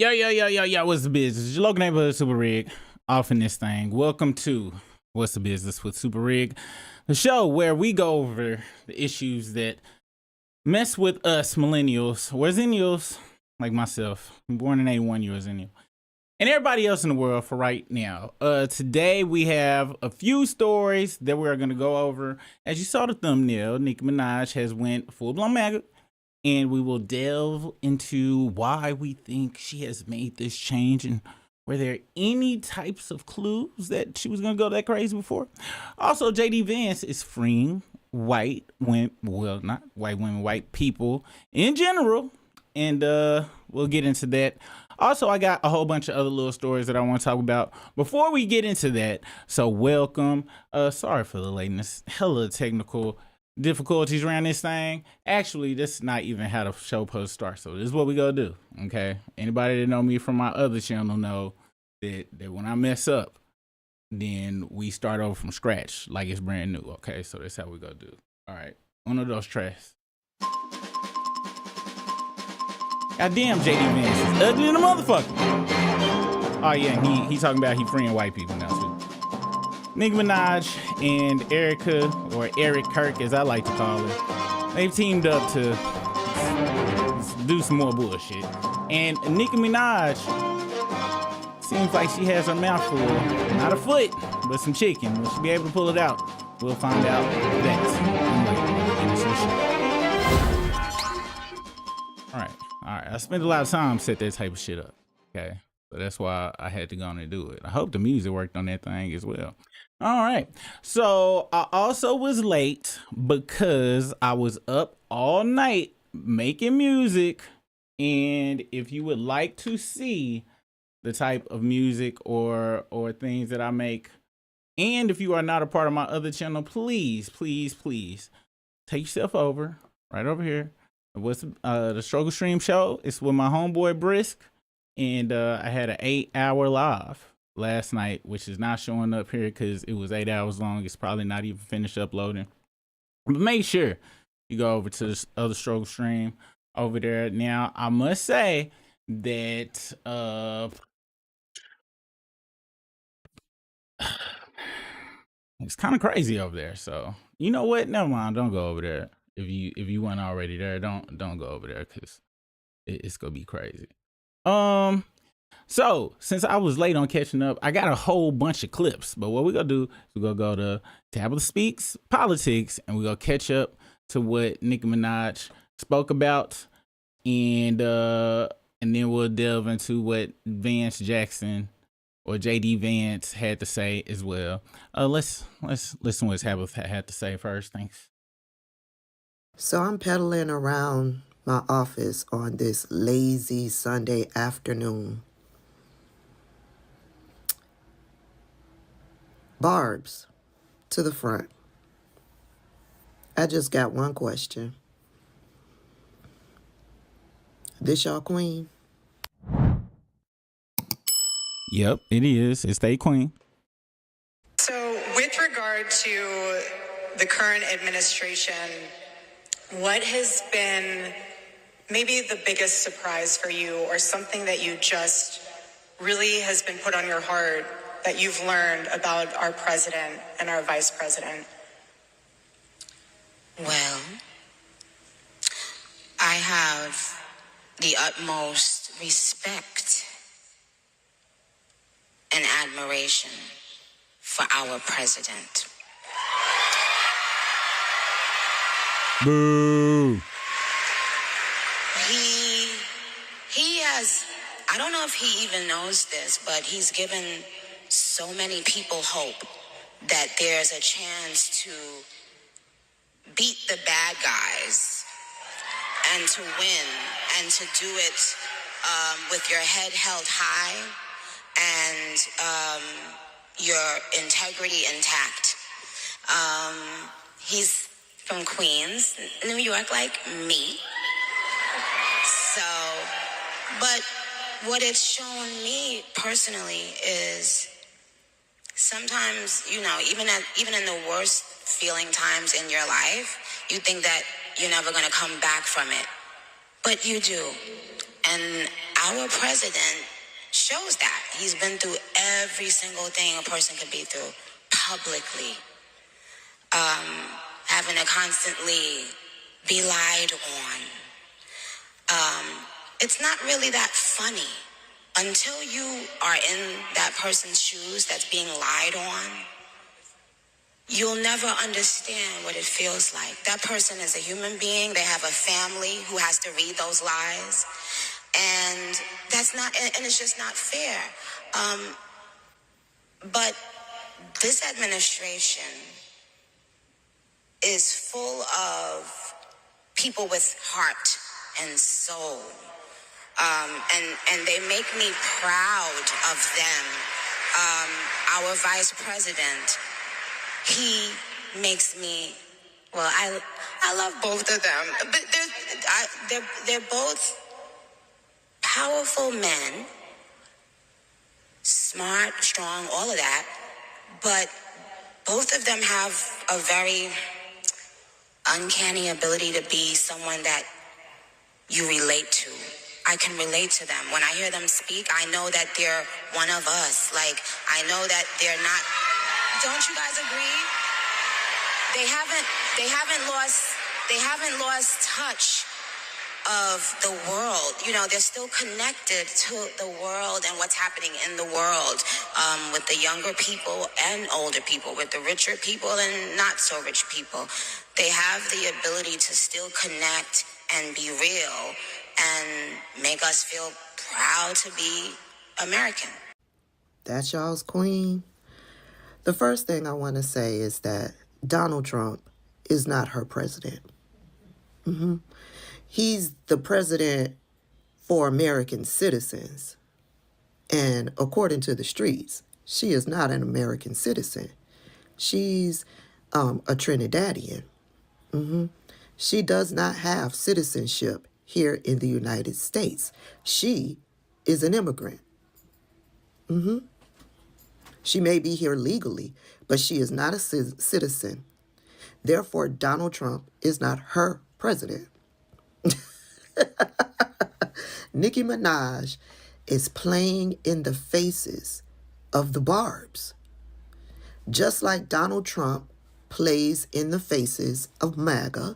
Yo, what's the business? It's your local neighborhood Suparig off in this thing. Welcome to What's the Business with Suparig, the show where we go over the issues that mess with us millennials, or zennials, like myself. I'm born in 81, you're a zennial. And everybody else in the world for right now. Today we have a few stories that we're going to go over. As you saw the thumbnail, Nicki Minaj has went full-blown MAGA. And we will delve into why we think she has made this change and were there any types of clues that she was going to go that crazy before. Also, Vance is freeing white women, well, not white women, white people in general. And we'll get into that. Also, I got a whole bunch of other little stories that I want to talk about before we get into that. So welcome. Sorry for the lateness. Hella technical difficulties around this thing. Actually, this is not even how the show post starts. So this is what we gonna do. Okay. Anybody that know me from my other channel know that when I mess up, then we start over from scratch like it's brand new. Okay. So that's how we gonna do. All right. One of those tres. Goddamn, JD Vance is ugly than a motherfucker. Oh yeah, he talking about he freeing white people now too. Nicki Minaj and Erica, or Eric Kirk as I like to call her, they've teamed up to do some more bullshit. And Nicki Minaj seems like she has her mouth full, not a foot, but some chicken. Will she be able to pull it out? We'll find out that. All right. I spent a lot of time set that type of shit up. Okay. So that's why I had to go on and do it. I hope the music worked on that thing as well. All right. So I also was late because I was up all night making music. And if you would like to see the type of music or things that I make, and if you are not a part of my other channel, please take yourself over right over here. What's the Struggle Stream show? It's with my homeboy Brisk. And I had an 8-hour live last night, which is not showing up here because it was 8 hours long. It's probably not even finished uploading. But make sure you go over to this other Struggle Stream over there. Now, I must say that it's kind of crazy over there. So you know what? Never mind. Don't go over there. If you weren't already there, don't go over there because it's gonna be crazy. So since I was late on catching up, I got a whole bunch of clips, but what we're gonna do is we're gonna go to Tabitha Speaks Politics and we're gonna catch up to what Nicki Minaj spoke about, and then we'll delve into what Vance Jackson or JD Vance had to say as well. Let's listen what Tabitha had to say first. Thanks. So I'm pedaling around my office on this lazy Sunday afternoon. Barbs, to the front. I just got one question. This y'all queen? Yep, it is. It's the queen. So with regard to the current administration, what has been maybe the biggest surprise for you, or something that you just really has been put on your heart that you've learned about our president and our vice president? Well, I have the utmost respect and admiration for our president. Boo. He has, I don't know if he even knows this, but he's given so many people hope that there's a chance to beat the bad guys and to win and to do it with your head held high and your integrity intact. He's from Queens, New York, like me. So, but what it's shown me personally is sometimes, you know, even in the worst feeling times in your life, you think that you're never going to come back from it. But you do. And our president shows that. He's been through every single thing a person could be through publicly. Having to constantly be lied on. It's not really that funny. Until you are in that person's shoes that's being lied on, you'll never understand what it feels like. That person is a human being. They have a family who has to read those lies. And that's not, and it's just not fair. But this administration is full of people with heart and soul. And they make me proud of them. Our vice president, he makes me, well, I love both of them, but they're both powerful men, smart, strong, all of that, but both of them have a very uncanny ability to be someone that you relate to. I can relate to them. When I hear them speak, I know that they're one of us. Like, I know that they're not. Don't you guys agree? They haven't lost touch of the world. You know, they're still connected to the world and what's happening in the world, with the younger people and older people, with the richer people and not so rich people. They have the ability to still connect and be real and make us feel proud to be American. That's y'all's queen. The first thing I want to say is that Donald Trump is not her president. He's the president for American citizens. And according to the streets, she is not an American citizen. She's a Trinidadian. She does not have citizenship here in the United States. She is an immigrant. She may be here legally, but she is not a citizen. Therefore, Donald Trump is not her president. Nicki Minaj is playing in the faces of the barbs. Just like Donald Trump plays in the faces of MAGA,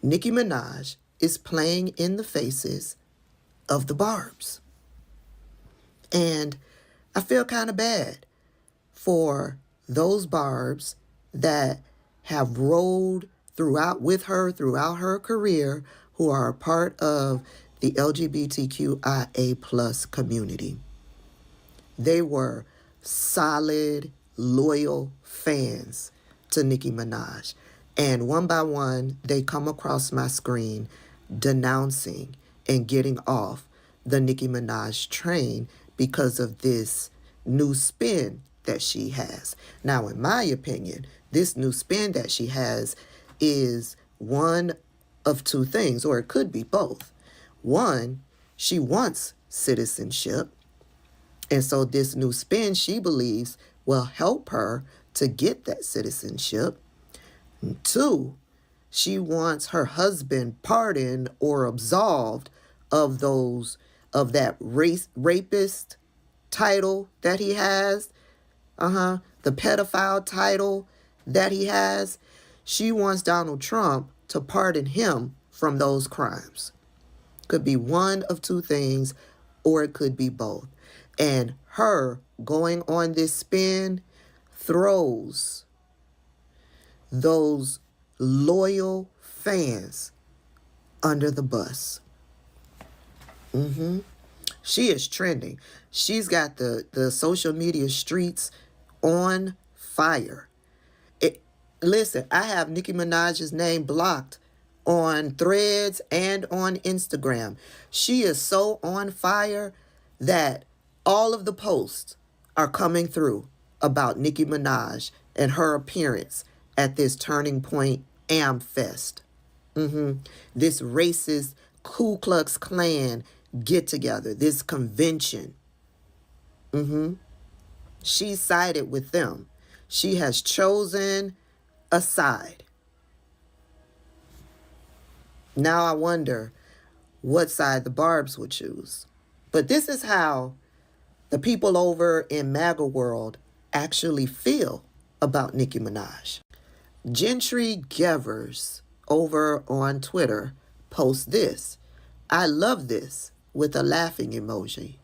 Nicki Minaj is playing in the faces of the barbs. And I feel kind of bad for those barbs that have rolled with her throughout her career, who are a part of the LGBTQIA plus community. They were solid, loyal fans to Nicki Minaj. And one by one, they come across my screen denouncing and getting off the Nicki Minaj train because of this new spin that she has. Now, in my opinion, this new spin that she has is one of two things, or it could be both. One, she wants citizenship. And so this new spin, she believes, will help her to get that citizenship. And two, she wants her husband pardoned or absolved of that rapist title that he has, the pedophile title that he has. She wants Donald Trump to pardon him from those crimes. Could be one of two things, or it could be both. And her going on this spin throws those loyal fans under the bus. She is trending. She's got the social media streets on fire. Listen, I have Nicki Minaj's name blocked on Threads and on Instagram. She is so on fire that all of the posts are coming through about Nicki Minaj and her appearance at this Turning Point Amfest. This racist Ku Klux Klan get together, this convention. She sided with them. She has chosen a side. Now I wonder what side the barbs would choose. But this is how the people over in MAGA world actually feel about Nicki Minaj. Gentry Gevers over on Twitter posts this. I love this with a laughing emoji.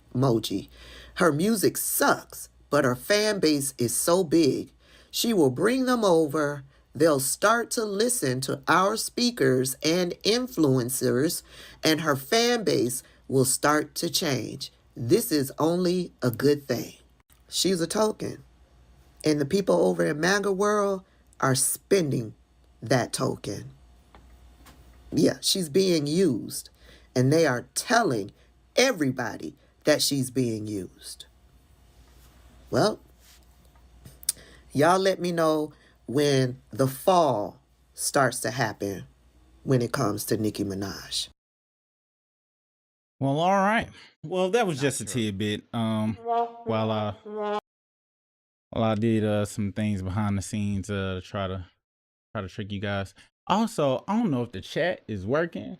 Her music sucks, but her fan base is so big. She will bring them over. They'll start to listen to our speakers and influencers, and her fan base will start to change. This is only a good thing. She's a token. And the people over in MAGA world are spending that token. Yeah, she's being used. And they are telling everybody that she's being used. Well, y'all let me know when the fall starts to happen when it comes to Nicki Minaj. Well, all right. Well, that was just a tidbit. While I did some things behind the scenes to try to trick you guys. Also, I don't know if the chat is working.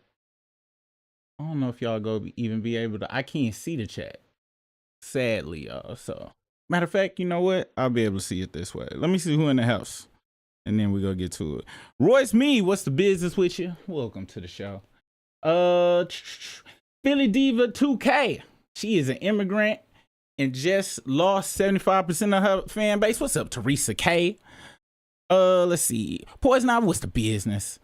I don't know if y'all even be able to. I can't see the chat, sadly, y'all. So, matter of fact, you know what? I'll be able to see it this way. Let me see who in the house, and then we go get to it. Royce, me, what's the business with you? Welcome to the show. Philly Diva 2K. She is an immigrant and just lost 75% of her fan base. What's up, Teresa K? Let's see. Poison Ivy, what's the business?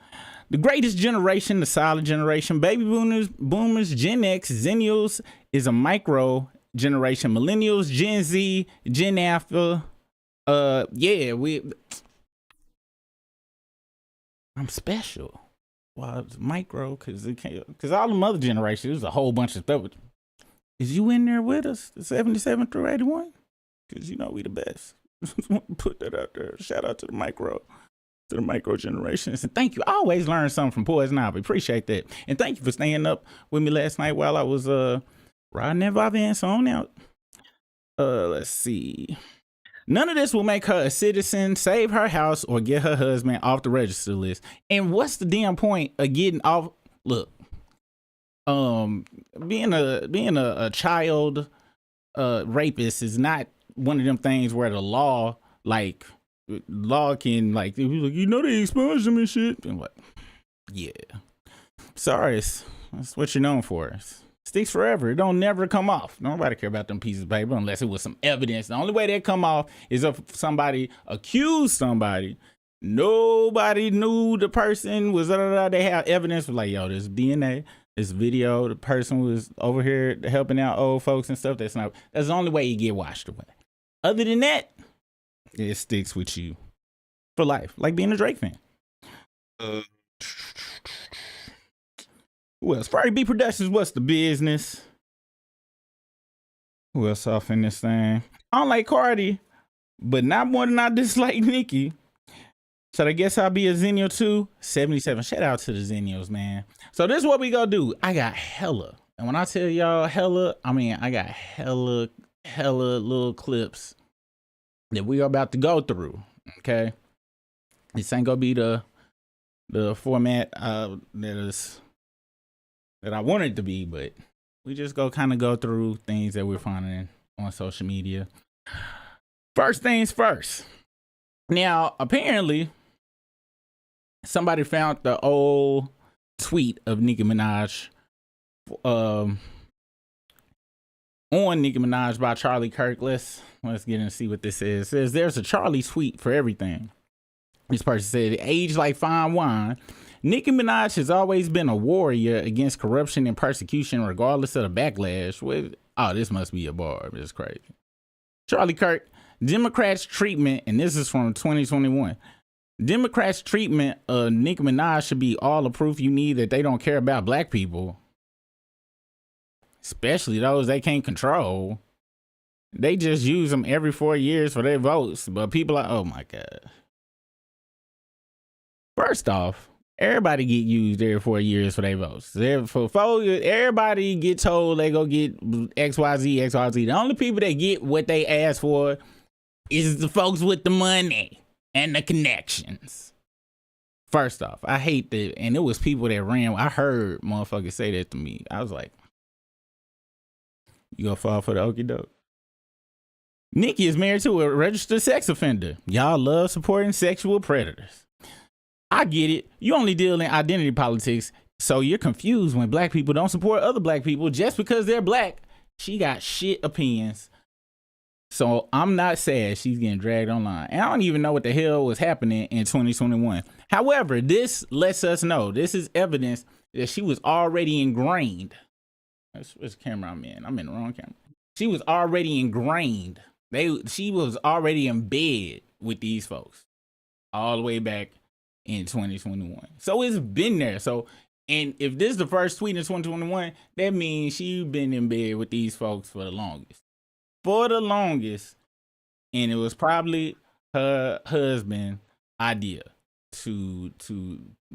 The greatest generation, the silent generation, baby boomers, Gen X, Zennials is a micro generation. Millennials, Gen Z, Gen Alpha. I'm special. Well, it's micro because all the other generations, there's a whole bunch of stuff. Is you in there with us, the 77 through 81? Because you know we the best. Put that out there. Shout out to the micro generations. And thank you. I always learn something from Poison Ivy. Appreciate that. And thank you for staying up with me last night while I was riding that Vance on out. Let's see. None of this will make her a citizen, save her house, or get her husband off the register list. And what's the damn point of getting off? Look, being a child rapist is not one of them things where the law can you know they expunge them and shit. And what? Yeah. Sorry, that's what you're known for. It sticks forever. It don't never come off. Nobody care about them pieces of paper unless it was some evidence. The only way they come off is if somebody accused somebody. Nobody knew the person was. They have evidence like, yo, this DNA, this video, the person was over here helping out old folks and stuff. That's the only way you get washed away. Other than that, it sticks with you for life, like being a Drake fan. Who else? Friday B Productions, what's the business? Who else off in this thing? I don't like Cardi, but not more than I dislike Nicki. So I guess I'll be a Zennial too. 77. Shout out to the Zennials, man. So this is what we gonna do. I got hella. And when I tell y'all hella, I mean I got hella little clips that we are about to go through. Okay. This ain't gonna be the format that I want it to be, but we just go through things that we're finding on social media. First things first. Now, apparently, somebody found the old tweet of Nicki Minaj on Nicki Minaj by Charlie Kirk. Let's get in and see what this is. It says, there's a Charlie tweet for everything. This person said, age like fine wine. Nicki Minaj has always been a warrior against corruption and persecution, regardless of the backlash. Oh, this must be a bar. This is crazy. Charlie Kirk, Democrats' treatment, and this is from 2021. Democrats' treatment of Nicki Minaj should be all the proof you need that they don't care about black people, especially those they can't control. They just use them every 4 years for their votes, but people are, oh my God. First off, everybody get used every 4 years for their votes. Everybody get told they go get XYZ. The only people that get what they ask for is the folks with the money and the connections. First off, I hate that. And it was people that ran. I heard motherfuckers say that to me. I was like, You gonna fall for the okie doke? Nicki is married to a registered sex offender. Y'all love supporting sexual predators. I get it. You only deal in identity politics, so you're confused when black people don't support other black people just because they're black. She got shit opinions. So I'm not sad she's getting dragged online. And I don't even know what the hell was happening in 2021. However, this lets us know, this is evidence that she was already ingrained. Which camera I'm in? I'm in the wrong camera. She was already ingrained. She was already in bed with these folks all the way back in 2021. So it's been there. So, and if this is the first tweet in 2021, that means she's been in bed with these folks for the longest. And it was probably her husband's idea to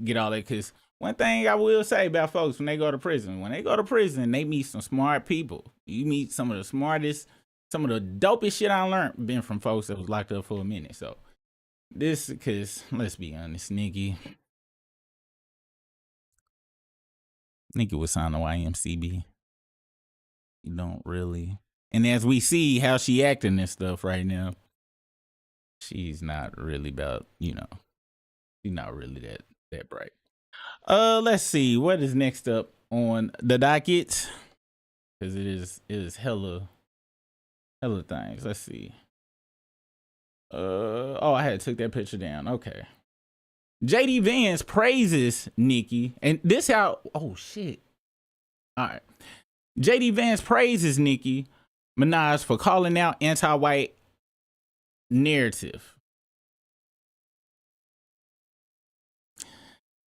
get all that. Because one thing I will say about folks when they go to prison, they meet some smart people. You meet some of the smartest, some of the dopest shit I learned been from folks that was locked up for a minute. So this, because let's be honest, Nicki was signed to YMCB. You don't really. And as we see how she acting and stuff right now, she's not really about, she's not really that bright. Let's see what is next up on the docket, because it is hella things. Let's see. I had to take that picture down. Okay. JD Vance praises Nicki, and this how. Oh shit. All right. JD Vance praises Nicki Minaj for calling out anti-white narrative.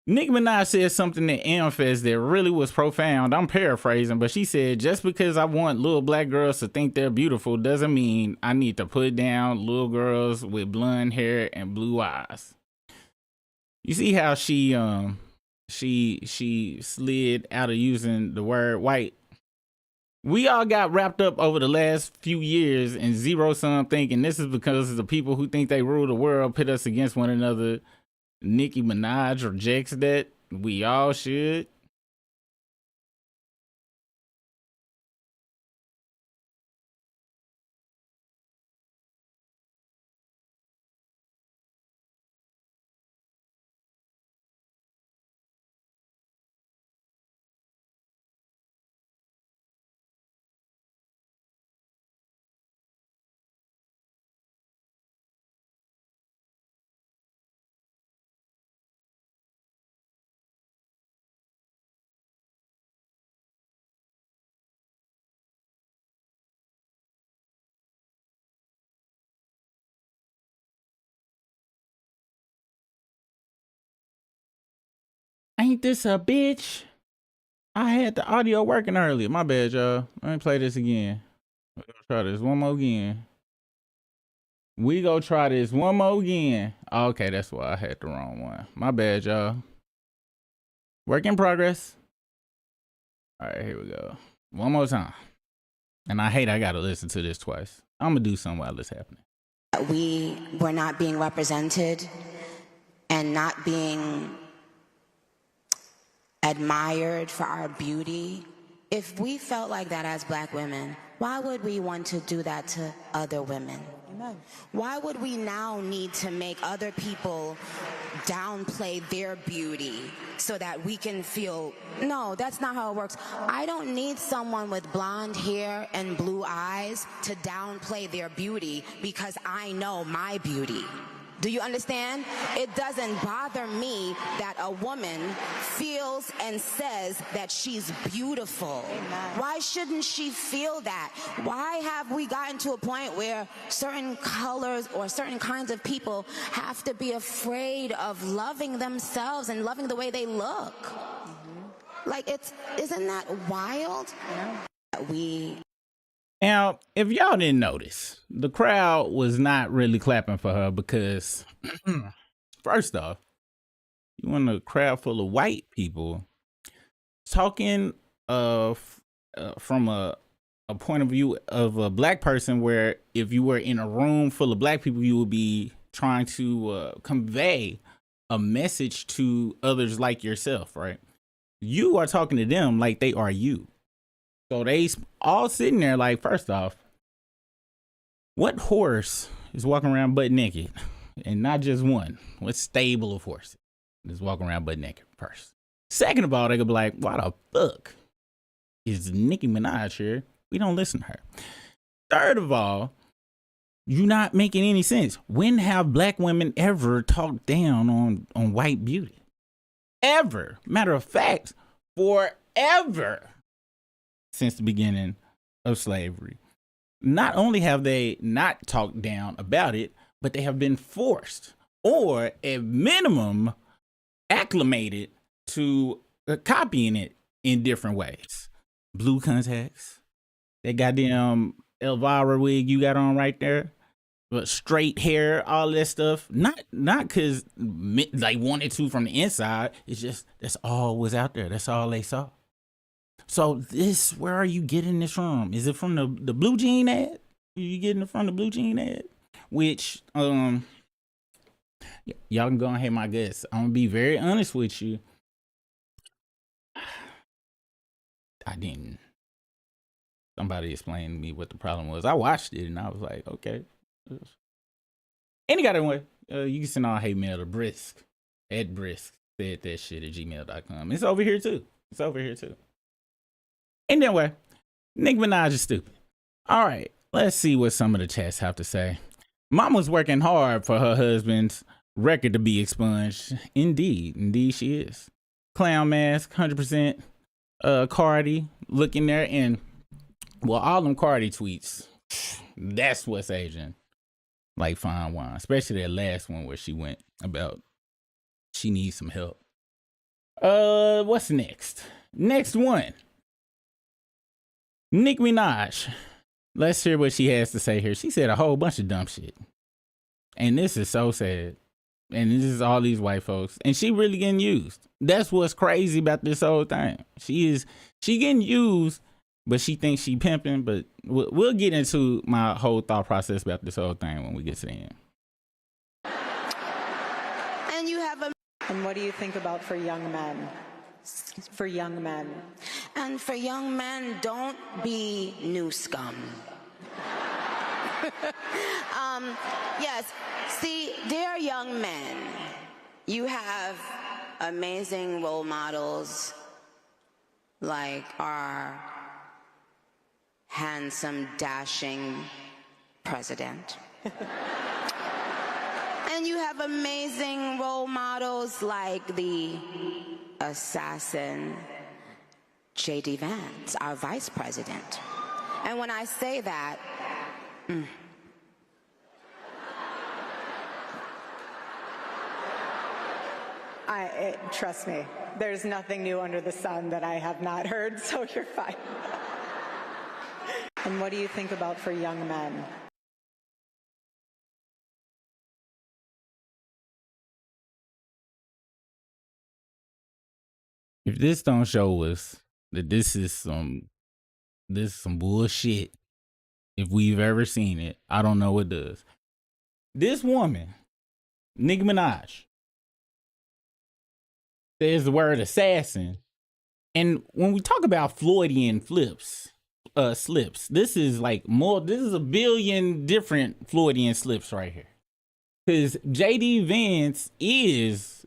Nicki Minaj said something at AmFest that really was profound. I'm paraphrasing, but she said, just because I want little black girls to think they're beautiful doesn't mean I need to put down little girls with blonde hair and blue eyes. You see how she slid out of using the word white? We all got wrapped up over the last few years in zero-sum thinking this is because the people who think they rule the world pit us against one another. Nicki Minaj rejects that. We all should. Ain't this a bitch? I had the audio working earlier. My bad, y'all. Let me play this again. We're gonna try this one more again. Okay, that's why I had the wrong one. My bad, y'all. Work in progress. All right, here we go. One more time. And I gotta listen to this twice. I'm gonna do something while this happening. We were not being represented and not being admired for our beauty. If we felt like that as black women, why would we want to do that to other women? Amen. Why would we now need to make other people downplay their beauty so that we can feel, no, that's not how it works. I don't need someone with blonde hair and blue eyes to downplay their beauty because I know my beauty. Do you understand? It doesn't bother me that a woman feels and says that she's beautiful. Amen. Why shouldn't she feel that? Why have we gotten to a point where certain colors or certain kinds of people have to be afraid of loving themselves and loving the way they look? Mm-hmm. Like, isn't that wild? Yeah. Now, if y'all didn't notice, the crowd was not really clapping for her because, first off, you want a crowd full of white people talking from a point of view of a black person, where if you were in a room full of black people, you would be trying to convey a message to others like yourself, right? You are talking to them like they are you. So they all sitting there like, first off, what horse is walking around butt naked? And not just one. What stable of horses is walking around butt naked first? Second of all, they could be like, why the fuck is Nicki Minaj here? We don't listen to her. Third of all, you not making any sense. When have black women ever talked down on white beauty? Ever. Matter of fact, forever since the beginning of slavery. Not only have they not talked down about it, but they have been forced or at minimum acclimated to copying it in different ways. Blue contacts, that goddamn Elvira wig you got on right there, but straight hair, all that stuff. Not because they wanted to from the inside. It's just that's all was out there. That's all they saw. So where are you getting this from? Is it from the Blue Jean ad? Are you getting it from the Blue Jean ad? Which, y'all can go ahead, my guess. I'm gonna be very honest with you. I didn't. Somebody explained to me what the problem was. I watched it and I was like, okay. Any other way, you can send all hate mail to Brisk. Ed Brisk said that shit at gmail.com. It's over here too. Anyway, Nicki Minaj is stupid. All right, let's see what some of the chats have to say. Mama's working hard for her husband's record to be expunged. Indeed she is. Clown mask, 100%. Cardi looking there, and well, all them Cardi tweets, that's what's aging like fine wine. Especially that last one where she went about she needs some help. What's next? Next one. Nicki Minaj. Let's hear what she has to say here. She said a whole bunch of dumb shit. And this is so sad. And this is all these white folks. And she really getting used. That's what's crazy about this whole thing. She getting used, but she thinks she pimping. But we'll get into my whole thought process about this whole thing when we get to the end. And you have a... And what do you think about for young men? For young men. And for young men, don't be new scum. Yes, see, dear young men, you have amazing role models like our handsome, dashing president. And you have amazing role models like the assassin J.D. Vance, our vice president. And when I say that, trust me, there's nothing new under the sun that I have not heard, so you're fine. And what do you think about for young men? If this don't show us that this is some bullshit, if we've ever seen it, I don't know what does. This woman, Nicki Minaj, says the word assassin. And when we talk about Floydian slips, this is a billion different Floydian slips right here. Because J.D. Vance is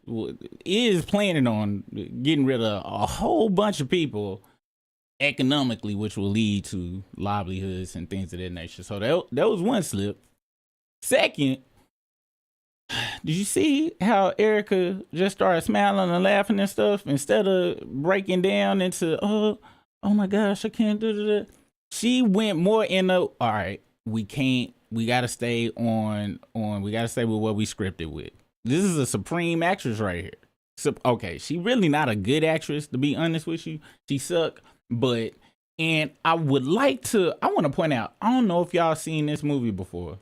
planning on getting rid of a whole bunch of people economically, which will lead to livelihoods and things of that nature. So that was one slip. Second, did you see how Erica just started smiling and laughing and stuff instead of breaking down into, oh my gosh, I can't do that. She went more in the, all right, we gotta stay with what we scripted with. This is a supreme actress right here. So, okay, she really not a good actress, to be honest with you. She suck, and I want to point out, I don't know if y'all seen this movie before.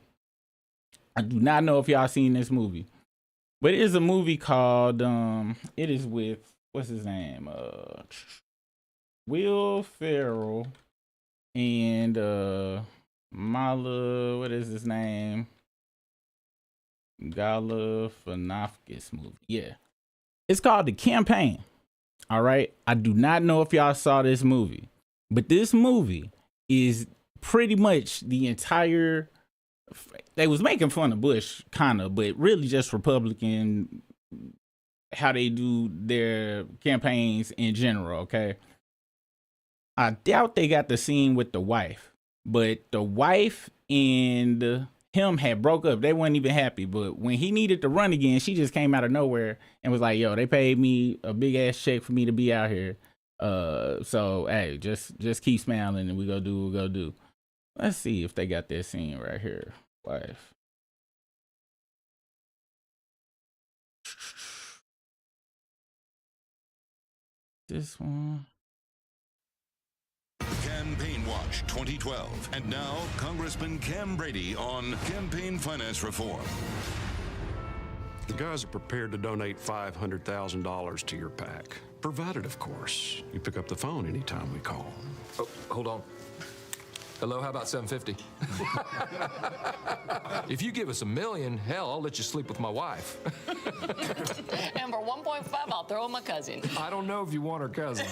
I do not know if y'all seen this movie, but it is a movie called, it is with, what's his name? Will Ferrell and, what is his name? Galifianakis movie. Yeah. It's called The Campaign. All right. I do not know if y'all saw this movie, But this movie is pretty much the entire. They was making fun of Bush, kind of, but really just Republican, how they do their campaigns in general, okay? I doubt they got the scene with the wife, but the wife and him had broke up. They weren't even happy, but when he needed to run again, she just came out of nowhere and was like, yo, they paid me a big ass check for me to be out here. So, hey, just keep smiling and we go do what we go do. Let's see if they got that scene right here. Wife. This one. Campaign Watch 2012. And now, Congressman Cam Brady on campaign finance reform. The guys are prepared to donate $500,000 to your PAC. Provided, of course, you pick up the phone anytime we call. Oh, hold on. Hello, how about 750? If you give us $1 million, hell, I'll let you sleep with my wife. And for 1.5, I'll throw in my cousin. I don't know if you want her cousin.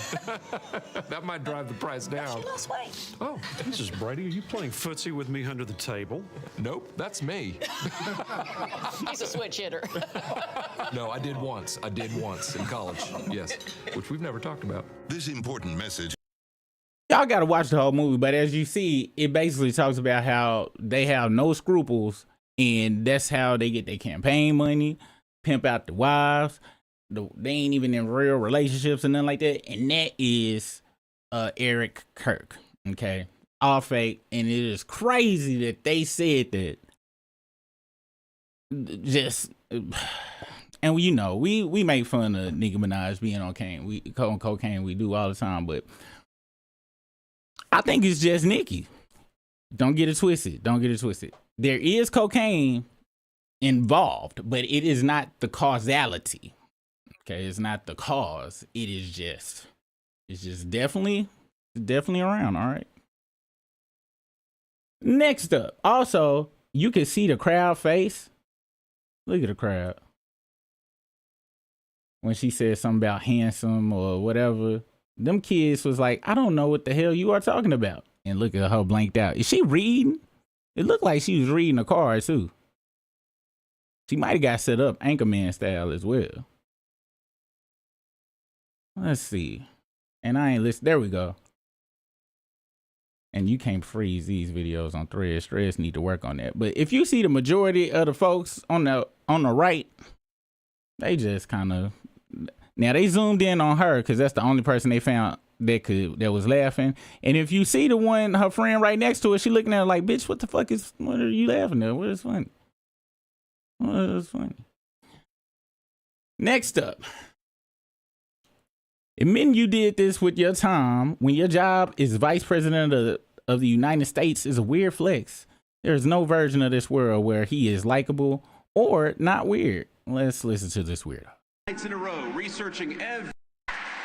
That might drive the price down. She lost weight. Oh, Mrs. Brady, are you playing footsie with me under the table? nope, that's me. He's a switch hitter. No, I did once in college, yes, which we've never talked about. This important message. Y'all gotta watch the whole movie, but as you see, it basically talks about how they have no scruples, and that's how they get their campaign money, pimp out the wives. They ain't even in real relationships and nothing like that. And that is Eric Kirk, okay? All fake, and it is crazy that they said that. Just, and you know, we make fun of Nicki Minaj being on cocaine. We do all the time, but I think it's just Nicki. Don't get it twisted. There is cocaine involved, but it is not the causality. Okay, it's not the cause. It's just definitely around. All right. Next up, also, you can see the crowd face. Look at the crowd. When she said something about handsome or whatever, them kids was like, I don't know what the hell you are talking about. And look at her blanked out. Is she reading? It looked like she was reading a card too. She might have got set up Anchorman style as well. Let's see. And I ain't listen. There we go. And you can't freeze these videos on Threads. Threads need to work on that. But if you see the majority of the folks on the right, they just kind of, now they zoomed in on her because that's the only person they found that was laughing. And if you see the one, her friend right next to her, she looking at her like, bitch, what are you laughing at? What is funny? What is funny? Next up. Admitting you did this with your time when your job is vice president of the United States is a weird flex. There is no version of this world where he is likable or not weird. Let's listen to this weirdo. Nights in a row, researching every...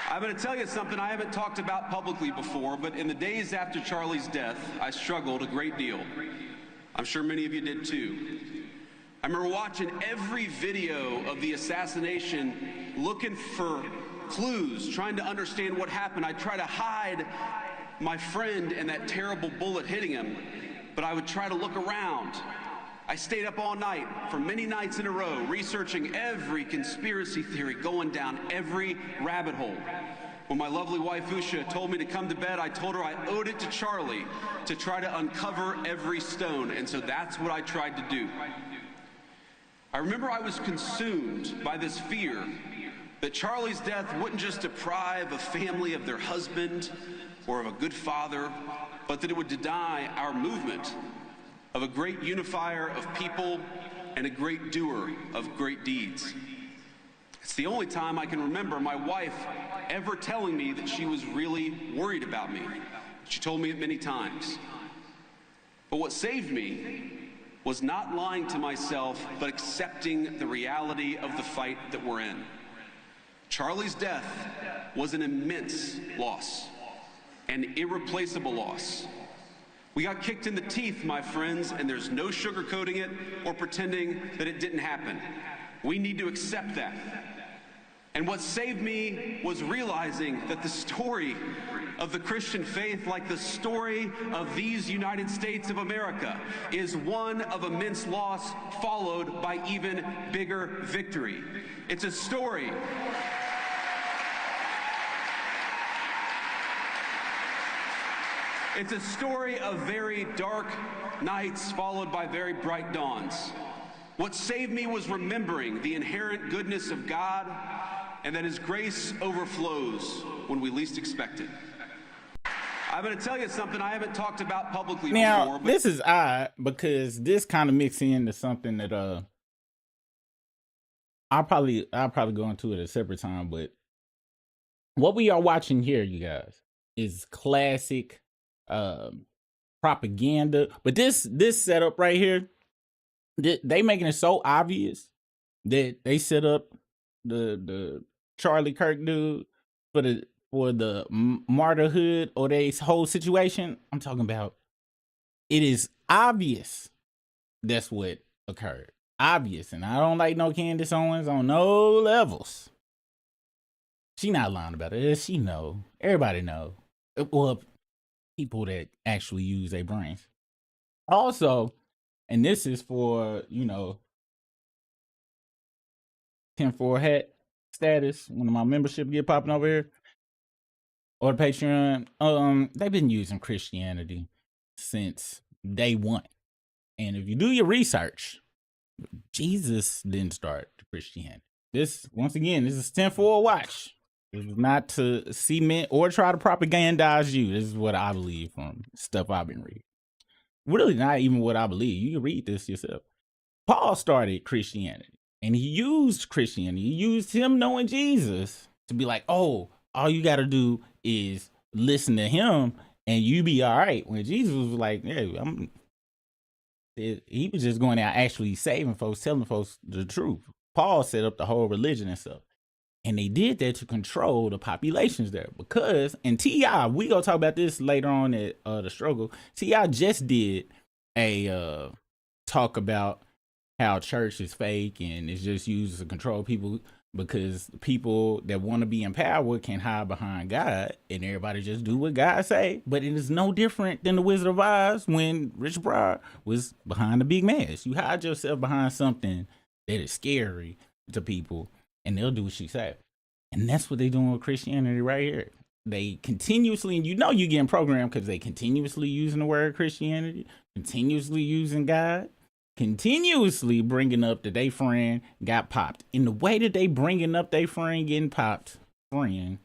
I'm going to tell you something I haven't talked about publicly before, but in the days after Charlie's death, I struggled a great deal. I'm sure many of you did too. I remember watching every video of the assassination, looking for clues, trying to understand what happened. I'd try to hide my friend and that terrible bullet hitting him, but I would try to look around. I stayed up all night for many nights in a row, researching every conspiracy theory, going down every rabbit hole. When my lovely wife, Usha, told me to come to bed, I told her I owed it to Charlie to try to uncover every stone, and so that's what I tried to do. I remember I was consumed by this fear that Charlie's death wouldn't just deprive a family of their husband or of a good father, but that it would deny our movement of a great unifier of people and a great doer of great deeds. It's the only time I can remember my wife ever telling me that she was really worried about me. She told me it many times. But what saved me was not lying to myself, but accepting the reality of the fight that we're in. Charlie's death was an immense loss, an irreplaceable loss. We got kicked in the teeth, my friends, and there's no sugarcoating it or pretending that it didn't happen. We need to accept that. And what saved me was realizing that the story of the Christian faith, like the story of these United States of America, is one of immense loss followed by even bigger victory. It's a story. It's a story of very dark nights followed by very bright dawns. What saved me was remembering the inherent goodness of God and that His grace overflows when we least expect it. I'm going to tell you something I haven't talked about publicly before. But this is odd because this kind of mixes into something that I'll probably go into it at a separate time. But what we are watching here, you guys, is classic propaganda. But this setup right here, they making it so obvious that they set up the Charlie Kirk dude for the martyrhood or this whole situation. I'm talking about, it is obvious that's what occurred. Obvious. And I don't like no Candace Owens on no levels. She not lying about it. She know. Everybody know. Well, people that actually use their brains. Also, and this is for, 10-4 hat status, when my membership get popping over here, or the Patreon, they've been using Christianity since day one. And if you do your research, Jesus didn't start Christianity. This, once again, this is 10-4 watch. This is not to cement or try to propagandize you. This is what I believe from stuff I've been reading. Really not even what I believe. You can read this yourself. Paul started Christianity. And he used Christianity. He used him knowing Jesus to be like, oh, all you got to do is listen to him and you be all right. When Jesus was like, yeah, he was just going out actually saving folks, telling folks the truth. Paul set up the whole religion and stuff. And they did that to control the populations there. Because, and T.I., we gonna talk about this later on at The Struggle. T.I. just did a talk about how church is fake and it's just used to control people, because people that want to be in power can hide behind God and everybody just do what God say. But it is no different than the Wizard of Oz when Richard Pryor was behind the big mask. You hide yourself behind something that is scary to people and they'll do what she say. And that's what they doing with Christianity right here. They continuously, and you're getting programmed because they continuously using the word Christianity, continuously using God, continuously bringing up that they friend got popped. In the way that they bringing up they friend getting popped, friend,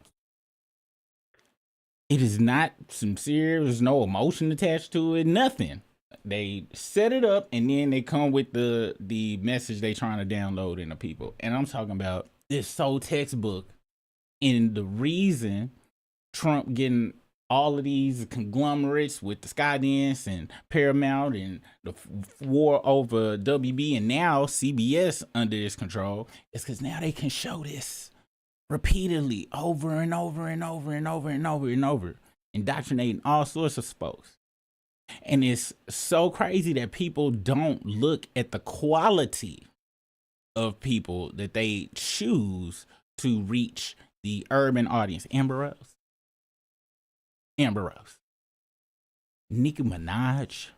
it is not sincere. There's no emotion attached to it, nothing. They set it up and then they come with the message they trying to download into people. And I'm talking about this so textbook. And the reason Trump getting all of these conglomerates with the Skydance and Paramount and the war over WB and now CBS under his control is because now they can show this repeatedly over and over and over and over and over and over, indoctrinating all sorts of folks. And it's so crazy that people don't look at the quality of people that they choose to reach the urban audience. Amber Rose, Nicki Minaj.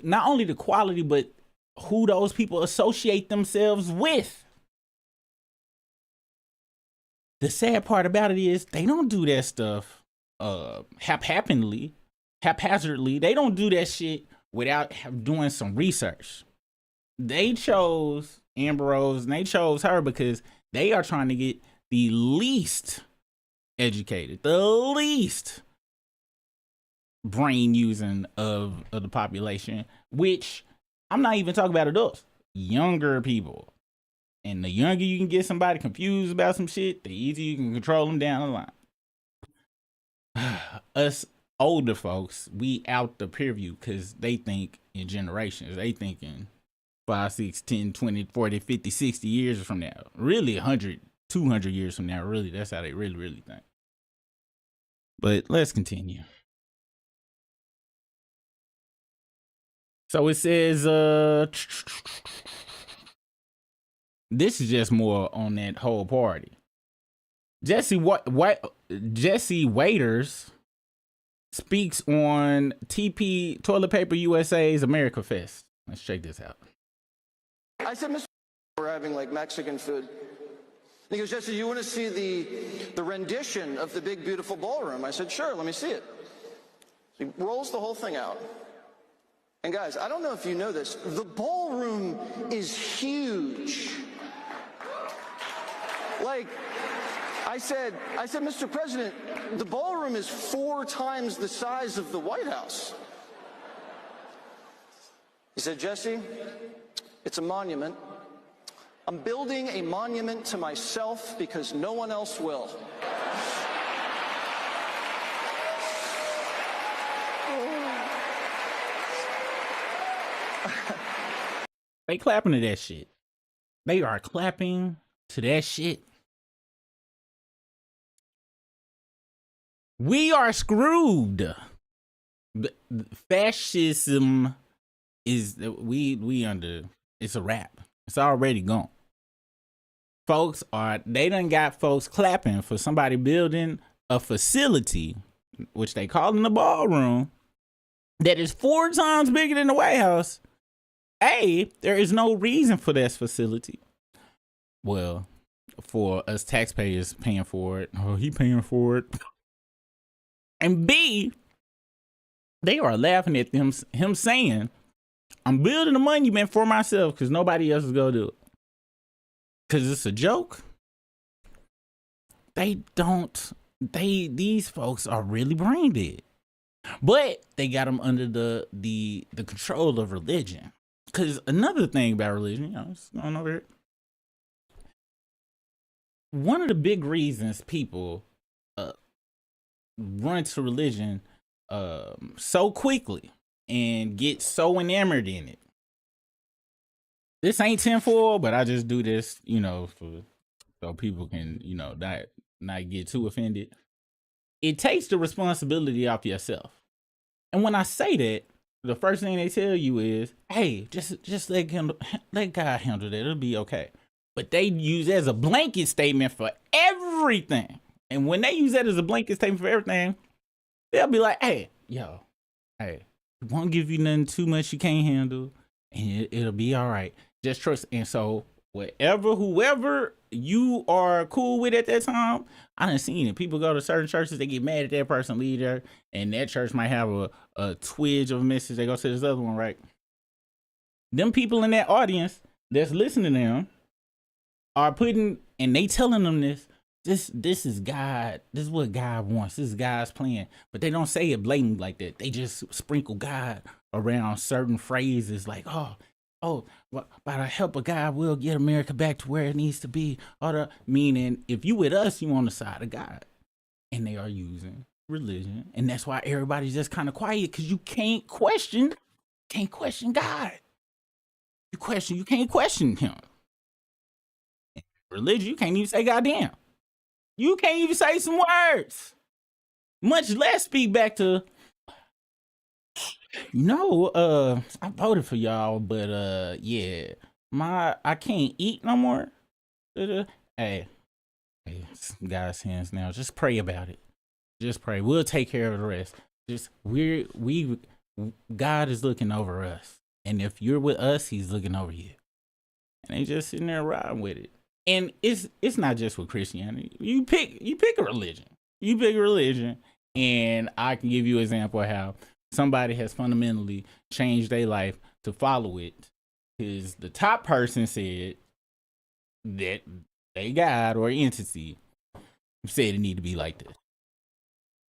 Not only the quality, but who those people associate themselves with. The sad part about it is they don't do that stuff haphazardly. They don't do that shit without doing some research. They chose Amber Rose and they chose her because they are trying to get the least educated, the least brain using of the population, which I'm not even talking about adults, younger people. And the younger you can get somebody confused about some shit, the easier you can control them down the line. Us older folks, we out the purview because they think in generations. They think in 5, 6, 10, 20, 40, 50, 60 years from now. Really 100, 200 years from now. Really, that's how they really think. But let's continue. So it says, This is just more on that whole party. Jesse Waiters speaks on TP Toilet Paper USA's America Fest. Let's check this out. I said, Mr. We're having like Mexican food. He goes, Jesse, you want to see the rendition of the big, beautiful ballroom? I said, sure, let me see it. He rolls the whole thing out. And guys, I don't know if you know this, the ballroom is huge. Like, I said, Mr. President, the ballroom is 4 times the size of the White House. He said, Jesse, it's a monument. I'm building a monument to myself because no one else will. They clapping to that shit. They are clapping to that shit. We are screwed. Fascism is we under. It's a wrap. It's already gone. They done got folks clapping for somebody building a facility, which they call in the ballroom, that is 4 times bigger than the White House. There is no reason for this facility. Well, for us taxpayers paying for it. Oh, he paying for it. And B, they are laughing at him saying, I'm building a monument for myself because nobody else is going to do it. Because it's a joke. These folks are really brain dead. But they got them under the control of religion. Because another thing about religion, it's going over here. One of the big reasons people run to religion so quickly and get so enamored in it. This ain't tinfoil, but I just do this, so people can, not get too offended. It takes the responsibility off yourself. And when I say that, the first thing they tell you is, hey, just let God handle that. It'll be okay. But they use that as a blanket statement for everything. And when they use that as a blanket statement for everything, they'll be like, hey, won't give you nothing too much you can't handle, and it'll be all right. Just trust. And so whoever you are cool with at that time, I done seen it. People go to certain churches, they get mad at that person, leave there, and that church might have a twinge of a message. They go to this other one, right? Them people in that audience that's listening to them are and they telling them this is God. This is what God wants. This is God's plan. But they don't say it blatantly like that. They just sprinkle God around certain phrases like, by the help of God, we'll get America back to where it needs to be. Meaning, if you with us, you on the side of God. And they are using religion. And that's why everybody's just kind of quiet, because you can't question God. You can't question him. Religion, you can't even say goddamn. You can't even say some words, much less speak back to, I voted for y'all, but I can't eat no more. Hey, God's hands now. Just pray about it. Just pray. We'll take care of the rest. God is looking over us. And if you're with us, he's looking over you. And they just sitting there riding with it. And it's not just with Christianity. You pick a religion. You pick a religion, and I can give you an example of how somebody has fundamentally changed their life to follow it. Because the top person said that they God or entity said it need to be like this.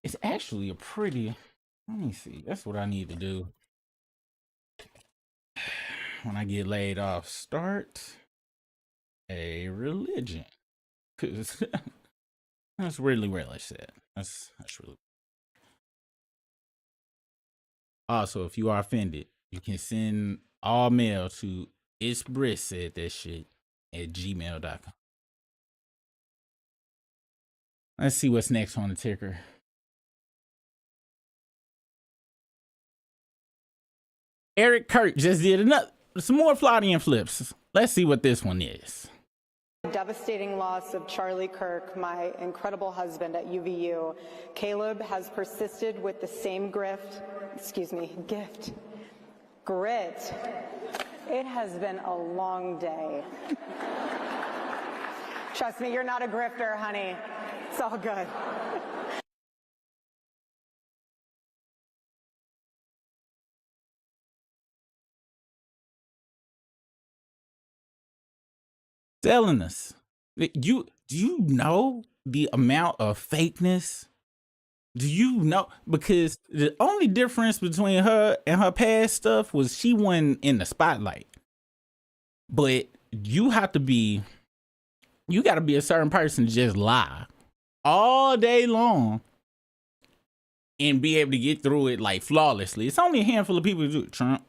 It's actually a pretty, let me see. That's what I need to do when I get laid off. Start a religion, because that's really where I said. That's really. Also, if you are offended, you can send all mail to itsbriss@gmail.com. Let's see what's next on the ticker. Eric Kirk just did some more Floridian flips. Let's see what this one is. Devastating loss of Charlie Kirk, my incredible husband at UVU. Caleb has persisted with the same gift. Grit. It has been a long day. Trust me, you're not a grifter, honey. It's all good. Telling us, do you know the amount of fakeness? Do you know? Because the only difference between her and her past stuff was she wasn't in the spotlight. But you got to be a certain person to just lie all day long and be able to get through it like flawlessly. It's only a handful of people who do it. Trump,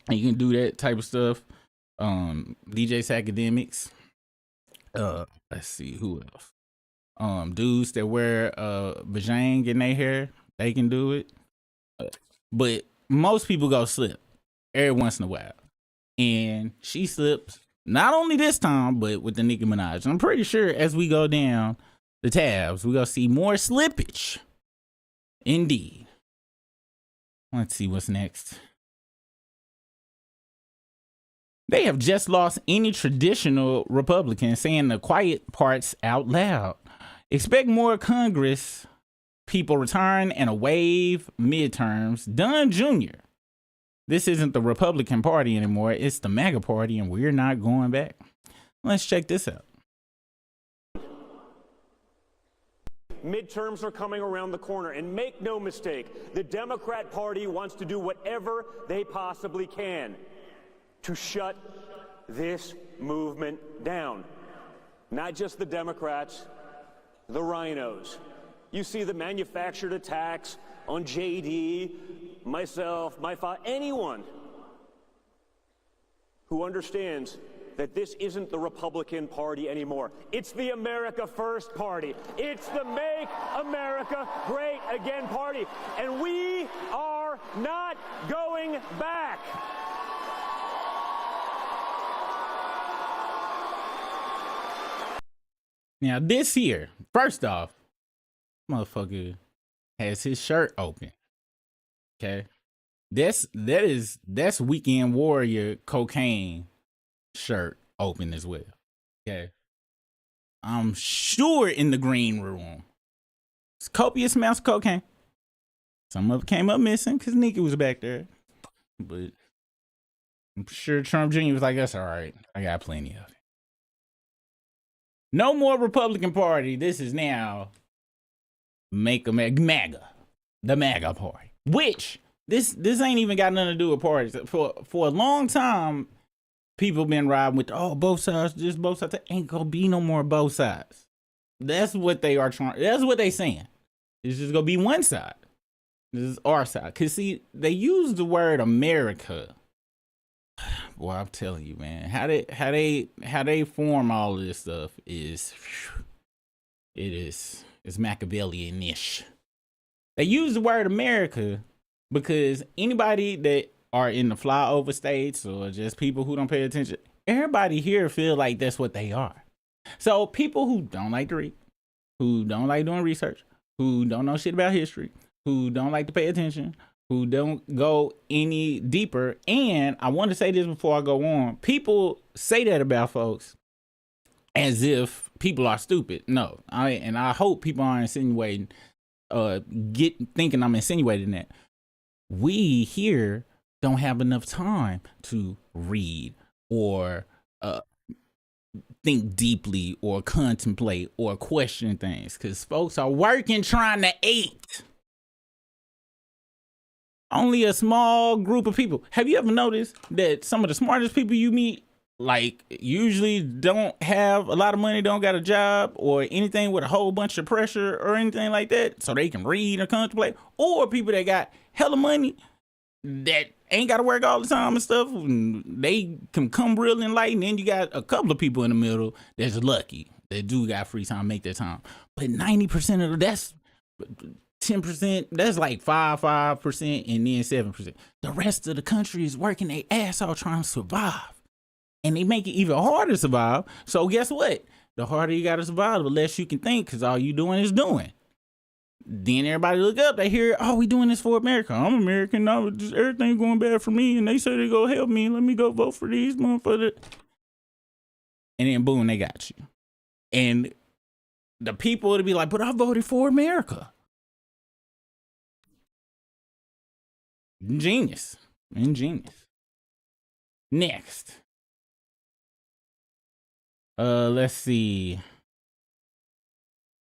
you can do that type of stuff. DJ's academics. Let's see who else. Dudes that wear vagine in their hair, they can do it. But most people go slip every once in a while. And she slips not only this time, but with the Nicki Minaj. I'm pretty sure as we go down the tabs, we're gonna see more slippage. Indeed. Let's see what's next. They have just lost any traditional Republican saying the quiet parts out loud. Expect more Congress people return and a wave midterms. Dunn Jr. This isn't the Republican Party anymore. It's the MAGA Party, and we're not going back. Let's check this out. Midterms are coming around the corner, and make no mistake, the Democrat Party wants to do whatever they possibly can to shut this movement down. Not just the Democrats, the rhinos. You see the manufactured attacks on JD, myself, my father, anyone who understands that this isn't the Republican Party anymore. It's the America First Party. It's the Make America Great Again Party. And we are not going back. Now this here, first off, motherfucker has his shirt open. Okay. That's Weekend Warrior cocaine shirt open as well. Okay. I'm sure in the green room, it's copious amounts of cocaine. Some of it came up missing because Nicki was back there. But I'm sure Trump Jr. was like, that's all right. I got plenty of it. No more Republican Party. This is now MAGA, the MAGA Party. Which this ain't even got nothing to do with parties. For a long time, people been riding with both sides, just both sides. There ain't gonna be no more both sides. That's what they are trying. That's what they saying. It's just gonna be one side. This is our side. Cause see, they use the word America. Boy, I'm telling you, man, how they form all of this stuff it's Machiavellian-ish. They use the word America because anybody that are in the flyover states or just people who don't pay attention, everybody here feel like that's what they are. So people who don't like to read, who don't like doing research, who don't know shit about history, who don't like to pay attention, who don't go any deeper. And I want to say this before I go on. People say that about folks as if people are stupid. No, I hope people aren't insinuating, thinking I'm insinuating that. We here don't have enough time to read or think deeply or contemplate or question things because folks are working trying to eat. Only a small group of people. Have you ever noticed that some of the smartest people you meet, like, usually don't have a lot of money, don't got a job or anything with a whole bunch of pressure or anything like that, so they can read or contemplate, or people that got hella money that ain't got to work all the time and stuff, and they can come real enlightened. Then you got a couple of people in the middle that's lucky that do got free time, make their time. But 90% of that's 10%, that's like 5%, and then 7%. The rest of the country is working their ass off trying to survive. And they make it even harder to survive. So guess what? The harder you got to survive, the less you can think, because all you doing is doing. Then everybody look up, they hear, oh, we doing this for America. I'm American, now just everything going bad for me, and they say they go help me. Let me go vote for these motherfuckers. And then boom, they got you. And the people would be like, but I voted for America. Ingenious. Next. Let's see.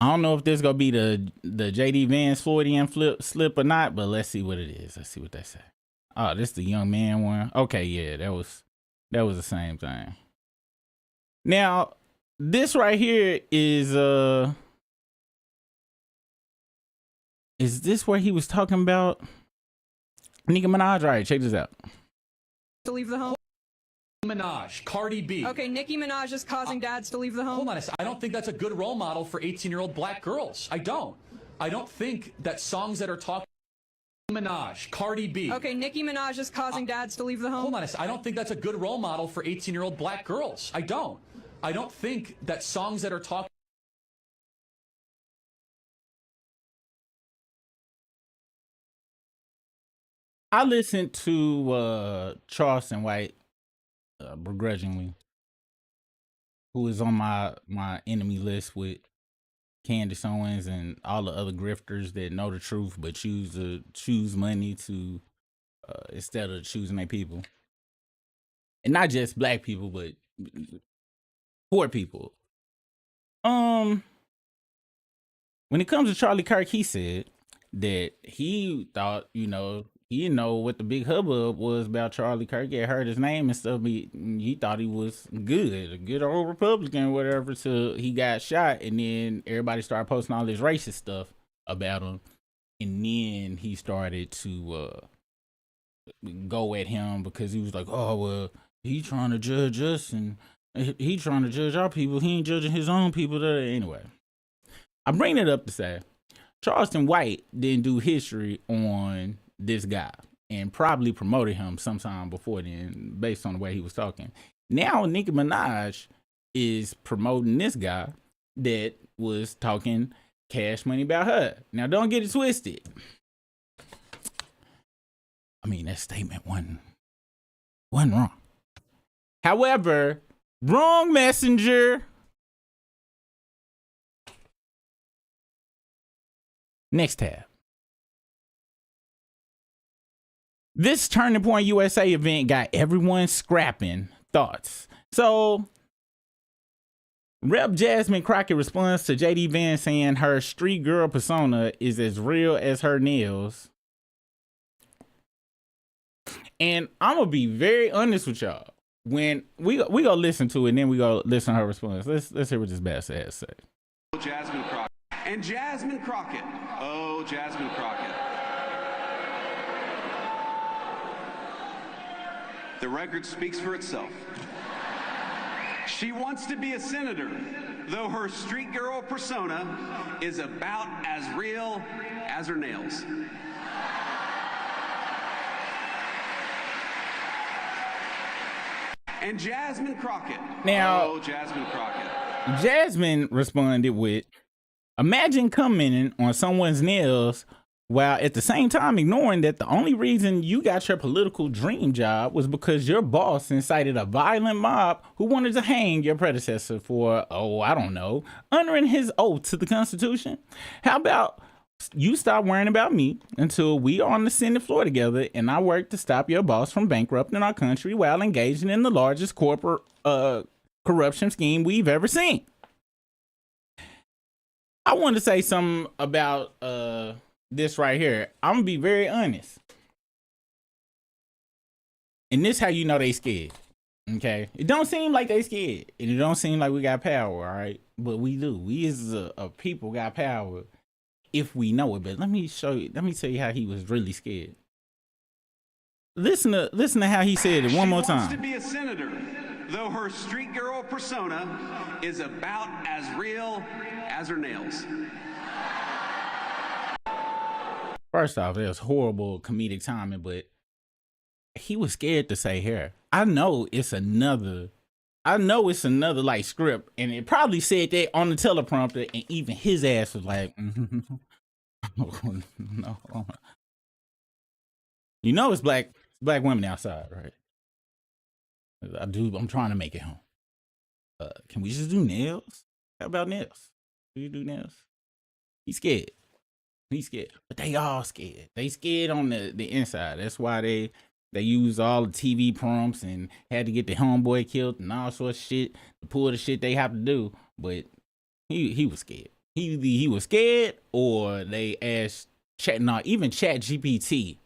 I don't know if this gonna be the JD Vance Floridian slip or not, but let's see what it is. Let's see what they say. Oh, this is the young man one. Okay, yeah, that was the same thing. Now, this right here is this where he was talking about Nicki Minaj? All right, check this out. To leave the home. Minaj, Cardi B. Okay, Nicki Minaj is causing dads to leave the home. Hold on a second. I don't think that's a good role model for 18-year-old black girls. I don't think that songs that are talking Minaj, Cardi B. Okay, Nicki Minaj is causing dads to leave the home. Hold on a second. I don't think that's a good role model for 18-year-old black girls. I don't think that songs that are talking I listened to Charleston White begrudgingly, who is on my enemy list with Candace Owens and all the other grifters that know the truth but choose money to instead of choosing their people. And not just black people, but poor people. When it comes to Charlie Kirk, he said that he thought, he didn't know what the big hubbub was about Charlie Kirk. He had heard his name and stuff. He thought he was good, a good old Republican or whatever, till he got shot. And then everybody started posting all this racist stuff about him. And then he started to go at him because he was like, oh, well, he trying to judge us and he trying to judge our people. He ain't judging his own people. Anyway, I bring it up to say Charleston White didn't do history on this guy and probably promoted him sometime before then based on the way he was talking. Now Nicki Minaj is promoting this guy that was talking cash money about her. Now don't get it twisted. I mean, that statement wasn't wrong. However, wrong messenger. Next tab. This Turning Point USA event got everyone scrapping thoughts. So, Rep. Jasmine Crockett responds to JD Vance saying her street girl persona is as real as her nails. And I'm going to be very honest with y'all. When we go listen to it and then we go listen to her response. Let's hear what this bad has to say. Jasmine Crockett. And Jasmine Crockett. Oh, Jasmine Crockett. The record speaks for itself. She wants to be a senator, though her street girl persona is about as real as her nails. And Jasmine Crockett. Now, oh, Jasmine Crockett. Jasmine responded with, imagine commenting on someone's nails while at the same time ignoring that the only reason you got your political dream job was because your boss incited a violent mob who wanted to hang your predecessor for, honoring his oath to the Constitution. How about you stop worrying about me until we are on the Senate floor together and I work to stop your boss from bankrupting our country while engaging in the largest corporate corruption scheme we've ever seen. I want to say something about this right here. I'm gonna be very honest. And this how you know they scared. Okay? It don't seem like they scared. And it don't seem like we got power, all right? But we do. We as a people got power if we know it. But let me tell you how he was really scared. Listen to how he said it one more time. She wants to be a senator, though her street girl persona is about as real as her nails. First off, it was horrible comedic timing, but he was scared to say hair. I know it's another I know it's another like script, and it probably said that on the teleprompter, and even his ass was like, oh, no. You know it's black women outside, right? I'm trying to make it home. Can we just do nails? How about nails? Do you do nails? He's scared. He's scared. But they all scared. They scared on the inside. That's why they use all the TV prompts and had to get the homeboy killed and all sorts of shit to pull the shit they have to do. But he was scared. He was scared, or they asked even Chat GPT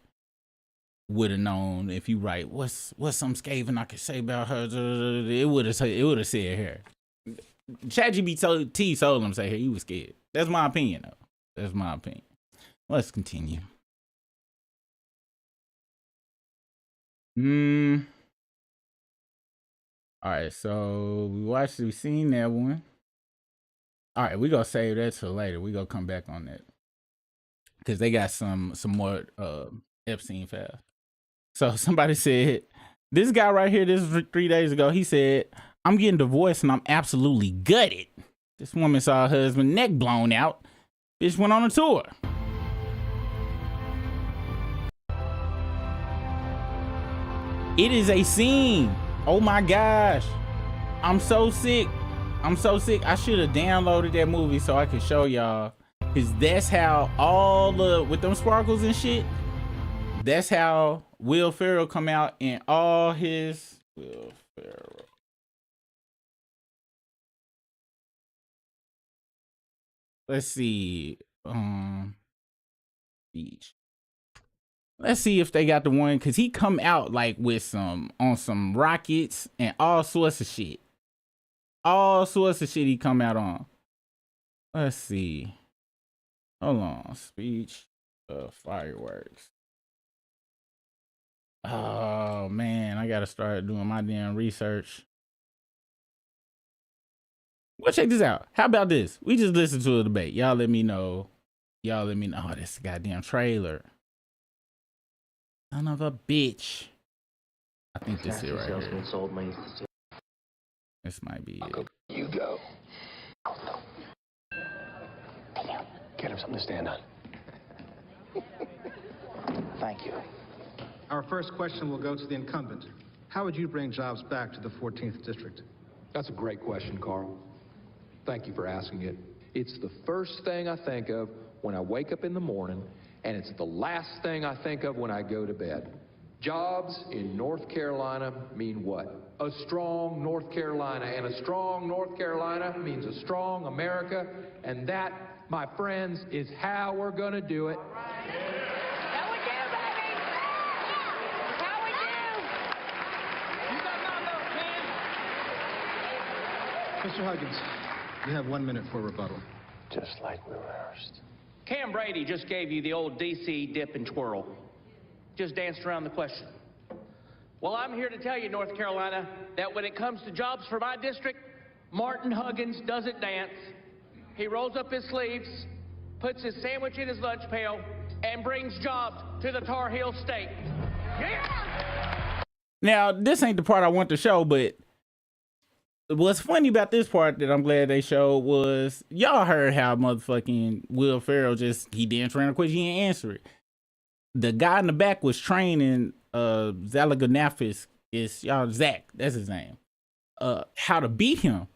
would have known if you write what's some scathing I could say about her. It would have said her. ChatGPT told him say he was scared. That's my opinion though. That's my opinion. Let's continue. All right, so we seen that one. All right, we gonna save that till later. We gonna come back on that because they got some more Epstein files. So somebody said, this guy right here, this is 3 days ago, he said, I'm getting divorced and I'm absolutely gutted. This woman saw her husband neck blown out. Bitch went on a tour. It is a scene. Oh my gosh. I'm so sick. I should have downloaded that movie so I could show y'all. Cause that's how with them sparkles and shit, that's how Will Ferrell come out in all his Will Ferrell. Let's see. Beach. Let's see if they got the one, cause he come out like with on some rockets and all sorts of shit. All sorts of shit he come out on. Let's see. Hold on. Speech of fireworks. Oh man, I gotta start doing my damn research. Well, check this out. How about this? We just listen to a debate. Y'all let me know. Oh, this goddamn trailer. Son of a bitch. I think this is it right here. This might be it. You go. Get him something to stand on. Thank you. Our first question will go to the incumbent. How would you bring jobs back to the 14th district? That's a great question, Carl. Thank you for asking it. It's the first thing I think of when I wake up in the morning, and it's the last thing I think of when I go to bed. Jobs in North Carolina mean what? A strong North Carolina, and a strong North Carolina means a strong America, and that, my friends, is how we're gonna do it. Mr. Huggins, you have 1 minute for rebuttal. Just like we rehearsed. Cam Brady just gave you the old DC dip and twirl. Just danced around the question. Well, I'm here to tell you, North Carolina, that when it comes to jobs for my district, Martin Huggins doesn't dance. He rolls up his sleeves, puts his sandwich in his lunch pail, and brings jobs to the Tar Heel State. Yeah! Now, this ain't the part I want to show, but what's funny about this part that I'm glad they showed was y'all heard how motherfucking Will Ferrell he danced around the question, he didn't answer it. The guy in the back was training Zalaganafis, Zach, that's his name, how to beat him.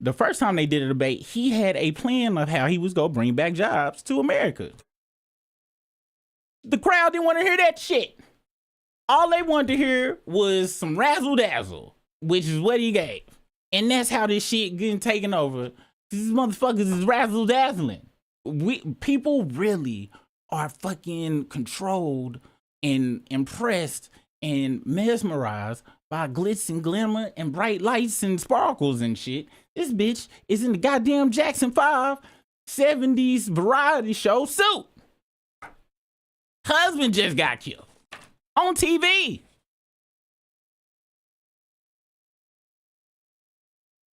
The first time they did a debate, he had a plan of how he was gonna bring back jobs to America. The crowd didn't want to hear that shit. All they wanted to hear was some razzle dazzle, which is what he gave. And that's how this shit getting taken over. These motherfuckers is razzle dazzling. People really are fucking controlled and impressed and mesmerized by glitz and glimmer and bright lights and sparkles and shit. This bitch is in the goddamn Jackson 5 70s variety show suit. Husband just got killed on TV.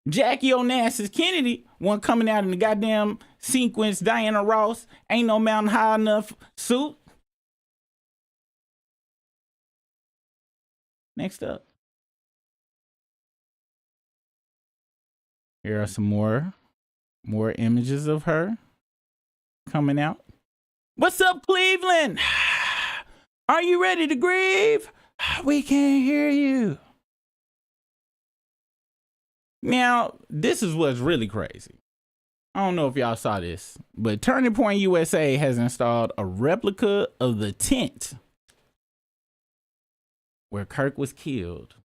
Jackie Onassis Kennedy one coming out in the goddamn sequence Diana Ross ain't no mountain high enough suit. Next up. Here are some more images of her coming out. What's up, Cleveland? Are you ready to grieve? We can't hear you. Now, this is what's really crazy. I don't know if y'all saw this, but Turning Point USA has installed a replica of the tent where Kirk was killed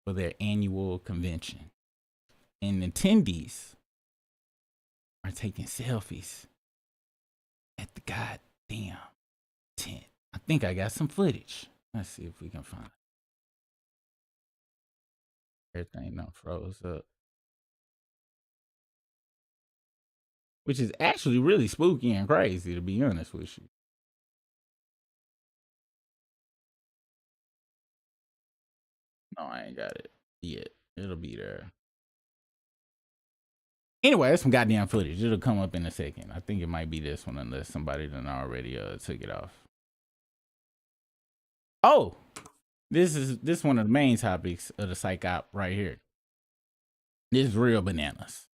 for their annual convention. And attendees are taking selfies at the goddamn tent. I think I got some footage. Let's see if we can find it. Everything done froze up. Which is actually really spooky and crazy, to be honest with you. No, I ain't got it yet. It'll be there. Anyway, that's some goddamn footage. It'll come up in a second. I think it might be this one unless somebody done already took it off. Oh, this one of the main topics of the psych op right here. This is real bananas.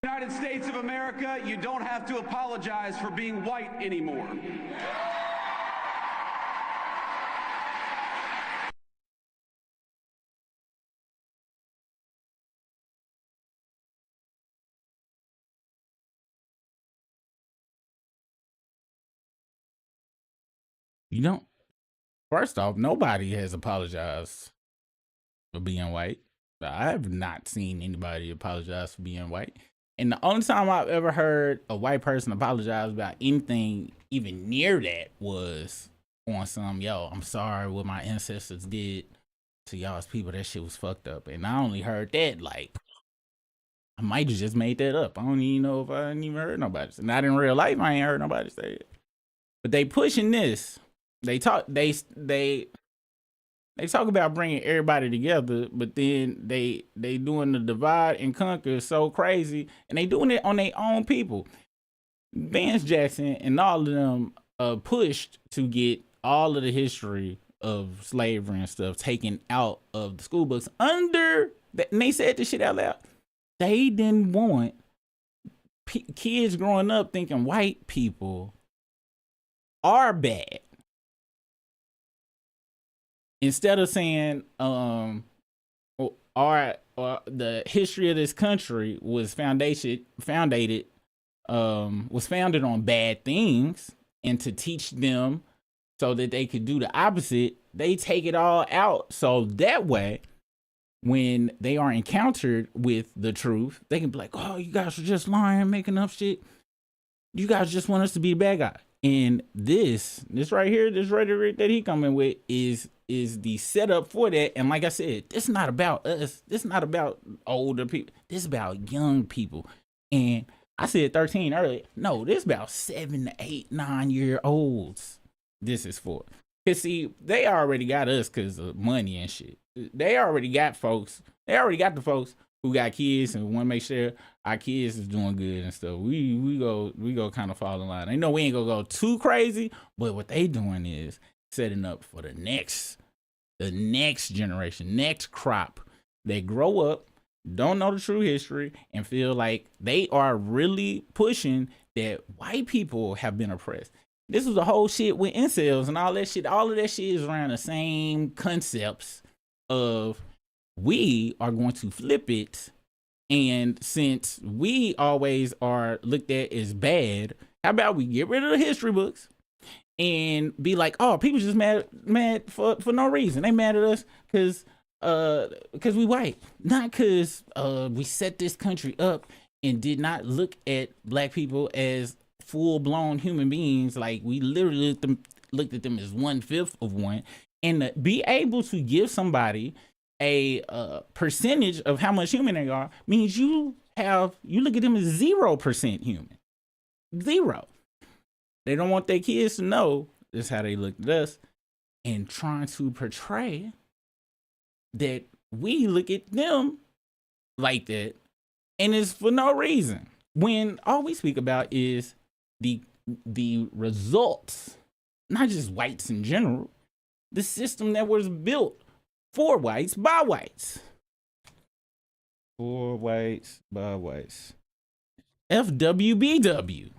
United States of America, you don't have to apologize for being white anymore. You don't. First off, nobody has apologized for being white. I have not seen anybody apologize for being white. And the only time I've ever heard a white person apologize about anything even near that was on some, yo, I'm sorry what my ancestors did to y'all's people. That shit was fucked up. And I only heard that, like, I might have just made that up. I don't even know if I ain't even heard nobody say it. Not in real life, I ain't heard nobody say it. But they pushing this. They talk about bringing everybody together, but then they doing the divide and conquer so crazy, and they doing it on their own people. Vance Jackson and all of them pushed to get all of the history of slavery and stuff taken out of the school books under that, and they said this shit out loud. They didn't want kids growing up thinking white people are bad. Instead of saying, the history of this country was founded on bad things, and to teach them so that they could do the opposite, they take it all out. So that way, when they are encountered with the truth, they can be like, oh, you guys are just lying, making up shit. You guys just want us to be the bad guy. And this right here, this rhetoric that he coming with is the setup for that. And like I said, this is not about us. This is not about older people. This is about young people. And I said 13 earlier. No, this is about 7 to 8, 9-year-olds. This is for. Cause see, they already got us because of money and shit. They already got folks. They already got the folks who got kids and want to make sure our kids is doing good and stuff. We go kind of fall in line. They know we ain't gonna go too crazy, but what they doing is setting up for the next generation, next crop. They grow up, don't know the true history, and feel like they are really pushing that white people have been oppressed. This was the whole shit with incels and all that shit. All of that shit is around the same concepts of we are going to flip it. And since we always are looked at as bad, how about we get rid of the history books and be like, oh, people just mad for no reason. They mad at us because we white, not because we set this country up and did not look at black people as full-blown human beings. Like, we literally looked at them as 1/5 of one. And to be able to give somebody a percentage of how much human they are means you look at them as 0% human. 0. They don't want their kids to know this is how they look at us, and trying to portray that we look at them like that, and it's for no reason. When all we speak about is the results, not just whites in general, the system that was built For whites by whites. For whites by whites. FWBW.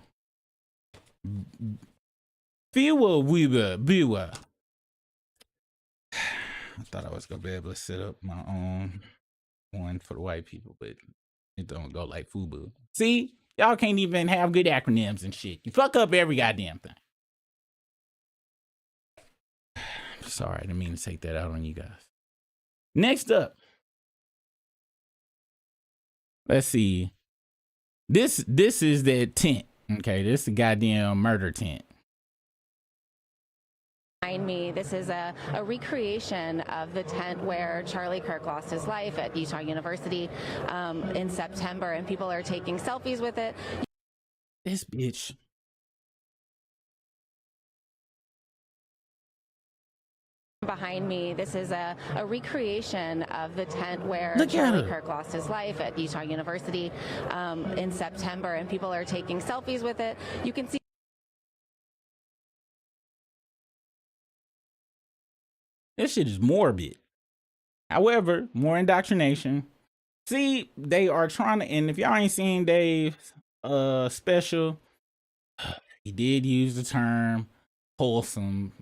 Fewer Weaver Beaver. I thought I was gonna be able to set up my own one for the white people, but it don't go like FUBU. See, y'all can't even have good acronyms and shit. You fuck up every goddamn thing. Sorry, I didn't mean to take that out on you guys. Next up, let's see. This is that tent. Okay, this is the goddamn murder tent. Behind me, this is a recreation of the tent where Charlie Kirk lost his life at Utah University in September, and people are taking selfies with it. This bitch. Behind me, this is a recreation of the tent where Look Charlie Kirk lost his life at Utah University in September, and people are taking selfies with it. You can see. This shit is morbid. However, more indoctrination. See, they are trying to, and if y'all ain't seen Dave's special, he did use the term wholesome.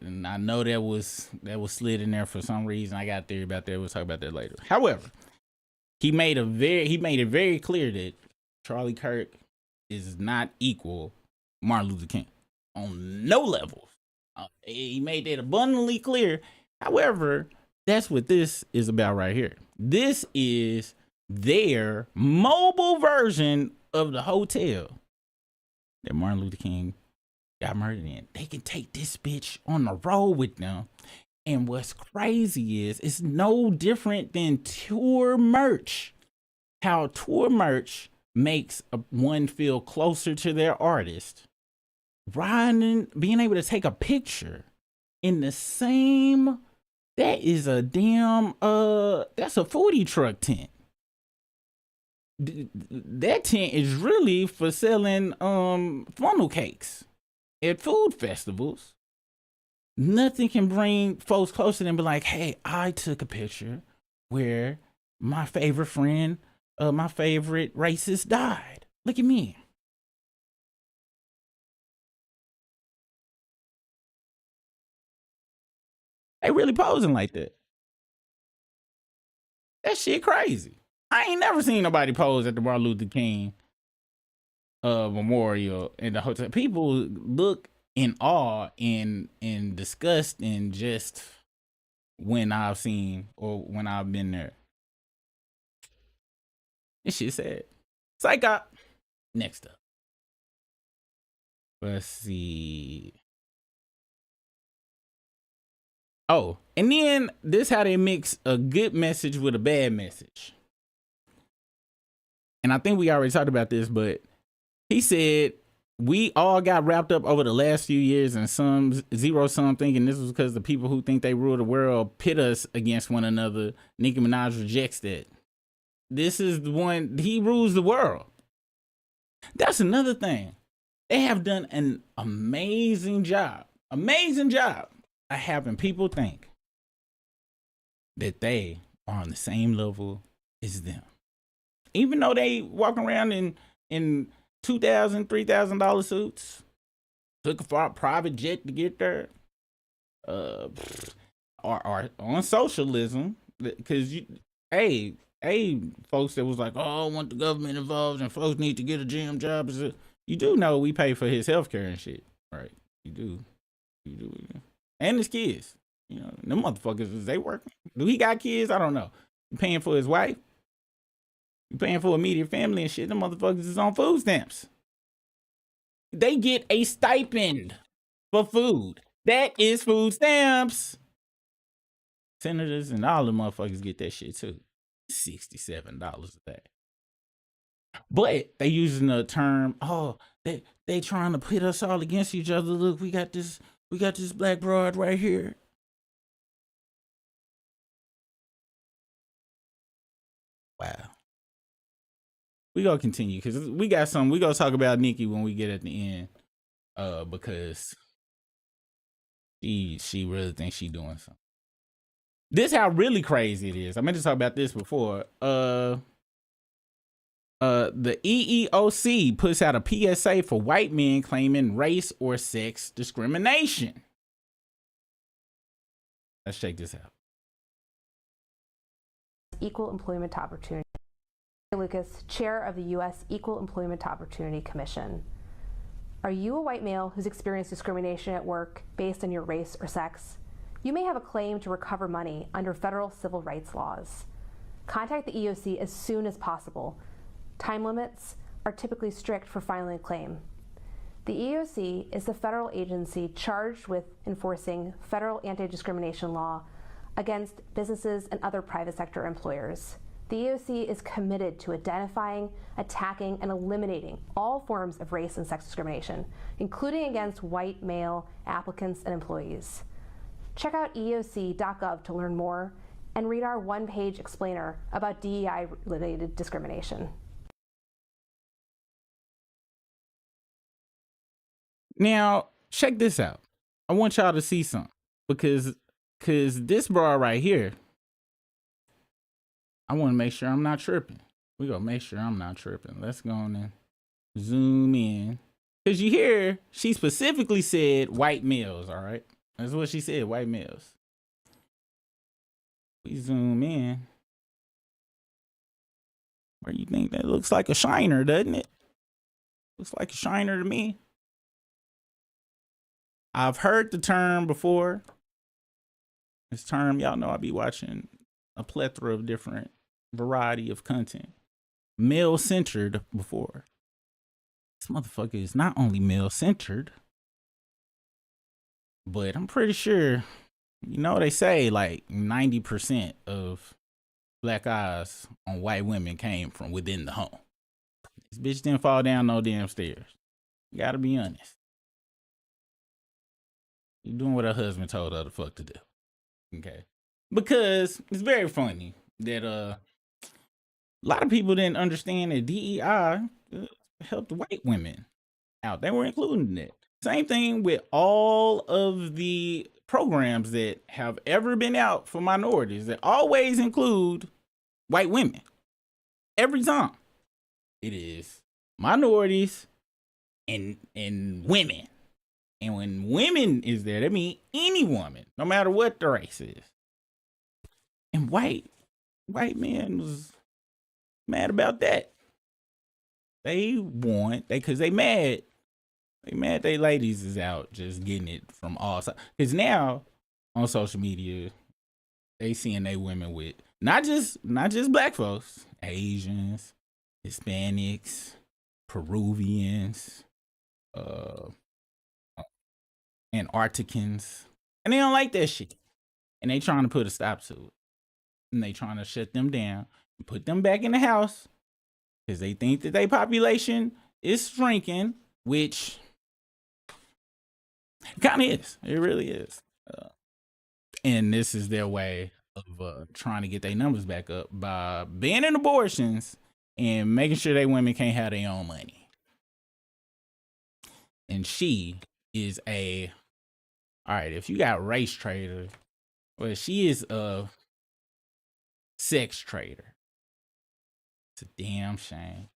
And I know that was slid in there for some reason. I got a theory about that. We'll talk about that later. However, he made it very clear that Charlie Kirk is not equal Martin Luther King on no levels. He made that abundantly clear. However, that's what this is about right here. This is their mobile version of the hotel that Martin Luther King got murdered in. They can take this bitch on the road with them. And what's crazy is it's no different than tour merch. How tour merch makes one feel closer to their artist. Riding, being able to take a picture in the same, that is a damn, that's a foodie truck tent. That tent is really for selling funnel cakes at food festivals. Nothing can bring folks closer than be like, hey, I took a picture where my favorite friend, my favorite racist died. Look at me. They really posing like that. That shit crazy. I ain't never seen nobody pose at the Martin Luther King memorial in the hotel. People look in awe and disgust and just when I've seen or when I've been there. This shit sad. Psycho. Next up. Let's see. Oh, and then this how they mix a good message with a bad message. And I think we already talked about this, but he said we all got wrapped up over the last few years in some zero-sum thinking this was because the people who think they rule the world pit us against one another. Nicki Minaj rejects that. This is the one, he rules the world. That's another thing. They have done an amazing job of having people think that they are on the same level as them. Even though they walk around in $2,000, $3,000 suits, took a private jet to get there, are on socialism, because folks that was like, oh, I want the government involved and folks need to get a gym job. You do know we pay for his health care and shit, right? You do. And his kids. You know, them motherfuckers, is they working? Do he got kids? I don't know. You paying for his wife? You paying for immediate family and shit? Them motherfuckers is on food stamps. They get a stipend for food. That is food stamps. Senators and all the motherfuckers get that shit too. $67 a day. But they using the term, oh, they trying to pit us all against each other. Look, we got this black broad right here. Wow. We gonna continue because we got some. We gonna talk about Nicki when we get at the end, because she really thinks she doing something. This how really crazy it is. I meant to talk about this before. The EEOC puts out a PSA for white men claiming race or sex discrimination. Let's check this out. Equal Employment Opportunity. Lucas, Chair of the U.S. Equal Employment Opportunity Commission. Are you a white male who's experienced discrimination at work based on your race or sex? You may have a claim to recover money under federal civil rights laws. Contact the EEOC as soon as possible. Time limits are typically strict for filing a claim. The EEOC is the federal agency charged with enforcing federal anti-discrimination law against businesses and other private sector employers. The EEOC is committed to identifying, attacking, and eliminating all forms of race and sex discrimination, including against white male applicants and employees. Check out eeoc.gov to learn more and read our one-page explainer about DEI-related discrimination. Now, check this out. I want y'all to see something because this bra right here, I want to make sure I'm not tripping. We're going to make sure I'm not tripping. Let's go on and zoom in. Because you hear, she specifically said white males, all right? That's what she said, white males. We zoom in. Where you think that looks like a shiner, doesn't it? Looks like a shiner to me. I've heard the term before. This term, y'all know I be watching a plethora of different variety of content. Male-centered before. This motherfucker is not only male-centered, but I'm pretty sure, you know, they say like 90% of black eyes on white women came from within the home. This bitch didn't fall down no damn stairs. You gotta be honest. You doing what her husband told her the fuck to do. Okay. Because it's very funny that a lot of people didn't understand that DEI helped white women out. They were including that. Same thing with all of the programs that have ever been out for minorities that always include white women. Every time. It is minorities and women. And when women is there, that means any woman, no matter what the race is. And white men was mad about that. They want, cause they mad. They mad they ladies is out just getting it from all sides. Cause now on social media, they seeing they women with not just black folks, Asians, Hispanics, Peruvians, Antarcticans, and they don't like that shit. And they trying to put a stop to it. And they trying to shut them down and put them back in the house because they think that their population is shrinking, which kind of is. It really is. And this is their way of trying to get their numbers back up by banning abortions and making sure they women can't have their own money. And she is all right, if you got race trader, well, she is a sex trader. It's a damn shame.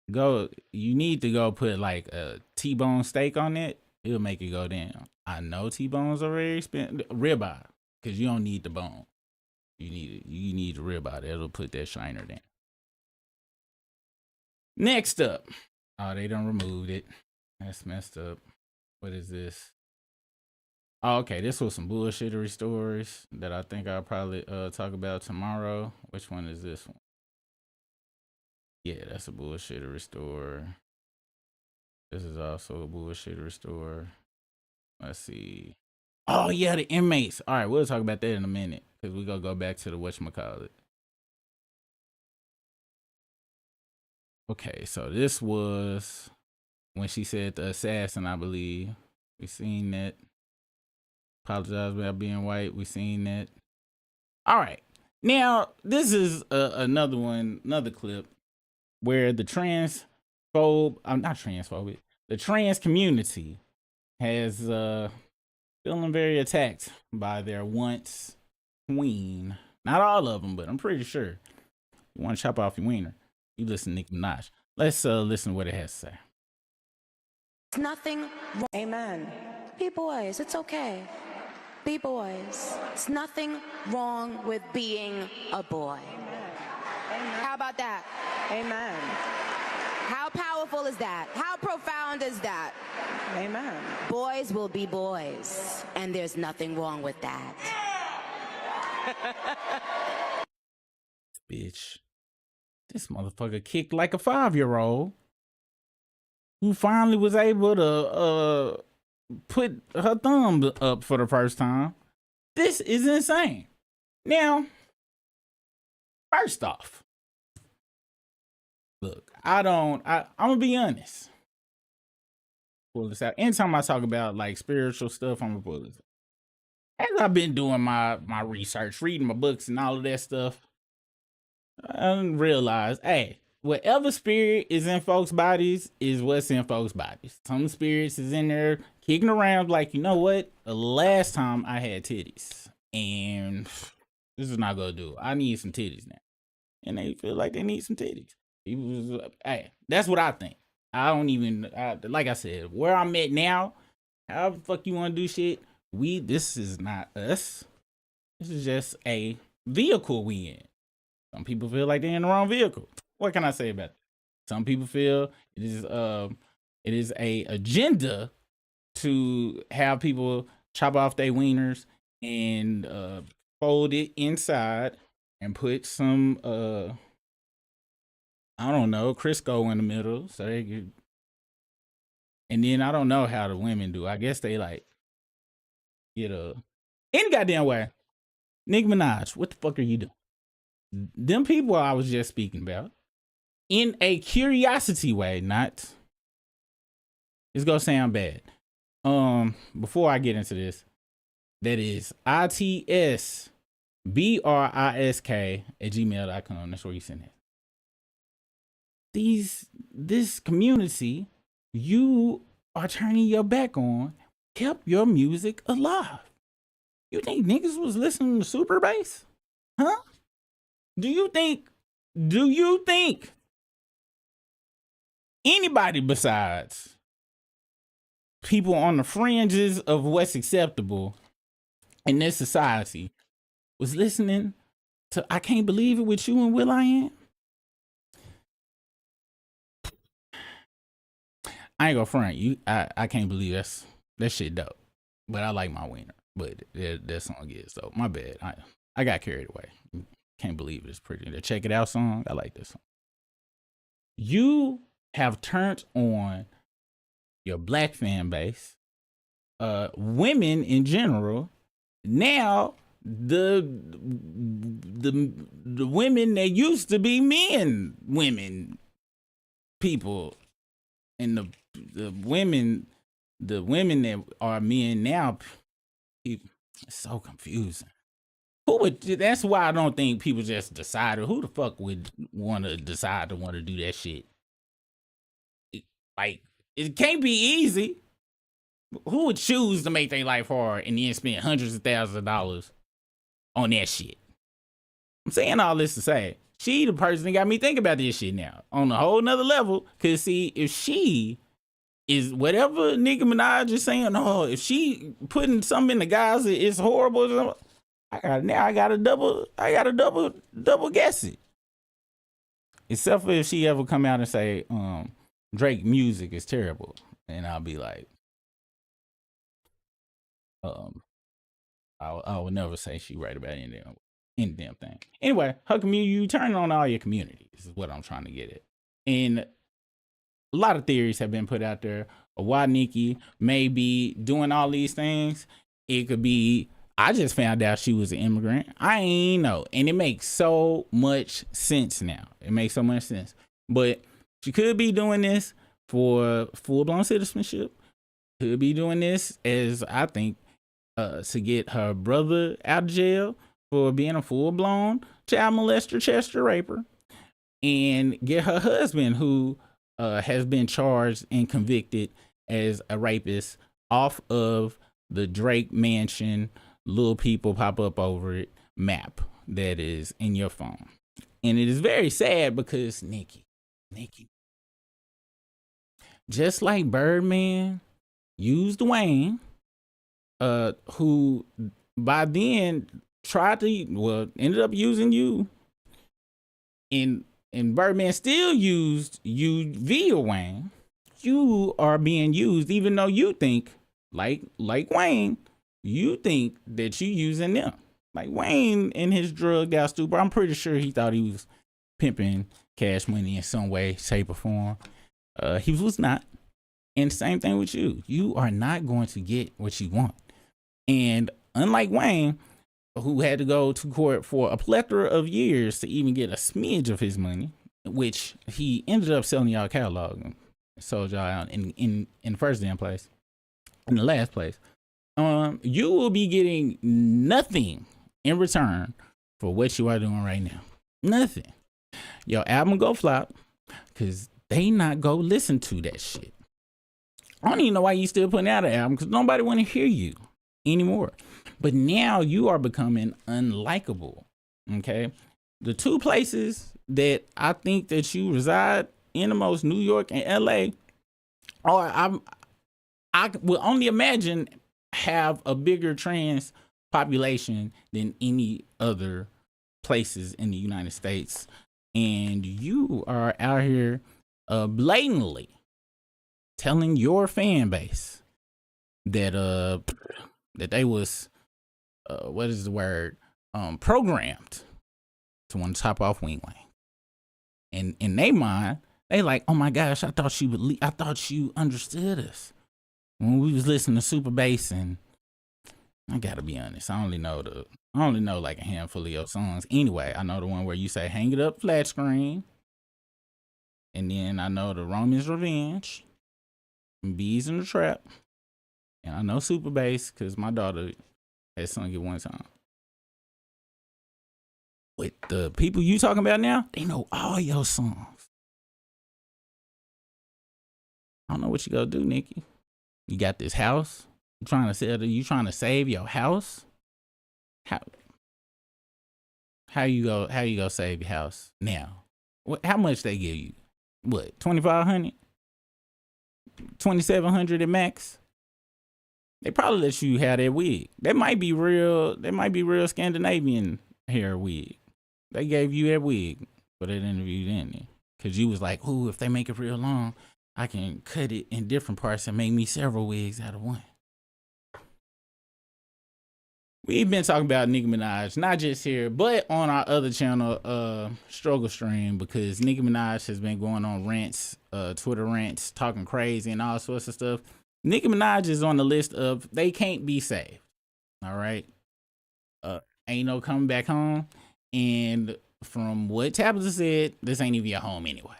You need to go put like a T-bone steak on it. It'll make it go down. I know T-bones are very expensive. Ribeye, because you don't need the bone. You need the ribeye. That'll put that shiner down. Next up. Oh, they done removed it. That's messed up. What is this? Oh, okay. This was some bullshittery stories that I think I'll probably talk about tomorrow. Which one is this one? Yeah, that's a bullshittery story. This is also a bullshittery story. Let's see. Oh, yeah, the inmates. All right, we'll talk about that in a minute because we're going to go back to the whatchamacallit. Okay, so this was when she said the assassin, I believe. We seen that. Apologize about being white. We seen that. All right. Now, this is another clip where the the trans community has feeling very attacked by their once queen. Not all of them, but I'm pretty sure. You want to chop off your wiener, you listen to Nicki Minaj. Let's listen to what it has to say. It's nothing wrong. Amen. Be boys. It's okay. Be boys. It's nothing wrong with being a boy. Amen. How about that? Amen. How powerful is that? How profound is that? Amen. Boys will be boys, and there's nothing wrong with that. Bitch. This motherfucker kicked like a 5-year-old who finally was able to put her thumb up for the first time. This is insane. Now, first off, look, I'm gonna be honest. Pull this out. Anytime I talk about like spiritual stuff, I'm gonna pull this out. As I've been doing my research, reading my books and all of that stuff, I realized, hey, whatever spirit is in folks' bodies is what's in folks' bodies. Some spirits is in there kicking around like, you know what? The last time I had titties, and this is not gonna do it. I need some titties now. And they feel like they need some titties. Hey, that's what I think. I don't even, like I said, where I'm at now, however the fuck you want to do shit, this is not us. This is just a vehicle we in. Some people feel like they're in the wrong vehicle. What can I say about that? Some people feel it is a agenda to have people chop off their wieners and fold it inside and put some I don't know, Crisco in the middle so they could. And then I don't know how the women do. I guess they like get any goddamn way. Nicki Minaj, what the fuck are you doing? Them people I was just speaking about, in a curiosity way, not. It's gonna sound bad. Before I get into this, that is itsbrisk@gmail.com. That's where you send it. This community you are turning your back on kept your music alive. You think niggas was listening to super bass? Huh? Do you think anybody besides people on the fringes of what's acceptable in this society was listening to I Can't Believe It with you and will.i.am? I ain't gonna front you. I can't believe that shit dope. But I like my wiener. But that song is so my bad. I got carried away. Can't Believe It's pretty. The Check It Out song, I like this song. You have turned on your black fan base, women in general. Now the women that used to be women people, and the women that are men now, it's so confusing. That's why I don't think people just decided. Who the fuck would want to decide to want to do that shit? It can't be easy. Who would choose to make their life hard and then spend hundreds of thousands of dollars on that shit? I'm saying all this to say, she the person that got me thinking about this shit now on a whole nother level. Cause see, if she is whatever Nicki Minaj is saying, if she putting something in the guys, it's horrible. I gotta double guess it. Except for if she ever come out and say, Drake music is terrible. And I'll be like, I would never say she right about any damn thing. Anyway, her community, you turn on all your communities is what I'm trying to get at. And a lot of theories have been put out there of why Nicki may be doing all these things. It could be, I just found out she was an immigrant. I ain't know. And it makes so much sense now. It makes so much sense. But she could be doing this for full-blown citizenship. Could be doing this as, I think, to get her brother out of jail for being a full-blown child molester, Chester raper. And get her husband, who has been charged and convicted as a rapist, off of the Drake Mansion, little people pop up over it map that is in your phone. And it is very sad because Nicki, just like Birdman used Wayne, who by then ended up using you, and Birdman still used you via Wayne. You are being used, even though you think, like Wayne, you think that you using them. Like Wayne in his drugged out stupor, I'm pretty sure he thought he was pimping Cash Money in some way, shape, or form. He was not. And same thing with you. You are not going to get what you want. And unlike Wayne, who had to go to court for a plethora of years to even get a smidge of his money, which he ended up selling y'all catalog and sold y'all out in the first damn place, in the last place. You will be getting nothing in return for what you are doing right now. Nothing. Your album go flop because they not go listen to that shit. I don't even know why you still putting out an album, because nobody want to hear you anymore. But now you are becoming unlikable. Okay, the two places that I think that you reside in the most, New York and LA, are I will only imagine have a bigger trans population than any other places in the United States. And you are out here blatantly telling your fan base that that they was what is the word, programmed to want to top off Wing Wang. And in their mind, they like, oh my gosh, I thought you understood us when we was listening to Super Bass. And I gotta be honest, I only know like a handful of your songs. Anyway, I know the one where you say "Hang It Up" flat screen, and then I know the Roman's Revenge, and Bees in the Trap, and I know Super Bass because my daughter had sung it one time. With the people you talking about now, they know all your songs. I don't know what you gonna do, Nicki. You got this house. You trying to save your house? How you go save your house now? How much they give you? What, 2,500? 2,700 at max? They probably let you have that wig. That might be real Scandinavian hair wig. They gave you that wig for that interview, didn't they? Because you was like, ooh, if they make it real long, I can cut it in different parts and make me several wigs out of one. We've been talking about Nicki Minaj, not just here, but on our other channel, Struggle Stream, because Nicki Minaj has been going on rants, Twitter rants, talking crazy and all sorts of stuff. Nicki Minaj is on the list of they can't be saved. All right. Ain't no coming back home. And from what Tabitha said, this ain't even your home anyway.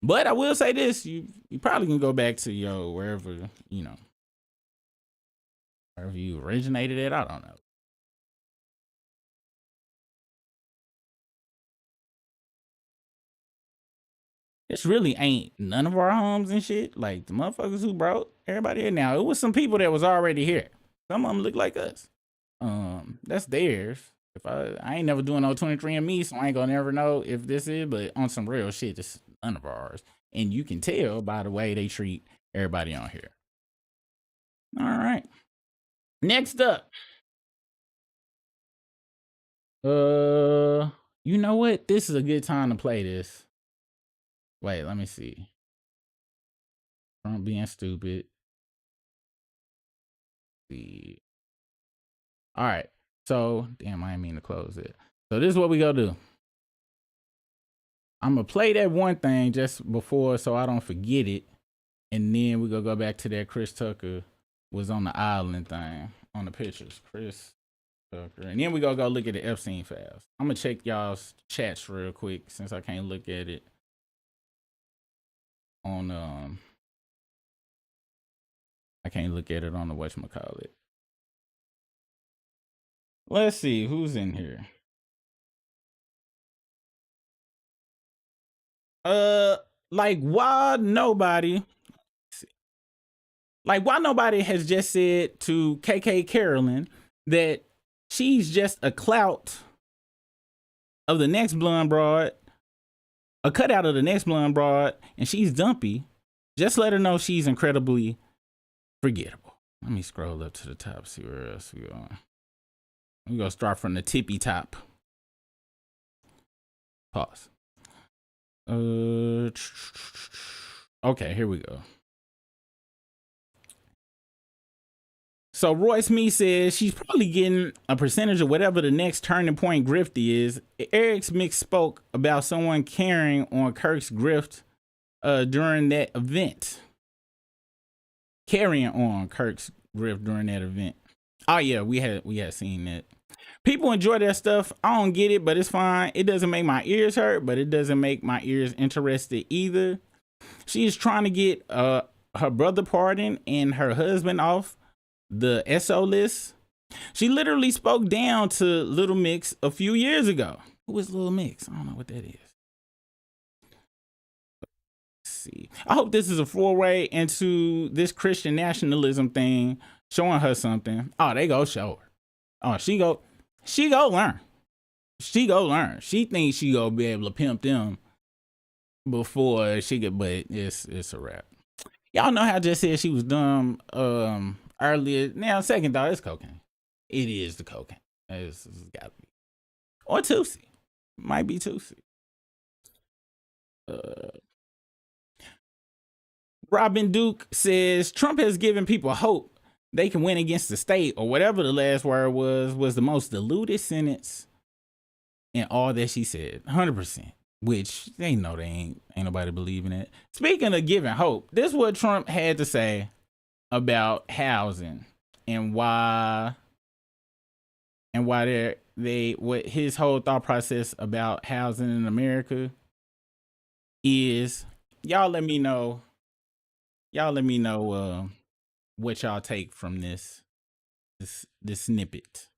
But I will say this, you probably can go back to wherever you originated at. I don't know. This really ain't none of our homes and shit. Like the motherfuckers who brought everybody here. Now, it was some people that was already here. Some of them look like us. That's theirs. If I ain't never doing no 23andMe, so I ain't gonna never know if this is, but on some real shit, it's none of ours. And you can tell by the way they treat everybody on here. All right. Next up. You know what? This is a good time to play this. Wait, let me see. Trump being stupid. See. All right. So, damn, I didn't mean to close it. So this is what we gonna do. I'm gonna play that one thing just before so I don't forget it. And then we gonna go back to that Chris Tucker was on the island thing on the pictures. Chris Tucker. And then we gonna go look at the Epstein files. I'm gonna check y'all's chats real quick since I can't look at it on I can't look at it on the whatchamacallit. Let's see who's in here. Like why nobody Like, why nobody has just said to KK Carolyn that she's just a clout of the next blonde broad, a cutout of the next blonde broad, and she's dumpy. Just let her know she's incredibly forgettable. Let me scroll up to the top, see where else we go. We're going to start from the tippy top. Pause. Okay, here we go. So Royce Me says she's probably getting a percentage of whatever the next turning point grift is. Eric's mix spoke about someone carrying on Kirk's grift during that event. Carrying on Kirk's grift during that event. Oh yeah, we had seen that. People enjoy that stuff. I don't get it, but it's fine. It doesn't make my ears hurt, but it doesn't make my ears interested either. She's trying to get her brother pardoned and her husband off the SO list. She literally spoke down to Little Mix a few years ago. Who is Little Mix? I don't know what that is. Let's see. I hope this is a foray into this Christian nationalism thing, showing her something. Oh, they go show her. Oh, she go learn. She go learn. She thinks she go be able to pimp them before she get, but it's a wrap. Y'all know how I just said she was dumb earlier. Now, second thought, it's cocaine. It is the cocaine. It's gotta be. Or Tootsie. Might be Tootsie. Robin Duke says Trump has given people hope they can win against the state, or whatever the last word was the most diluted sentence in all that she said. 100%. Which they know they ain't nobody believing it. Speaking of giving hope, this is what Trump had to say about housing and why what his whole thought process about housing in America is. Y'all let me know what y'all take from this snippet.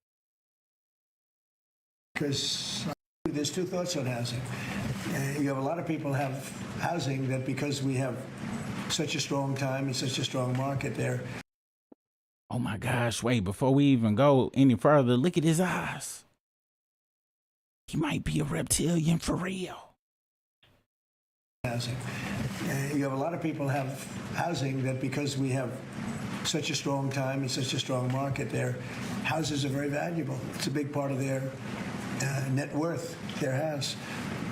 Because there's two thoughts on housing. You have a lot of people have housing that because we have such a strong time and such a strong market there. Oh my gosh, wait, before we even go any further, look at his eyes. He might be a reptilian for real. Housing. You have a lot of people have housing that because we have such a strong time and such a strong market there, houses are very valuable. It's a big part of their net worth, their house.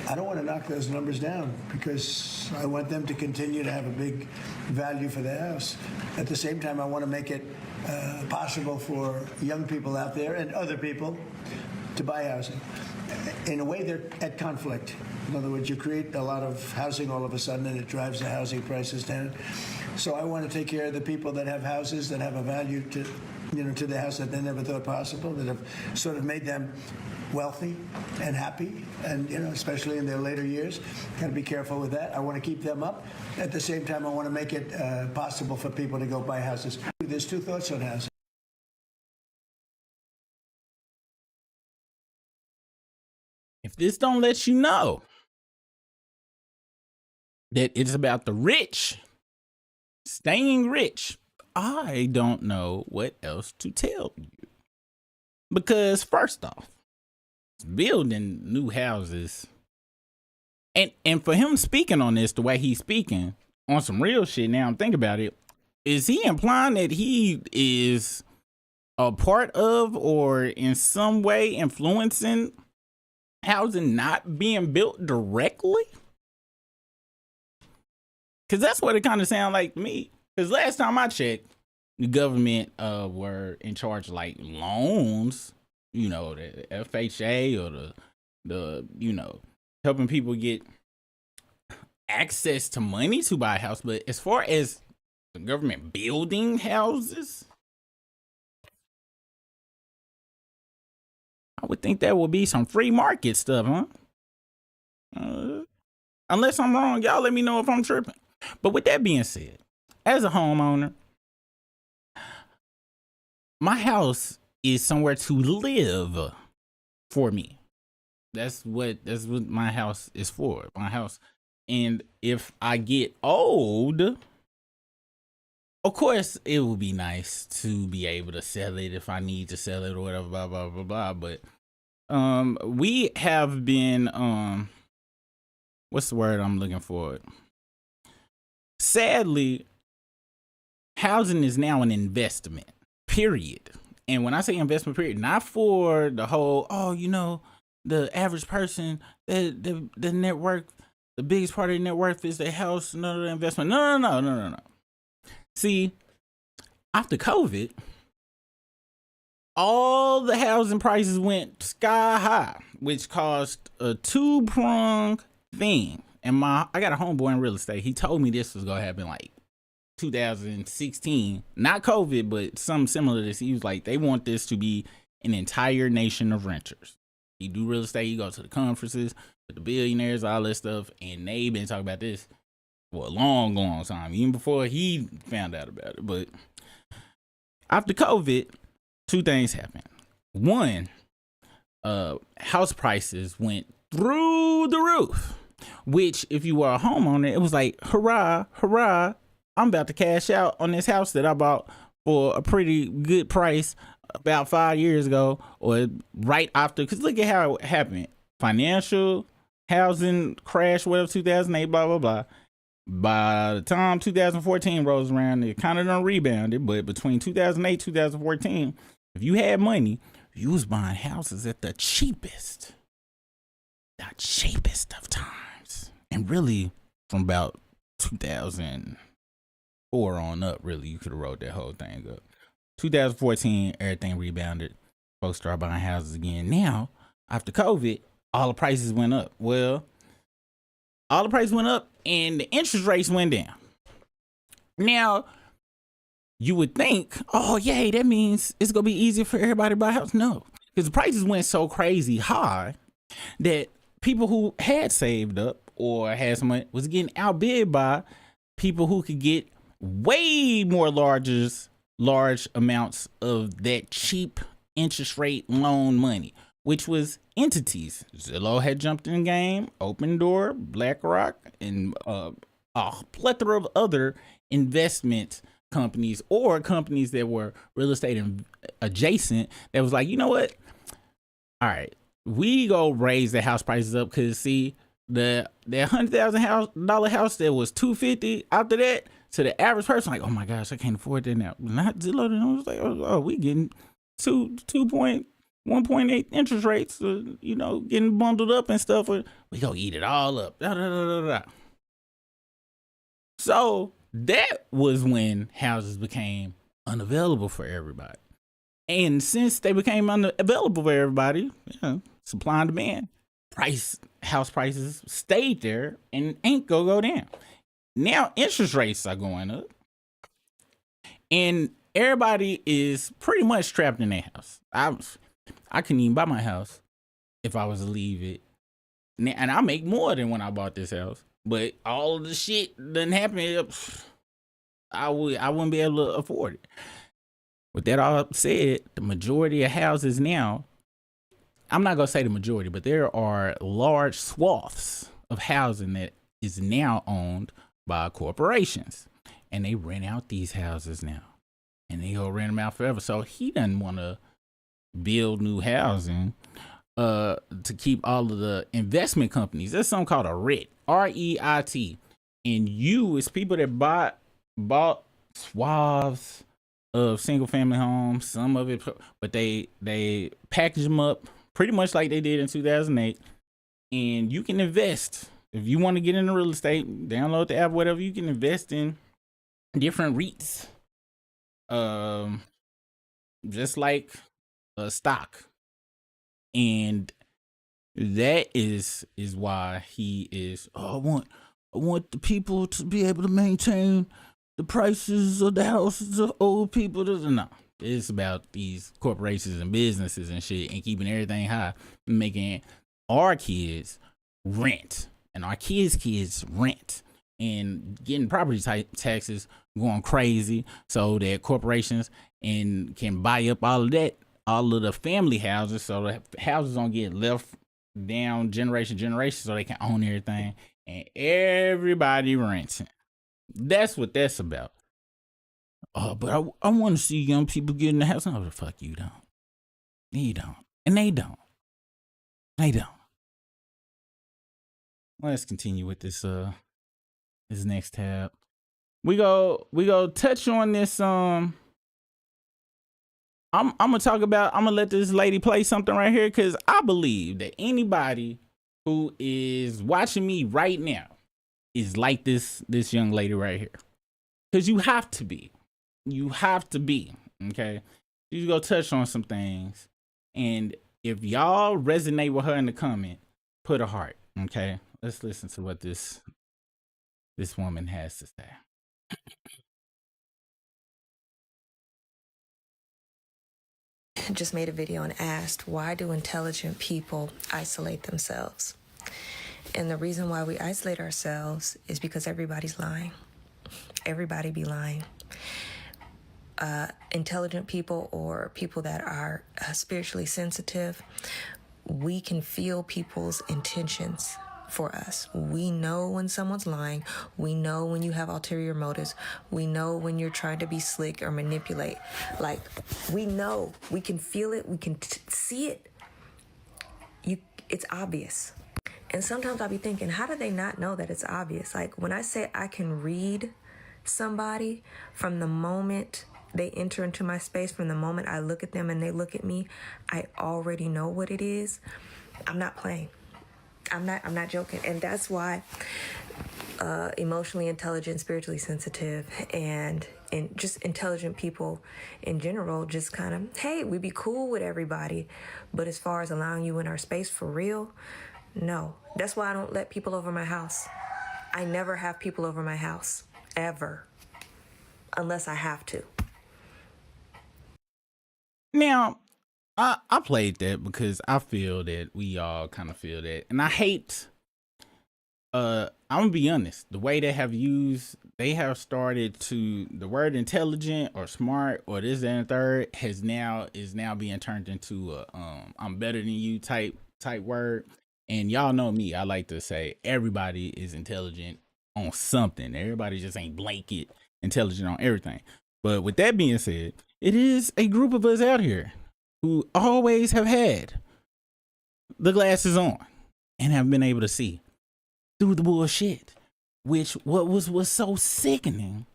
I don't want to knock those numbers down because I want them to continue to have a big value for their house. At the same time, I want to make it possible for young people out there and other people to buy housing. In a way, they're at conflict. In other words, you create a lot of housing all of a sudden and it drives the housing prices down. So I want to take care of the people that have houses that have a value to the house that they never thought possible, that have sort of made them wealthy and happy, and especially in their later years. Got to be careful with that. I want to keep them up. At the same time, I want to make it possible for people to go buy houses. There's two thoughts on housing. If this don't let you know that it's about the rich staying rich, I don't know what else to tell you. Because first off, building new houses, and for him speaking on this the way he's speaking on some real shit, now I'm thinking about it, is he implying that he is a part of or in some way influencing housing not being built directly? Because that's what it kind of sounds like to me. Because last time I checked, the government were in charge of like loans, the FHA or the helping people get access to money to buy a house. But as far as the government building houses, I would think that would be some free market stuff, huh? Unless I'm wrong, y'all let me know if I'm tripping. But with that being said, as a homeowner, my house is somewhere to live for me. That's what my house is for. My house. And if I get old of course, it would be nice to be able to sell it if I need to sell it or whatever, blah blah blah blah. But we have been what's the word I'm looking for? Sadly, housing is now an investment. Period. And when I say investment, period, not for the whole, the average person, the net worth, the biggest part of their net worth is their house, none of the investment. No. See, after COVID, all the housing prices went sky high, which caused a two-pronged thing. And I got a homeboy in real estate. He told me this was gonna happen like 2016, not COVID, but something similar to this. He was like, they want this to be an entire nation of renters. You do real estate, you go to the conferences with the billionaires, all that stuff, and they've been talking about this for a long time, even before he found out about it. But after COVID, two things happened. One, house prices went through the roof, which if you were a homeowner, it was like, hurrah, I'm about to cash out on this house that I bought for a pretty good price about 5 years ago, or right after. Because look at how it happened. Financial, housing crash, whatever, 2008, blah, blah, blah. By the time 2014 rolls around, it kind of done rebounded. But between 2008, 2014, if you had money, you was buying houses at the cheapest of times. And really, from about 2004 on up, really, you could have wrote that whole thing up. 2014, everything rebounded. Folks started buying houses again. Now, after COVID, all the prices went up. Well, all the prices went up and the interest rates went down. Now, you would think, oh, yay, that means it's going to be easier for everybody to buy a house. No, because the prices went so crazy high that people who had saved up or had some money was getting outbid by people who could get way more large amounts of that cheap interest rate loan money, which was entities. Zillow had jumped in the game, Open Door, BlackRock, and a plethora of other investment companies or companies that were real estate adjacent that was like, you know what? All right, we go raise the house prices up because see, the $100,000 house that was $250 after that, to the average person, like, oh my gosh, I can't afford that now. Not Zillow. It was like, oh, we getting 1.8 interest rates, getting bundled up and stuff. We go eat it all up. So that was when houses became unavailable for everybody. And since they became unavailable for everybody, supply and demand, house prices stayed there and ain't gonna go down. Now interest rates are going up and everybody is pretty much trapped in their house. I couldn't even buy my house if I was to leave it. And I make more than when I bought this house. But all of the shit didn't happen. I wouldn't be able to afford it. With that all said, the majority of houses now, I'm not going to say the majority, but there are large swaths of housing that is now owned by corporations. And they rent out these houses now. And they go rent them out forever. So he doesn't want to build new housing to keep all of the investment companies. There's something called a REIT, REIT. And it's people that bought swaths of single family homes, some of it, but they package them up pretty much like they did in 2008. And you can invest. If you want to get into real estate, download the app, whatever, you can invest in different REITs. Just like a stock. And that is why he is, I want the people to be able to maintain the prices of the houses of old people. No, it's about these corporations and businesses and shit and keeping everything high, making our kids rent and our kids rent and getting property taxes going crazy so that corporations can buy up all of the family houses so the houses don't get left down generation so they can own everything and everybody renting. That's what that's about. oh, but I want to see young people get in the house. No, the fuck you don't. You don't. And they don't. They don't. Let's continue with this next tab. We go touch on this. I'm gonna let this lady play something right here, because I believe that anybody who is watching me right now is like this young lady right here. Because you have to be. You have to be. Okay. You go touch on some things. And if y'all resonate with her in the comment, put a heart. Okay. Let's listen to what this woman has to say. Just made a video and asked, why do intelligent people isolate themselves? And the reason why we isolate ourselves is because everybody's lying. Everybody be lying. Intelligent people or people that are spiritually sensitive, we can feel people's intentions for us. We know when someone's lying. We know when you have ulterior motives. We know when you're trying to be slick or manipulate. Like, we know. We can feel it. We can see it. It's obvious. And sometimes I'll be thinking, how do they not know that it's obvious? Like, when I say I can read somebody from the moment they enter into my space, from the moment I look at them and they look at me, I already know what it is. I'm not playing. I'm not joking. And that's why emotionally intelligent, spiritually sensitive, and just intelligent people in general just kind of, hey, we be cool with everybody. But as far as allowing you in our space for real, no. That's why I don't let people over my house. I never have people over my house, ever, unless I have to. Now, I played that because I feel that we all kind of feel that. And I hate, I'm gonna be honest, the way they have started to, the word intelligent or smart or this and the third is now being turned into a I'm better than you type word. And y'all know me, I like to say everybody is intelligent on something. Everybody just ain't blanket intelligent on everything. But with that being said, it is a group of us out here who always have had the glasses on and have been able to see through the bullshit, which what was so sickening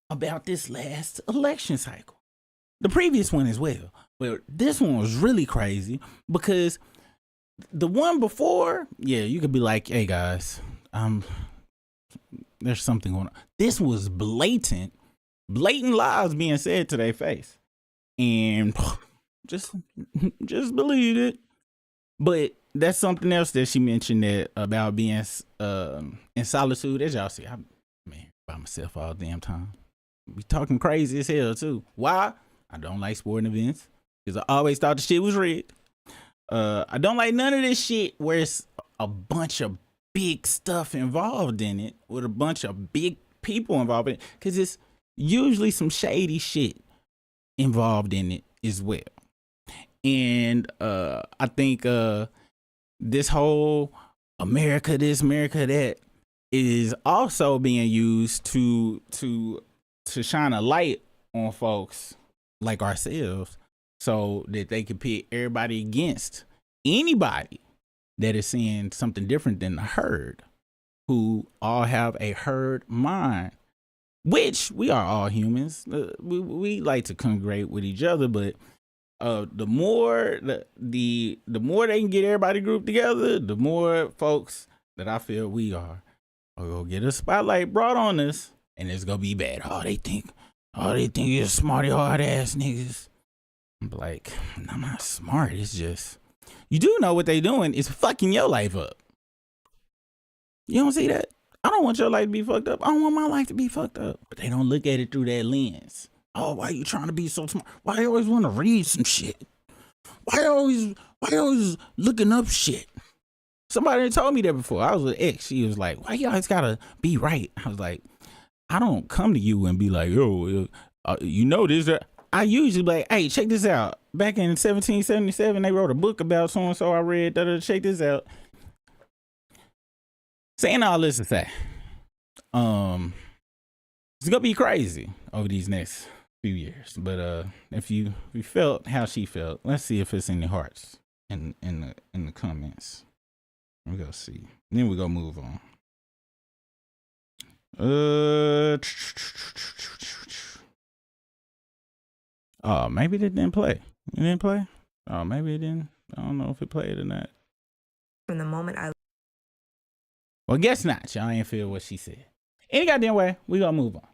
about this last election cycle. The previous one as well, but this one was really crazy because the one before, yeah, you could be like, hey guys, there's something going on. This was blatant lies being said to their face. And just believe it. But that's something else that she mentioned, that about being in solitude. As y'all see, I'm by myself all the damn time. We talking crazy as hell too. Why? I don't like sporting events because I always thought the shit was rigged. I don't like none of this shit where it's a bunch of big stuff involved in it with a bunch of big people involved in it, because it's usually some shady shit involved in it as well. And I think this whole America this, America that is also being used to shine a light on folks like ourselves, so that they can pit everybody against anybody that is seeing something different than the herd, who all have a herd mind, which we are all humans. We like to congregate with each other, but the more the more they can get everybody grouped together, the more folks that I feel we are gonna get a spotlight brought on us, and it's gonna be bad. They think you're smarty hard ass niggas. I'm like, I'm not smart. It's just, you do know what they doing is fucking your life up. You don't see that? I don't want your life to be fucked up. I don't want my life to be fucked up. But they don't look at it through that lens. Oh, why you trying to be so smart? Why you always want to read some shit? Why you always looking up shit? Somebody told me that before. I was with X. She was like, why you always gotta be right? I was like, I don't come to you and be like, yo, you know this. I usually be like, hey, check this out. Back in 1777, they wrote a book about so-and-so I read. Check this out. Saying all this to say, it's gonna be crazy over these next few years. But if you felt how she felt, let's see if it's in the hearts in the comments. We go see. Then we go move on. Oh, maybe it didn't play. It didn't play? Oh, maybe it didn't. I don't know if it played or not. From the moment I... Well, guess not. Y'all ain't feel what she said. Any goddamn way, we gonna move on.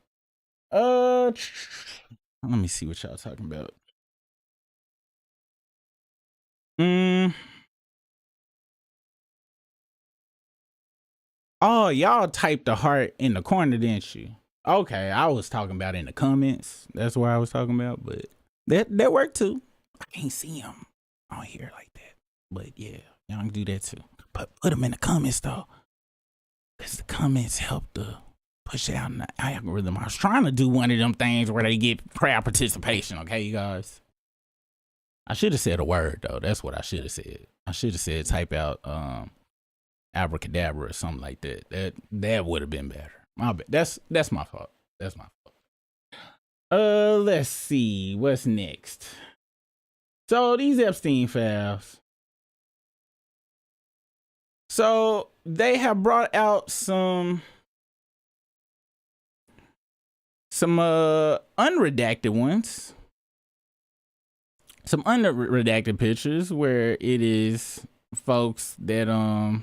Let me see what y'all talking about. Oh, y'all typed the heart in the corner, didn't you? Okay, I was talking about in the comments. That's what I was talking about, but that worked too. I can't see them on here like that. But yeah, y'all can do that too. But put them in the comments though, because the comments help to push it out in the algorithm. I was trying to do one of them things where they get crowd participation, okay, you guys? I should have said a word though. That's what I should have said. I should have said type out abracadabra or something like that. That would have been better. My bad. That's my fault. That's my fault. Let's see what's next. So these Epstein files. So they have brought out some unredacted ones. Some unredacted pictures where it is folks that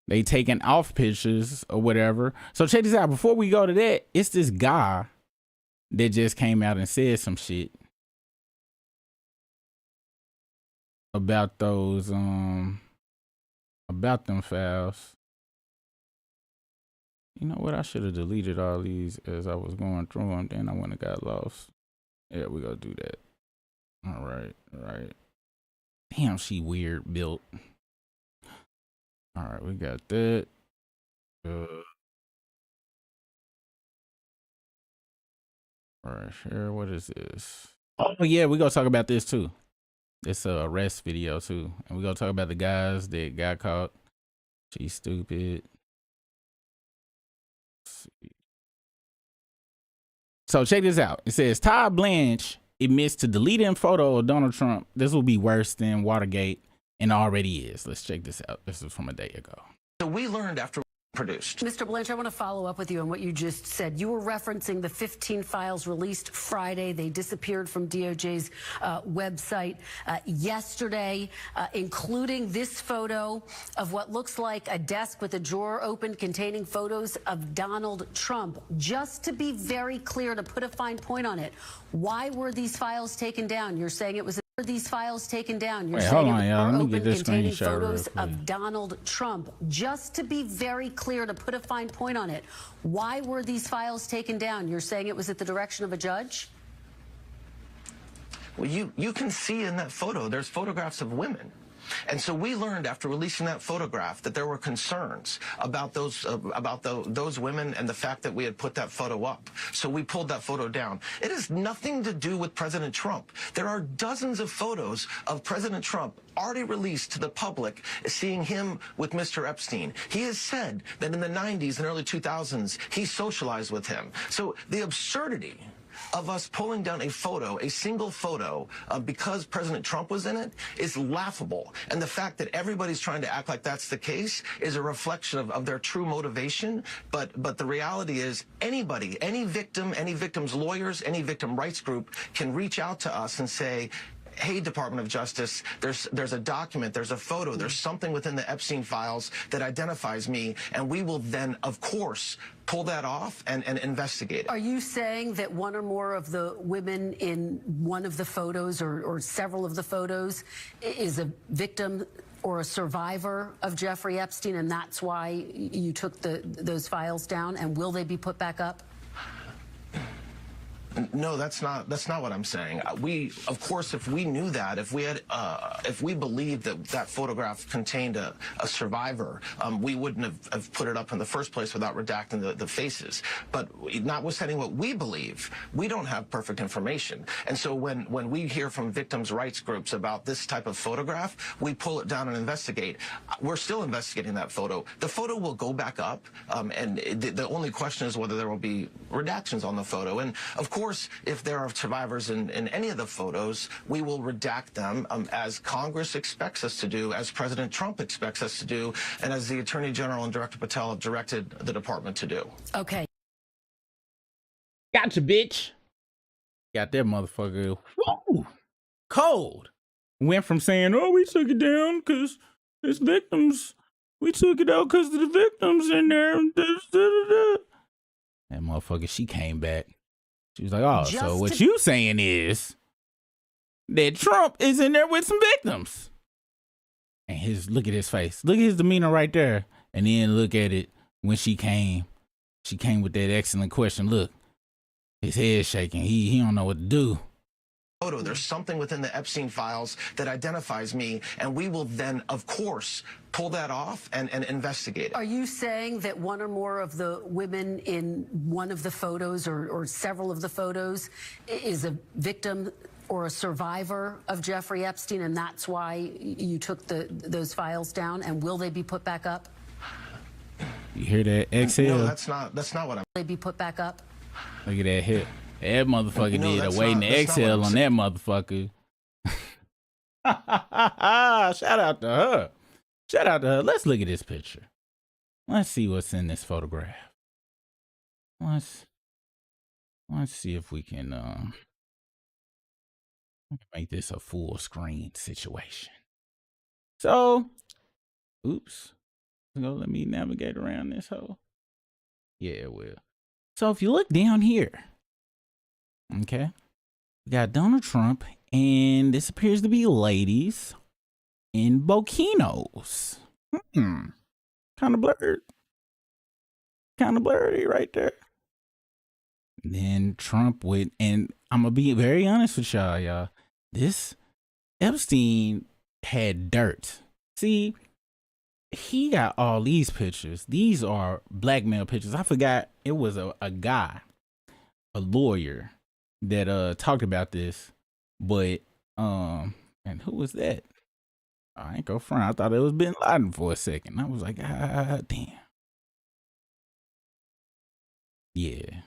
they taking off pictures or whatever. So check this out. Before we go to that, it's this guy that just came out and said some shit about those about them files. You know what? I should have deleted all these as I was going through them. Then I went and got lost. Yeah, we gonna do that. All right. Damn, she weird built. All right, we got that. All right, here. What is this? Oh yeah, we gonna talk about this too. It's a arrest video too, and we gonna talk about the guys that got caught. She's stupid. So check this out. It says Todd Blanche admits to deleting photo of Donald Trump. This will be worse than Watergate, and already is. Let's check this out. This is from a day ago. So we learned after produced. Mr. Blanche, I want to follow up with you on what you just said. You were referencing the 15 files released Friday. They disappeared from DOJ's website yesterday, including this photo of what looks like a desk with a drawer open containing photos of Donald Trump. Just to be very clear, to put a fine point on it, why were these files taken down? You're saying it was these files taken down. You're saying hold on, y'all. Let me get this containing screenshot photos of Donald Trump. Just to be very clear, to put a fine point on it, why were these files taken down? You're saying it was at the direction of a judge? Well, you can see in that photo, there's photographs of women. And so we learned after releasing that photograph that there were concerns about those women and the fact that we had put that photo up. So we pulled that photo down. It has nothing to do with President Trump. There are dozens of photos of President Trump already released to the public, seeing him with Mr. Epstein. He has said that in the 90s and early 2000s, he socialized with him. So the absurdity of us pulling down a photo, a single photo, because President Trump was in it, is laughable. And the fact that everybody's trying to act like that's the case is a reflection of their true motivation. But the reality is anybody, any victim, any victim's lawyers, any victim rights group can reach out to us and say, hey, Department of Justice, there's a document, there's a photo, there's something within the Epstein files that identifies me, and we will then, of course, pull that off and investigate it. Are you saying that one or more of the women in one of the photos or several of the photos is a victim or a survivor of Jeffrey Epstein, and that's why you took those files down? And will they be put back up? No, that's not what I'm saying. We, of course, if we knew that, if we believed that photograph contained a survivor, we wouldn't have put it up in the first place without redacting the faces. But notwithstanding what we believe, we don't have perfect information. And so when we hear from victims' rights groups about this type of photograph, we pull it down and investigate. We're still investigating that photo. The photo will go back up, and the only question is whether there will be redactions on the photo. And of course, course, if there are survivors in any of the photos, we will redact them as Congress expects us to do, as President Trump expects us to do, and as the Attorney General and Director Patel have directed the department to do. Okay. Gotcha, bitch. Got that motherfucker. Woo, cold. Went from saying, oh, we took it down because it's victims. We took it out because of the victims in there. That motherfucker, she came back. She was like, oh, so what you saying is that Trump is in there with some victims. And look at his face. Look at his demeanor right there. And then look at it when she came. She came with that excellent question. Look, his head shaking. He don't know what to do. There's something within the Epstein files that identifies me, and we will then, of course, pull that off and investigate it. Are you saying that one or more of the women in one of the photos or several of the photos is a victim or a survivor of Jeffrey Epstein, and that's why you took those files down? And will they be put back up? You hear that exhale? No, that's not what I'm. Will they be put back up? Look at that hip. That motherfucker did a waiting to exhale on that motherfucker. Shout out to her. Shout out to her. Let's look at this picture. Let's see what's in this photograph. Let's see if we can make this a full screen situation. So, oops. Let me navigate around this hole. Yeah, it will. So if you look down here, okay, we got Donald Trump, and this appears to be ladies in bokinos. Kind of blurred. Kind of blurry right there. And then Trump with, and I'm going to be very honest with y'all. This Epstein had dirt. See, he got all these pictures. These are blackmail pictures. I forgot it was a guy, a lawyer that talked about this, but and who was that? I ain't go front. I thought it was Bin Laden for a second. I was like, ah, damn. Yeah.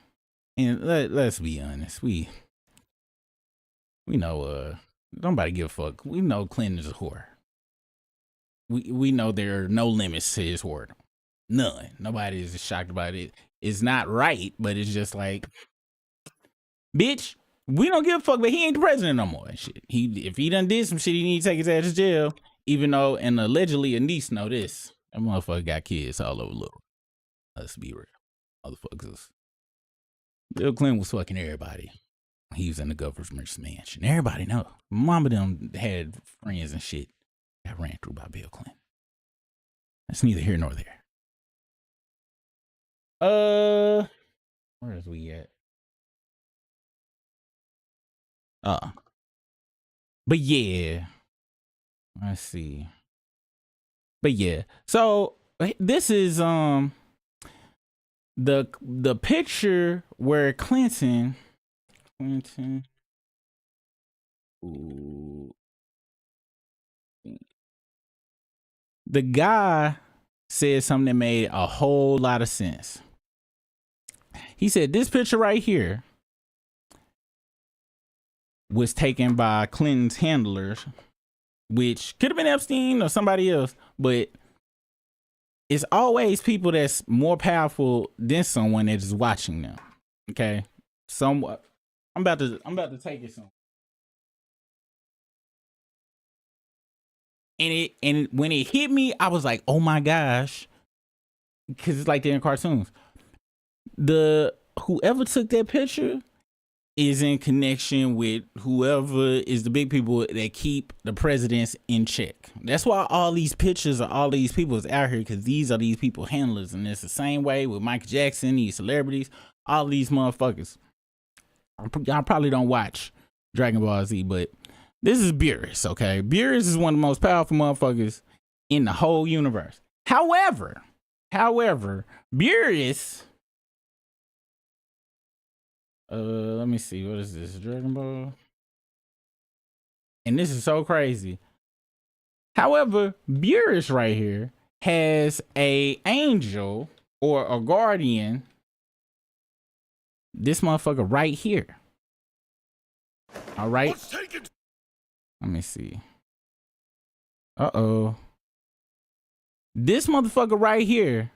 And let's be honest. We know nobody give a fuck. We know Clinton's a whore. We know there are no limits to his word. None. Nobody is shocked about it. It's not right, but it's just like, bitch, we don't give a fuck, but he ain't the president no more. And shit. If he done did some shit, he need to take his ass to jail. Even though, and allegedly a niece know this. That motherfucker got kids all over the world. Let's be real. Motherfuckers. Bill Clinton was fucking everybody. He was in the governor's mansion. Everybody know. Mama them had friends and shit got ran through by Bill Clinton. That's neither here nor there. Where is we at? But yeah. Let's see. But yeah. So this is the picture where Clinton ooh, the guy said something that made a whole lot of sense. He said this picture right here was taken by Clinton's handlers, which could have been Epstein or somebody else, but it's always people that's more powerful than someone that is watching them. Okay, somewhat. I'm about to take it some. And when it hit me, I was like, oh my gosh, because it's like they're in cartoons. Whoever took that picture is in connection with whoever is the big people that keep the presidents in check. That's why all these pictures of all these people is out here, because these are these people handlers. And it's the same way with Michael Jackson, these celebrities, all these motherfuckers. Y'all probably don't watch Dragon Ball Z, but this is Beerus, okay? Beerus is one of the most powerful motherfuckers in the whole universe. However, Beerus, let me see, what is this? Dragon Ball? And this is so crazy. However, Beerus right here has a angel or a guardian. This motherfucker right here. All right. Let me see. Uh-oh. This motherfucker right here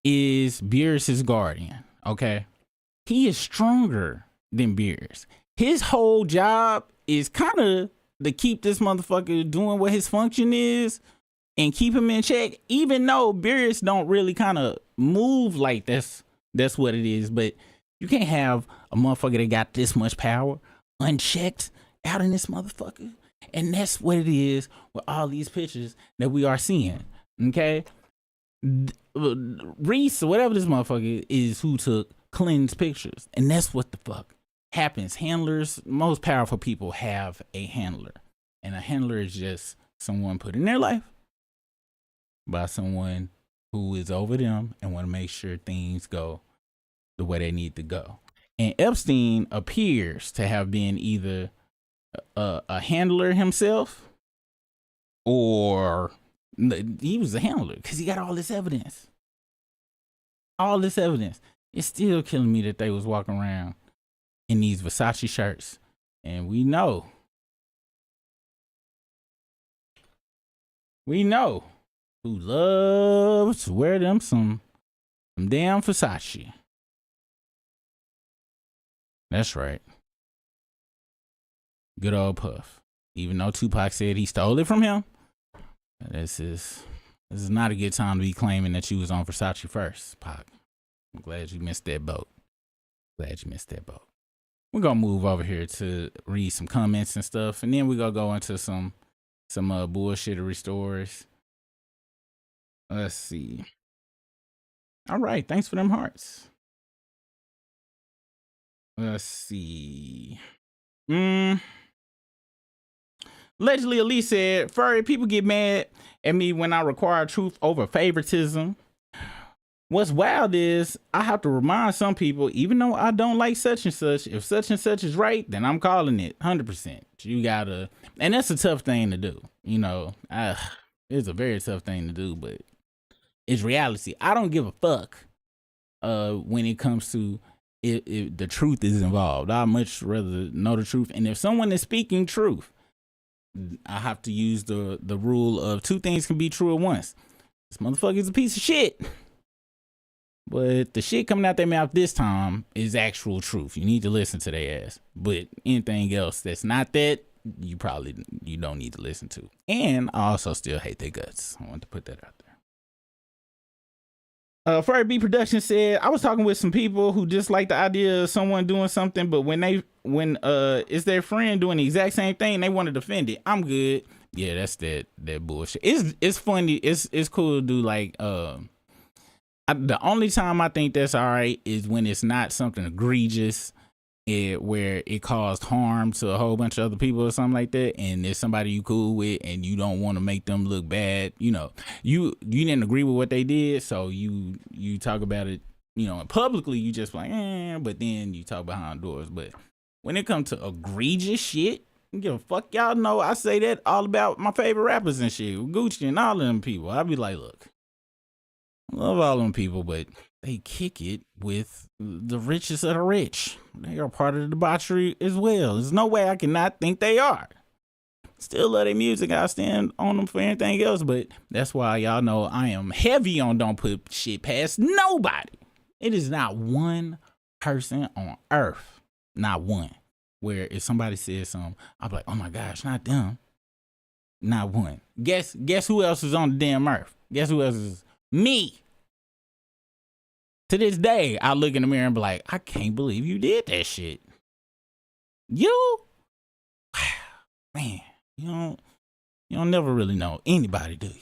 is Beerus's guardian, okay? He is stronger than Beerus. His whole job is kind of to keep this motherfucker doing what his function is and keep him in check, even though Beerus don't really kind of move like that's what it is. But you can't have a motherfucker that got this much power unchecked out in this motherfucker. And that's what it is with all these pictures that we are seeing, okay? Reese, or whatever this motherfucker is, who took Clinton's pictures. And that's what the fuck happens. Handlers, most powerful people have a handler. And a handler is just someone put in their life by someone who is over them and want to make sure things go the way they need to go. And Epstein appears to have been either a handler himself, or he was a handler because he got all this evidence. All this evidence. It's still killing me that they was walking around in these Versace shirts. And we know who loves to wear them some damn Versace. That's right. Good old Puff. Even though Tupac said he stole it from him, this is not a good time to be claiming that you was on Versace first, Pac. I'm glad you missed that boat. We're gonna move over here to read some comments and stuff, and then we're gonna go into some bullshittery stories. Let's see. All right, thanks for them hearts. Let's see. Allegedly, Elise said, "Furry, people get mad at me when I require truth over favoritism. What's wild is I have to remind some people, even though I don't like such and such, if such and such is right, then I'm calling it 100%. You gotta, and that's a tough thing to do. You know, it's a very tough thing to do, but it's reality. I don't give a fuck when it comes to if the truth is involved. I'd much rather know the truth. And if someone is speaking truth, I have to use the rule of two things can be true at once. This motherfucker is a piece of shit, but the shit coming out their mouth this time is actual truth. You need to listen to their ass. But anything else that's not that, you don't need to listen to. And I also still hate their guts. I want to put that out there. Furry B Production said, I was talking with some people who dislike the idea of someone doing something, but when it's their friend doing the exact same thing, they want to defend it. I'm good. Yeah, that's that bullshit. It's funny. It's cool to do like the only time I think that's all right is when it's not something egregious, where it caused harm to a whole bunch of other people or something like that, and there's somebody you cool with and you don't want to make them look bad. You know, you didn't agree with what they did, so you talk about it, you know, and publicly you just like, but then you talk behind doors. But when it comes to egregious shit, you give a fuck. Y'all know I say that all about my favorite rappers and shit, Gucci and all of them people. I be like, look, I love all them people, but they kick it with the richest of the rich. They are part of the debauchery as well. There's no way I cannot think they are. Still love their music. I stand on them for anything else, but that's why y'all know I am heavy on don't put shit past nobody. It is not one person on earth, not one, where if somebody says something, I'll be like, oh my gosh, not them. Not one. Guess who else is on the damn earth? Guess who else is? Me. To this day, I look in the mirror and be like, I can't believe you did that shit. You? Man, you don't never really know anybody, do you?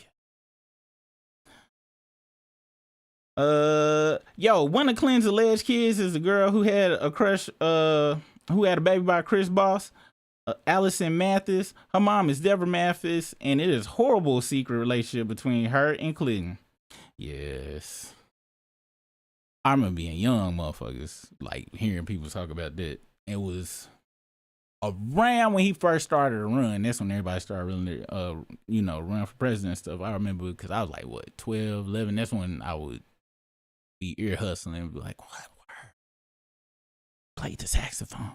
Yo, one of Clinton's alleged kids is a girl who had a crush, who had a baby by Chris Boss, Allison Mathis. Her mom is Deborah Mathis, and it is a horrible secret relationship between her and Clinton. Yes. I remember being young motherfuckers, like hearing people talk about that. It was around when he first started to run. That's when everybody started really, run for president and stuff. I remember because I was like, what, 12, 11? That's when I would be ear hustling and be like, what? Play the saxophone.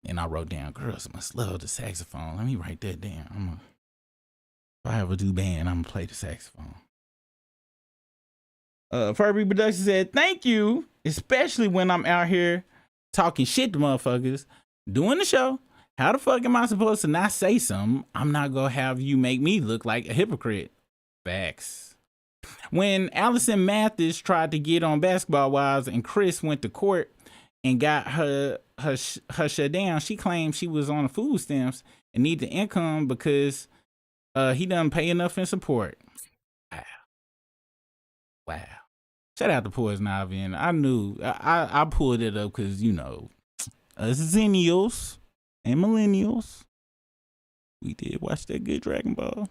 And I wrote down, girls must love the saxophone. Let me write that down. If I ever do band, I'm gonna play the saxophone. Furby Production said, thank you, especially when I'm out here talking shit to motherfuckers, doing the show. How the fuck am I supposed to not say something? I'm not gonna have you make me look like a hypocrite. Facts. When Allison Mathis tried to get on Basketball Wives and Chris went to court and got her shut down, she claimed she was on the food stamps and need the income because he doesn't pay enough in support. Wow. Shout out to Poison Ivy. And I knew I pulled it up because, you know, us Zennials and Millennials, we did watch that good Dragon Ball.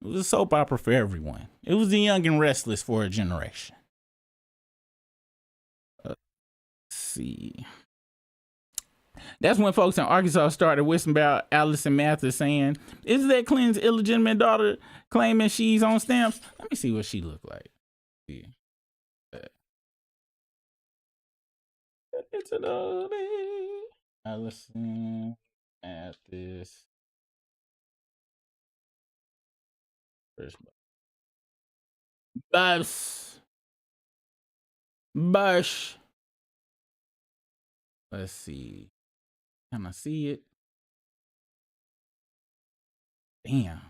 It was a soap opera for everyone. It was the Young and Restless for a generation. Let's see. That's when folks in Arkansas started whispering about Allison Mathis saying, is that Clinton's illegitimate daughter claiming she's on stamps? Let me see what she looked like. Yeah. It's a dolly. Allison Mathis. Bush. Let's see. Can I see it? Damn.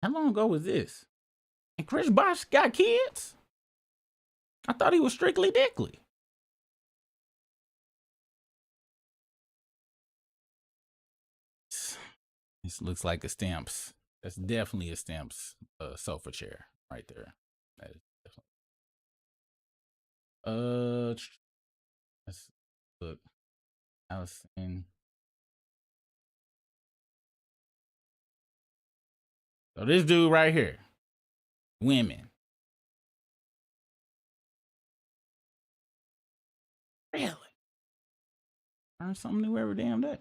How long ago was this? And Chris Bosh got kids? I thought he was strictly dickly. This looks like a Stamps. That's definitely a Stamps sofa chair right there. That is definitely. Let's look. Allison. So this dude right here. Women. Really? Learn something new every damn day.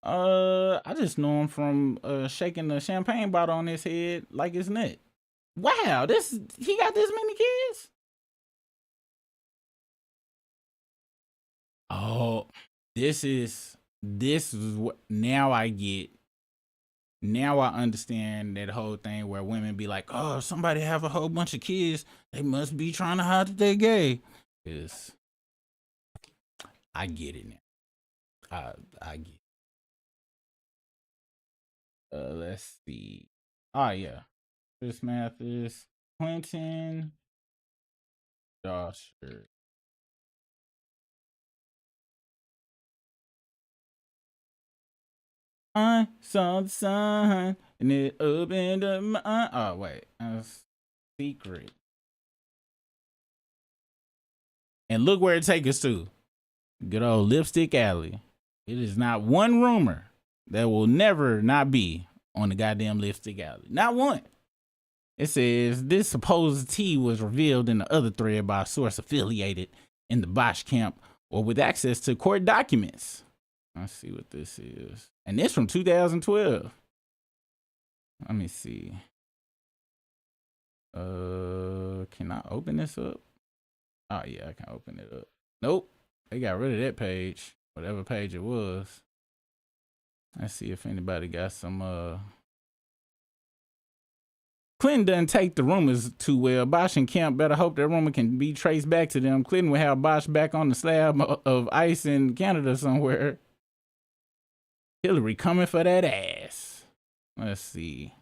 I just know him from shaking the champagne bottle on his head like it's nut. Wow, he got this many kids? Oh, this is what now I get. Now I understand that whole thing where women be like, oh, if somebody have a whole bunch of kids, they must be trying to hide that they're gay. Because I get it now. I get it. Let's see. Oh, yeah. Chris Mathis, Clinton, Dosher. I saw the sun and it opened up my oh wait, secret. And look where it takes us to. Good old Lipstick Alley. It is not one rumor that will never not be on the goddamn Lipstick Alley. Not one. It says this supposed tea was revealed in the other thread by a source affiliated in the Bosch camp or with access to court documents. Let's see what this is. And this from 2012. Let me see. Can I open this up? Oh yeah, I can open it up. Nope. They got rid of that page. Whatever page it was. Let's see if anybody got some Clinton doesn't take the rumors too well. Bosch and Kemp better hope that rumor can be traced back to them. Clinton will have Bosch back on the slab of ice in Canada somewhere. Hillary coming for that ass. Let's see.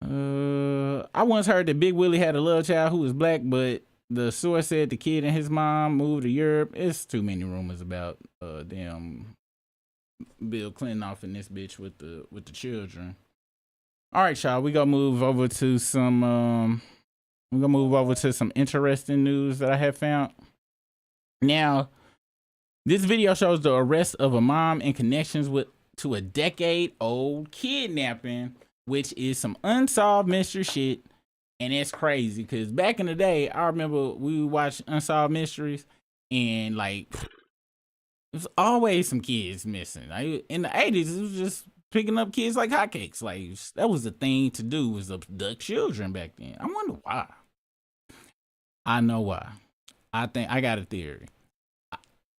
I once heard that Big Willie had a love child who was black, but the source said the kid and his mom moved to Europe. It's too many rumors about damn Bill Clinton off in this bitch with the children. All right, y'all. We gonna move over to some interesting news that I have found. Now, this video shows the arrest of a mom in connections to a decade-old kidnapping, which is some unsolved mystery shit, and it's crazy because back in the day, I remember we would watch Unsolved Mysteries, and like there's always some kids missing. Like, in the 80s, it was just picking up kids like hotcakes. Like that was the thing to do, was abduct children back then. I wonder why. I know why. I think I got a theory.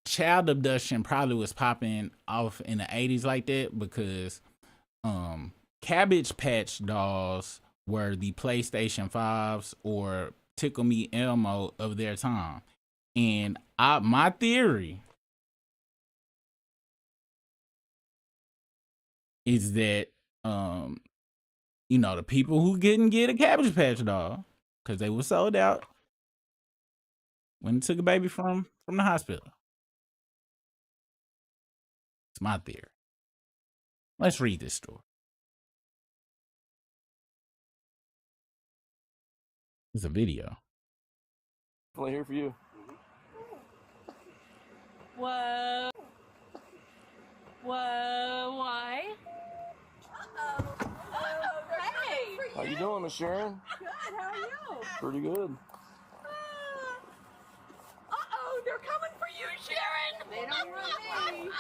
Child abduction probably was popping off in the 80s like that because Cabbage Patch dolls were the PlayStation 5s or Tickle Me Elmo of their time. And my theory is that the people who didn't get a Cabbage Patch doll because they were sold out when they took a baby from the hospital. It's my theory. Let's read this story. It's a video. Definitely here for you. Whoa. Whoa, why? Hey. How you doing, Miss Sharon? Good, how are you? Pretty good. Uh-oh, they're coming for you, Sharon! They don't want me.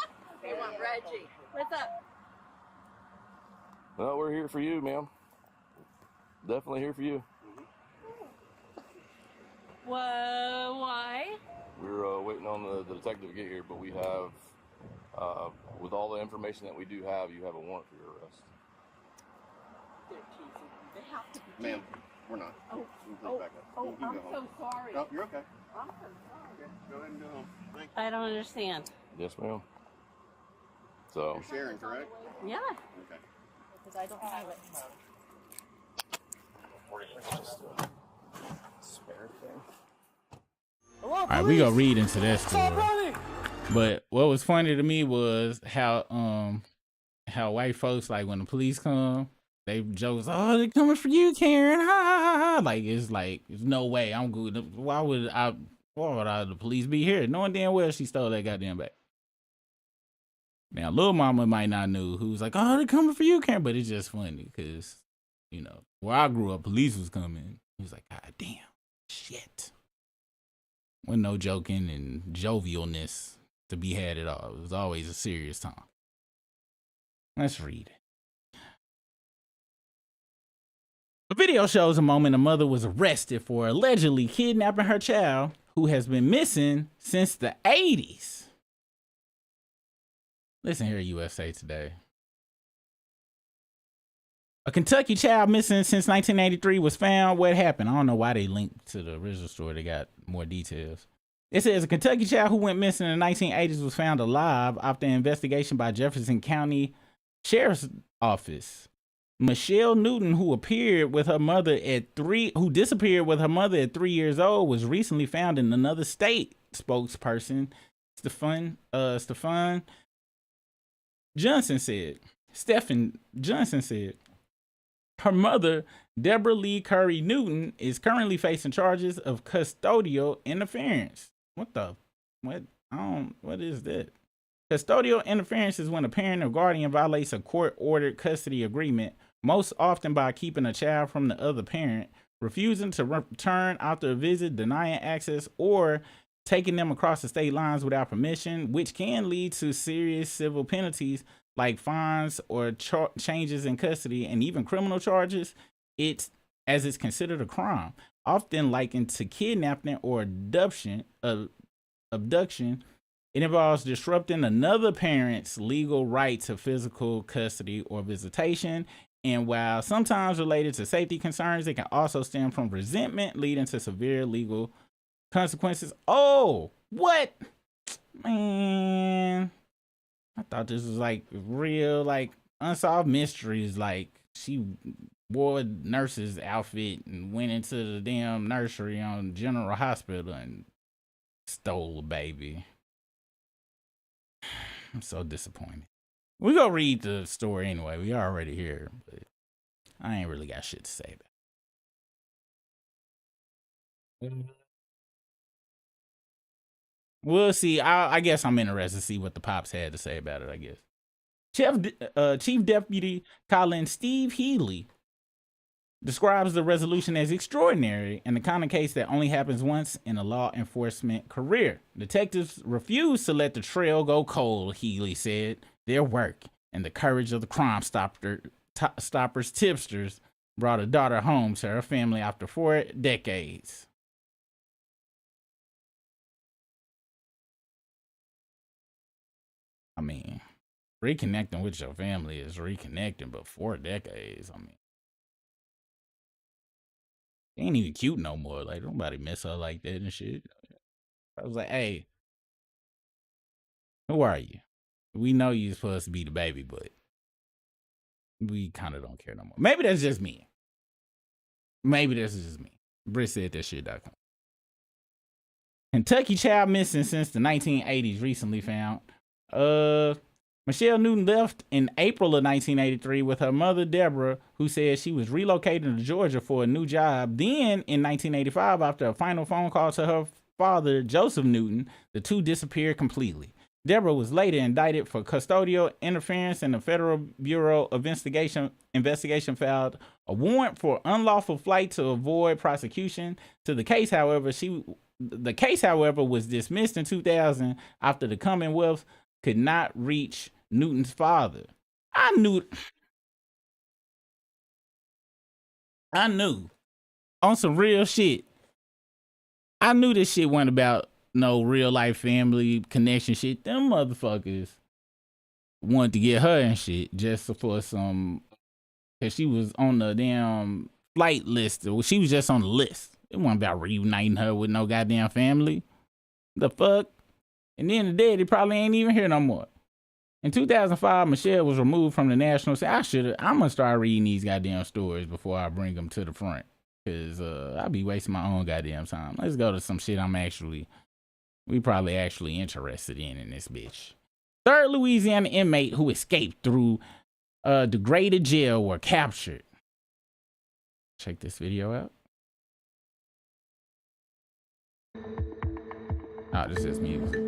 They want Reggie. What's up? Well, we're here for you, ma'am. Definitely here for you. Whoa, why? We're waiting on the detective to get here, but we have, with all the information that we do have, you have a warrant for your arrest. They're teasing. They have to be. Ma'am, we're not. Oh, Please back up. You can I'm go so home. sorry. No, you're okay. I'm so sorry. Okay, go ahead and go home. Thank you. I don't understand. Yes, ma'am. So. You're Sharon, correct? Yeah. Okay. Because I don't have it. Spare thing. All right, we gonna read into that story. But what was funny to me was how white folks, like, when the police come, they jokes, oh, they're coming for you, Karen. Ha ha ha. Like, it's no way I'm good. Why would the police be here? Knowing damn well she stole that goddamn bag. Now, little mama might not know who's like, oh, they're coming for you, Karen. But it's just funny because, where I grew up, police was coming. He was like, God damn, shit. With no joking and jovialness to be had at all. It was always a serious time. Let's read it. The video shows a moment a mother was arrested for allegedly kidnapping her child who has been missing since the 80s. Listen here, USA Today. A Kentucky child missing since 1983 was found. What happened? I don't know why they linked to the original story. They got more details. It says a Kentucky child who went missing in the 1980s was found alive after an investigation by Jefferson County Sheriff's Office. Michelle Newton, who disappeared with her mother at 3 years old, was recently found in another state. Spokesperson Stephen Johnson said. Her mother, Deborah Lee Curry Newton, is currently facing charges of custodial interference. What is that? Custodial interference is when a parent or guardian violates a court-ordered custody agreement, most often by keeping a child from the other parent, refusing to return after a visit, denying access, or taking them across the state lines without permission, which can lead to serious civil penalties like fines or changes in custody and even criminal charges. It's considered a crime, often likened to kidnapping or abduction. It involves disrupting another parent's legal right to physical custody or visitation. And while sometimes related to safety concerns, it can also stem from resentment, leading to severe legal consequences. Oh, what? Man, I thought this was like real, like unsolved mysteries. Like she wore a nurse's outfit and went into the damn nursery on General Hospital and stole a baby. I'm so disappointed. We gonna read the story anyway. We already here, but I ain't really got shit to say about it. We'll see. I guess I'm interested to see what the pops had to say about it, I guess. Chief Deputy Colin Steve Healy describes the resolution as extraordinary and the kind of case that only happens once in a law enforcement career. Detectives refused to let the trail go cold, Healy said. Their work and the courage of the Crime Stoppers tipsters brought a daughter home to her family after 4 decades. I mean, reconnecting with your family is reconnecting, but 4 decades, I mean, she ain't even cute no more. Like, nobody miss her like that and shit. I was like, hey, who are you? We know you're supposed to be the baby, but we kind of don't care no more. Maybe that's just me. Maybe that's just me. Britt said that shit.com. Kentucky child missing since the 1980s recently found. Michelle Newton left in April of 1983 with her mother, Deborah, who said she was relocating to Georgia for a new job. Then, in 1985, after a final phone call to her father, Joseph Newton, the two disappeared completely. Deborah was later indicted for custodial interference, and the Federal Bureau of Investigation filed a warrant for unlawful flight to avoid prosecution. The case, however, was dismissed in 2000 after the Commonwealth could not reach Newton's father. I knew on some real shit. I knew this shit wasn't about no real life family connection shit. Them motherfuckers wanted to get her and shit just for some, cause she was on the damn flight list. She was just on the list. It wasn't about reuniting her with no goddamn family. The fuck? And then the day, they probably ain't even here no more. In 2005, Michelle was removed from the national. I'm gonna start reading these goddamn stories before I bring them to the front, cause I'll be wasting my own goddamn time. Let's go to some shit we probably actually interested in this bitch. 3rd Louisiana inmate who escaped through degraded jail were captured. Check this video out. Oh, this is music.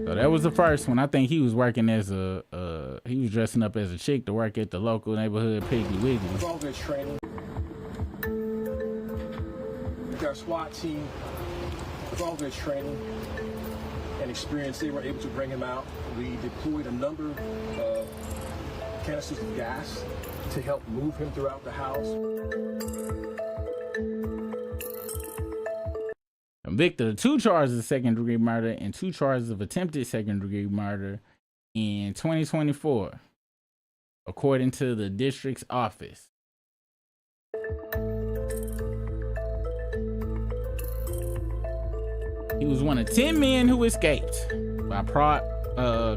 So that was the first one. I think he was working as he was dressing up as a chick to work at the local neighborhood Piggly Wiggly. With all their training, with our SWAT team, with all their training and experience, they were able to bring him out. We deployed a number of canisters of gas to help move him throughout the house. Convicted of 2 charges of second-degree murder and 2 charges of attempted second-degree murder in 2024, according to the district's office. He was one of 10 men who escaped by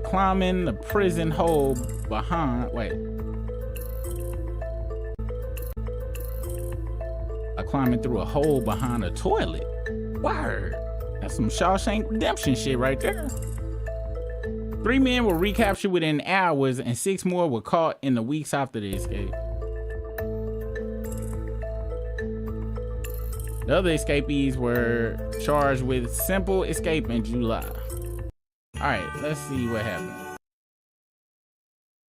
climbing the prison hole behind. Climbing through a hole behind a toilet. Word. That's some Shawshank Redemption shit right there. 3 men were recaptured within hours, and 6 more were caught in the weeks after the escape. The other escapees were charged with simple escape in July. All right, let's see what happened.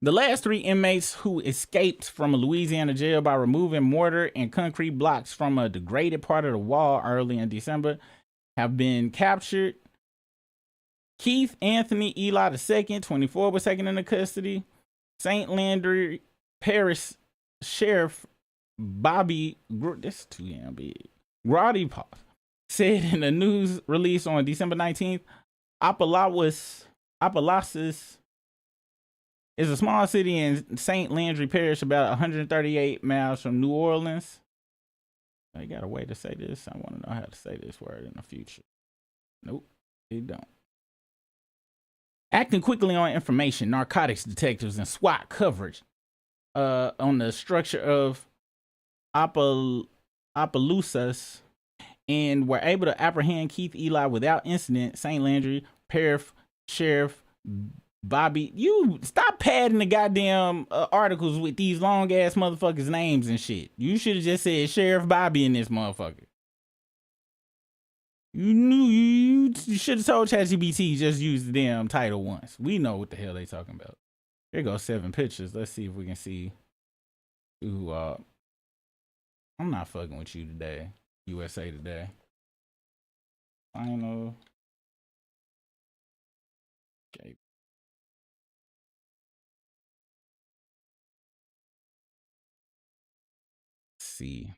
The last 3 inmates who escaped from a Louisiana jail by removing mortar and concrete blocks from a degraded part of the wall early in December have been captured. Keith Anthony Eli II, 24, was taken into custody. St. Landry Parish Sheriff Bobby, this too damn big, Roddy said in a news release on December 19th, Apalasis is a small city in St. Landry Parish, about 138 miles from New Orleans. I got a way to say this. I want to know how to say this word in the future. Nope, it don't. Acting quickly on information, narcotics detectives and SWAT coverage on the structure of Opelousas, and were able to apprehend Keith Eli without incident. St. Landry Parish Sheriff Bobby, you stop padding the goddamn articles with these long ass motherfuckers' names and shit. You should have just said Sheriff Bobby in this motherfucker. You should have told ChatGPT just use the damn title once. We know what the hell they talking about. Here goes 7 pictures. Let's see if we can see who. I'm not fucking with you today, USA Today. Final. Okay. See,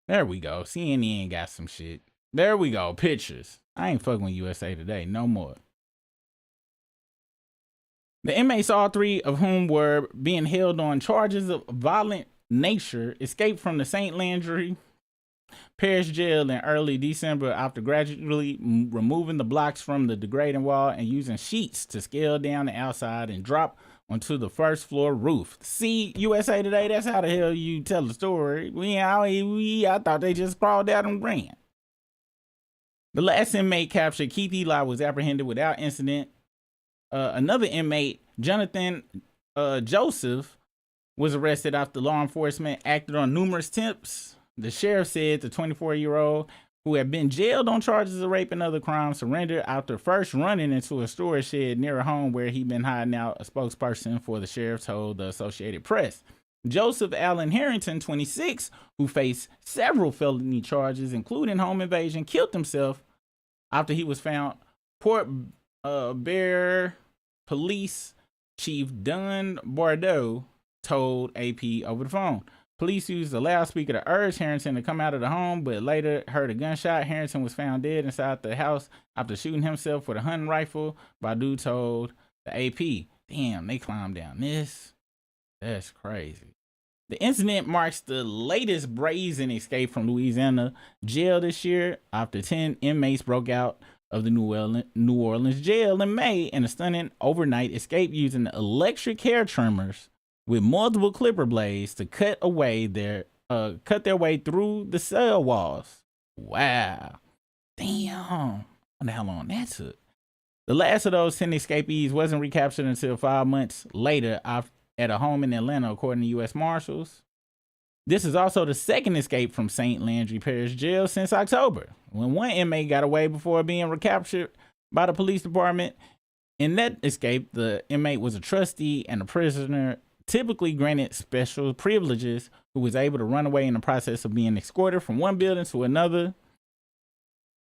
there we go. CNN got some shit. There we go. Pictures. I ain't fucking with USA Today no more. The inmates, all three of whom were being held on charges of violent nature, escaped from the St. Landry Parish Jail in early December after gradually removing the blocks from the degrading wall and using sheets to scale down the outside and drop onto the first floor roof. See, USA Today, that's how the hell you tell the story. I thought they just crawled out and ran. The last inmate captured, Keith Eli, was apprehended without incident. Another inmate, Jonathan Joseph, was arrested after law enforcement acted on numerous tips. The sheriff said the 24-year-old, who had been jailed on charges of rape and other crimes, surrendered after first running into a storage shed near a home where he'd been hiding out, a spokesperson for the sheriff told the Associated Press. Joseph Allen Harrington, 26, who faced several felony charges, including home invasion, killed himself after he was found. Port Bear Police Chief Dunn Bordeaux told AP over the phone. Police used a loudspeaker to urge Harrington to come out of the home, but later heard a gunshot. Harrington was found dead inside the house after shooting himself with a hunting rifle, Bordeaux told the AP. Damn, they climbed down this. That's crazy. The incident marks the latest brazen escape from Louisiana jail this year after 10 inmates broke out of the New Orleans jail in May in a stunning overnight escape using electric hair trimmers with multiple clipper blades to cut their way through the cell walls. Wow. Damn. Wonder how long that took. The last of those 10 escapees wasn't recaptured until 5 months later at a home in Atlanta, according to U.S. Marshals. This is also the second escape from St. Landry Parish Jail since October, when one inmate got away before being recaptured by the police department. In that escape, the inmate was a trustee and a prisoner typically granted special privileges who was able to run away in the process of being escorted from one building to another.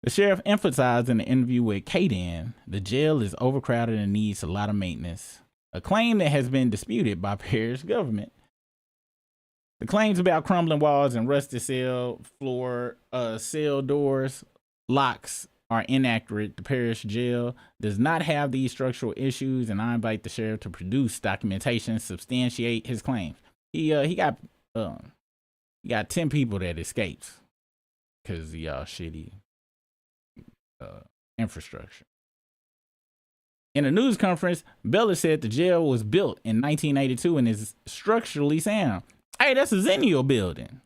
The sheriff emphasized in an interview with KDN, the jail is overcrowded and needs a lot of maintenance, a claim that has been disputed by parish government. The claims about crumbling walls and rusted cell doors, locks are inaccurate. The parish jail does not have these structural issues, and I invite the sheriff to produce documentation to substantiate his claims. He got 10 people that escaped because of y'all shitty infrastructure. In a news conference, Bella said the jail was built in 1982 and is structurally sound. Hey, that's a Zennial building.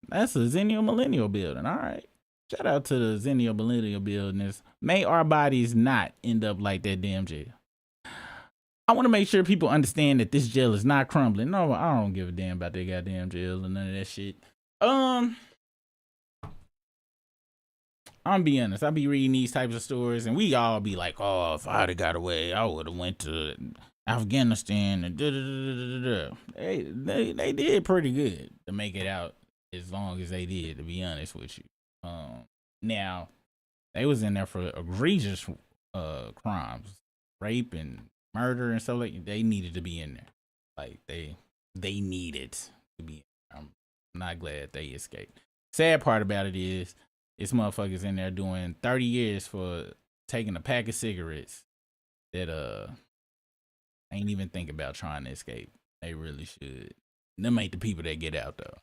That's a Zennial Millennial building. All right. Shout out to the Zennial Millennial buildings. May our bodies not end up like that damn jail. I want to make sure people understand that this jail is not crumbling. No, I don't give a damn about that goddamn jail and none of that shit. I'm be honest. I be reading these types of stories and we all be like, oh, if I'd have got away, I would have went to Afghanistan and They did pretty good to make it out as long as they did, to be honest with you. Now they was in there for egregious crimes, rape and murder and stuff like that. They needed to be in there. Like they needed to be. I'm not glad they escaped. Sad part about it is it's motherfuckers in there doing 30 years for taking a pack of cigarettes that ain't even think about trying to escape. They really should. Them ain't the people that get out though.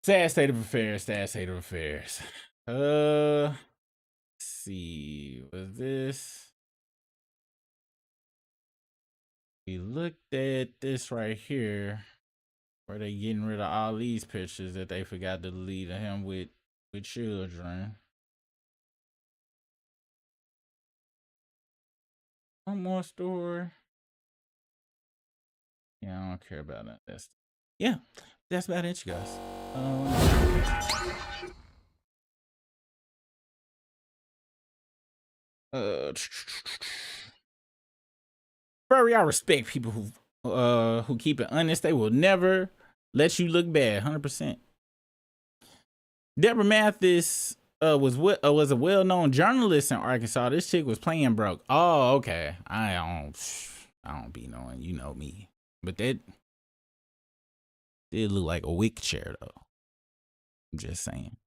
Sad state of affairs. Let's see. Was this? We looked at this right here, where they getting rid of all these pictures that they forgot to delete of him with children. One more story. Yeah, I don't care about that. That's about it, you guys. Very, I respect people who keep it honest. They will never let you look bad. 100%. Deborah Mathis was a well-known journalist in Arkansas. This chick was playing broke. Oh, okay. I don't be knowing. You know me, but that did look like a wick chair though. I'm just saying.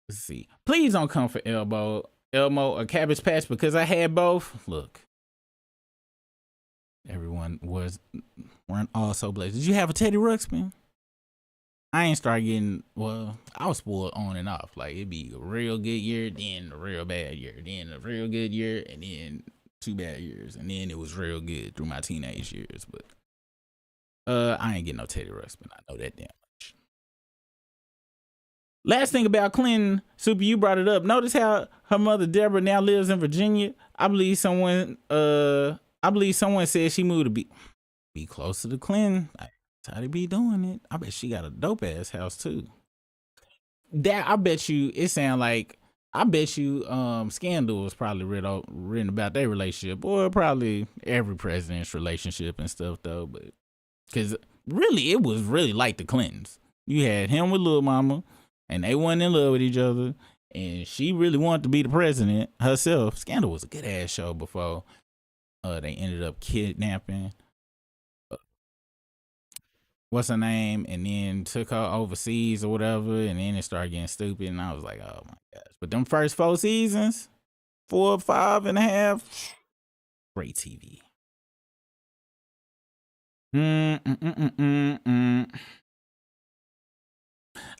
Let's see. Please don't come for elbow. Elmo or Cabbage Patch because I had both. Look, everyone weren't all so blessed. Did you have a Teddy Ruxpin? I ain't start getting, well, I was spoiled on and off. Like, it'd be a real good year, then a real bad year, then a real good year, and then 2 bad years. And then it was real good through my teenage years. But I ain't getting no Teddy Ruxpin. I know that damn much. Last thing about Clinton, Super, you brought it up. Notice how her mother, Deborah, now lives in Virginia. I believe someone said she moved to be closer to Clinton. That's how they be doing it. I bet she got a dope ass house too. That I bet you Scandal was probably written about their relationship, or probably every president's relationship and stuff though. But because really, it was really like the Clintons. You had him with Lil Mama, and they wasn't in love with each other, and she really wanted to be the president herself. Scandal was a good ass show before they ended up kidnapping what's her name, and then took her overseas or whatever, and then it started getting stupid, and I was like, oh my gosh. But them first 4 seasons, 4, 5 and a half, great TV.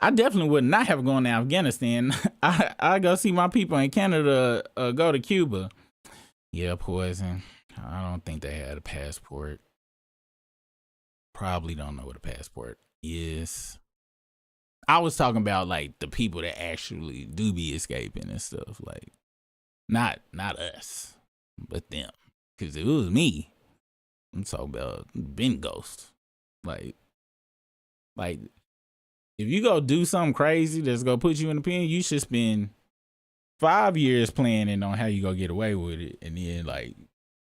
I definitely would not have gone to Afghanistan. I go see my people in Canada, go to Cuba. Yeah, Poison. I don't think they had a passport. Probably don't know what a passport is. I was talking about like the people that actually do be escaping and stuff, like not us, but them. Because if it was me, I'm talking about been ghost. Like if you go do something crazy that's gonna put you in the pen, you should spend 5 years planning on how you gonna get away with it, and then like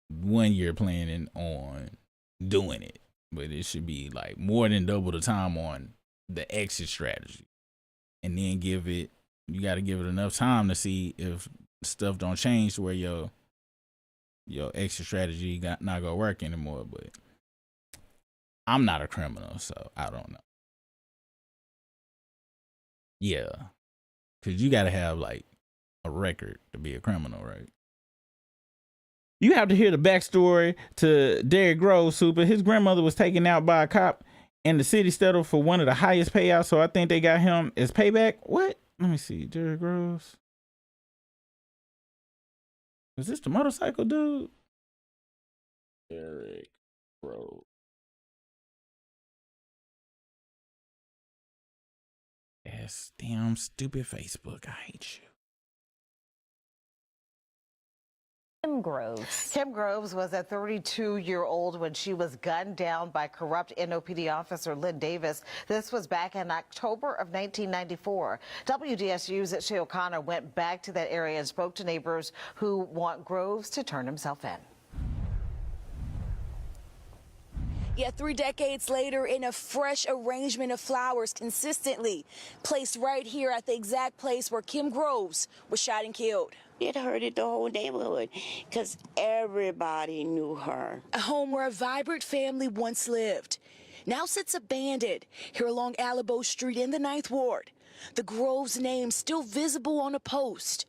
1 year planning on doing it. But it should be like more than double the time on the exit strategy. And then you got to give it enough time to see if stuff don't change to where your exit strategy not gonna work anymore. But I'm not a criminal, so I don't know. Yeah. Because you got to have like a record to be a criminal, right? You have to hear the backstory to Derrick Groves, Super. His grandmother was taken out by a cop, and the city settled for one of the highest payouts, so I think they got him as payback. What? Let me see. Derrick Groves. Was this the motorcycle dude? Derrick Groves. Yes, damn stupid Facebook. I hate you. Kim Groves was a 32-year-old when she was gunned down by corrupt NOPD officer Lynn Davis. This was back in October of 1994. WDSU's Shay O'Connor went back to that area and spoke to neighbors who want Groves to turn himself in. Yet 3 decades later, in a fresh arrangement of flowers consistently placed right here at the exact place where Kim Groves was shot and killed. It hurted the whole neighborhood because everybody knew her. A home where a vibrant family once lived now sits abandoned here along Alabo Street in the 9th Ward. The Groves name still visible on a post.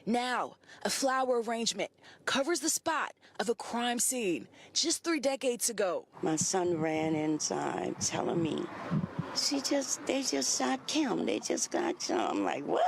Now, a flower arrangement covers the spot of a crime scene just 3 decades ago. My son ran inside telling me, they just shot Kim. They just got shot. I'm like, what?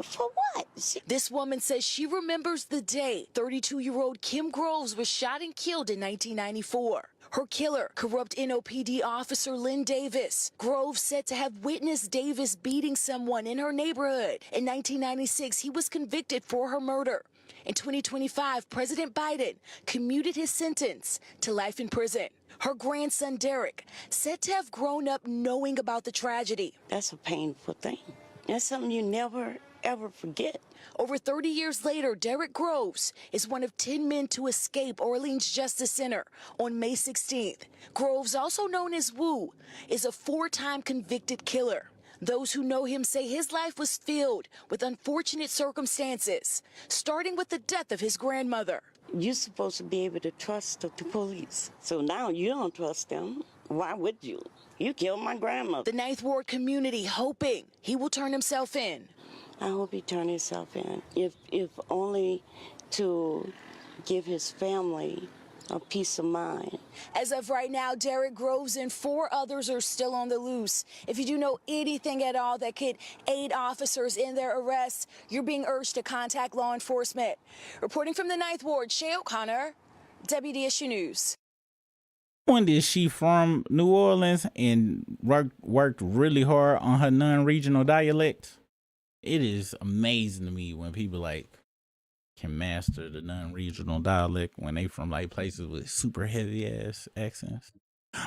For what? This woman says she remembers the day 32-year-old Kim Groves was shot and killed in 1994. Her killer, corrupt NOPD officer Lynn Davis. Groves said to have witnessed Davis beating someone in her neighborhood. In 1996, he was convicted for her murder. In 2025, President Biden commuted his sentence to life in prison. Her grandson, Derrick, said to have grown up knowing about the tragedy. That's a painful thing. That's something you never, ever forget. Over 30 years later, Derrick Groves is one of 10 men to escape Orleans Justice Center on May 16th. Groves, also known as Wu, is a 4-time convicted killer. Those who know him say his life was filled with unfortunate circumstances, starting with the death of his grandmother. You're supposed to be able to trust the police. So now you don't trust them. Why would you? You killed my grandmother. The 9th Ward community hoping he will turn himself in. I hope he turned himself in. If only to give his family a peace of mind. As of right now, Derek Groves and 4 others are still on the loose. If you do know anything at all that could aid officers in their arrests, you're being urged to contact law enforcement. Reporting from the 9th Ward, Shay O'Connor, WDSU News. When is she from New Orleans and worked really hard on her non-regional dialect? It is amazing to me when people like can master the non-regional dialect when they from like places with super heavy ass accents.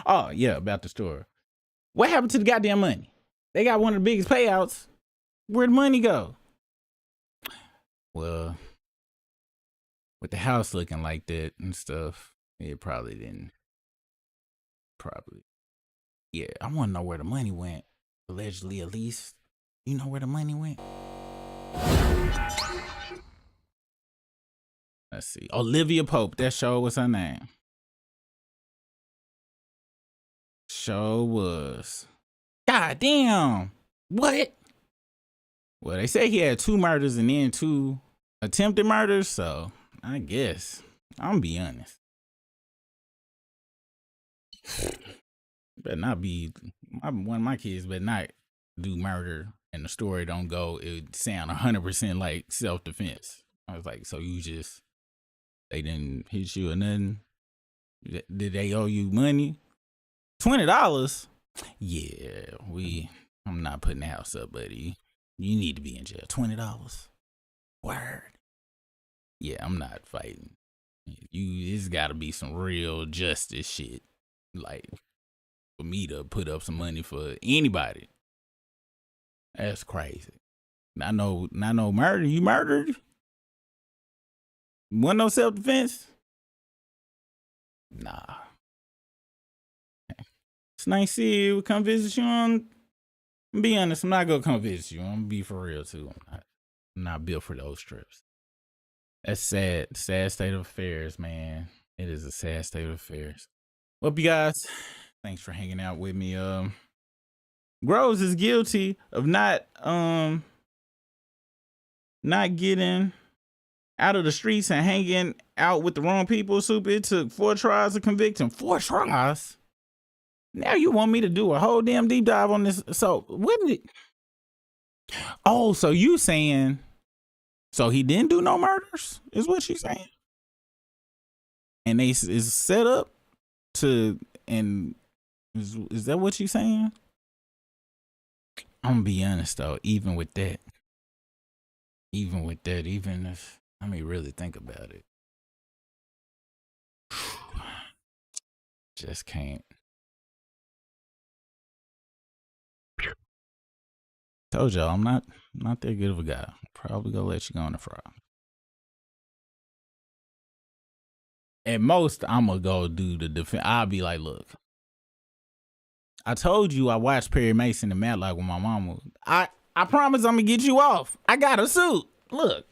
Oh yeah, about the store. What happened to the goddamn money? They got one of the biggest payouts. Where'd the money go? Well, with the house looking like that and stuff, it probably didn't. Probably. Yeah, I want to know where the money went. Allegedly, at least. You know where the money went? Let's see. Olivia Pope. That show was her name. Show was. God damn. What? Well, they say he had 2 murders and then 2 attempted murders. So, I guess. I'm going to be honest. Better not be. One of my kids better not do murder and the story don't go. It would sound 100% like self-defense. I was like, so you just. They didn't hit you or nothing? Did they owe you money? $20? Yeah, I'm not putting the house up, buddy. You need to be in jail. $20. Word. Yeah, I'm not fighting. It's gotta be some real justice shit. Like, for me to put up some money for anybody. That's crazy. Not no murder. You murdered? Wasn't no self-defense? Nah. It's nice to see you. Come visit you on. Be honest, I'm not gonna come visit you. I'm gonna be for real too. I'm not built for those trips. That's sad. Sad state of affairs, man. It is a sad state of affairs. Well, you guys, thanks for hanging out with me. Groves is guilty of not getting out of the streets and hanging out with the wrong people. Super. It took 4 trials to convict him. 4 trials. Now you want me to do a whole damn deep dive on this? So what did it? Oh, so you saying? So he didn't do no murders? Is what she's saying? And they is set up to, and is that what you saying? I'm gonna be honest though. Even with that, even if let me really think about it, just can't. Told y'all I'm not that good of a guy. Probably gonna let you go on the frog. At most, I'm gonna go do the defense. I'll be like, look, I told you I watched Perry Mason and Matlock with my mama. I promise I'm gonna get you off. I got a suit. Look,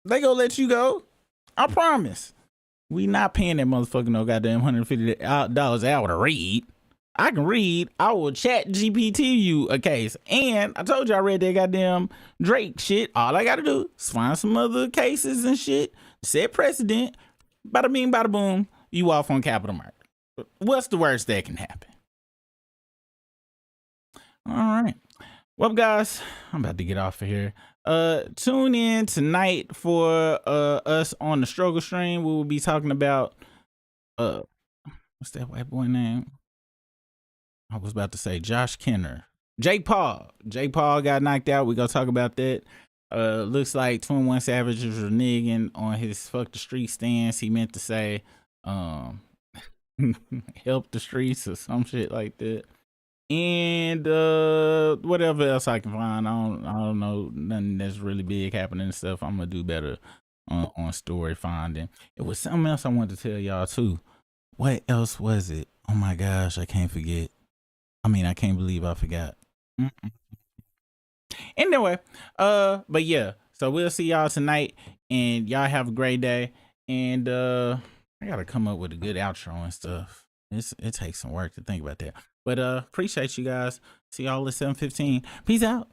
they gonna let you go. I promise. We not paying that motherfucker no goddamn $150 an hour to read. I can read. I will chat GPT you a case. And I told you I read that goddamn Drake shit. All I gotta do is find some other cases and shit. Set precedent. Bada bing, bada boom. You off on capital murder. What's the worst that can happen? All right. Well, guys, I'm about to get off of here. Tune in tonight for us on the struggle stream. We will be talking about what's that white boy name? I was about to say Josh Kenner. Jake Paul. Jake Paul got knocked out. We're gonna talk about that. Looks like 21 Savage was reneging on his fuck the street stance. He meant to say help the streets or some shit like that. And whatever else I can find. I don't know nothing that's really big happening and stuff. I'm gonna do better on story finding. It was something else I wanted to tell y'all too. What else was it? Oh my gosh, I can't forget. I can't believe I forgot. Anyway, but yeah, so we'll see y'all tonight, and y'all have a great day. And I gotta come up with a good outro and stuff. It takes some work to think about that. But appreciate you guys. See y'all at 7:15. Peace out.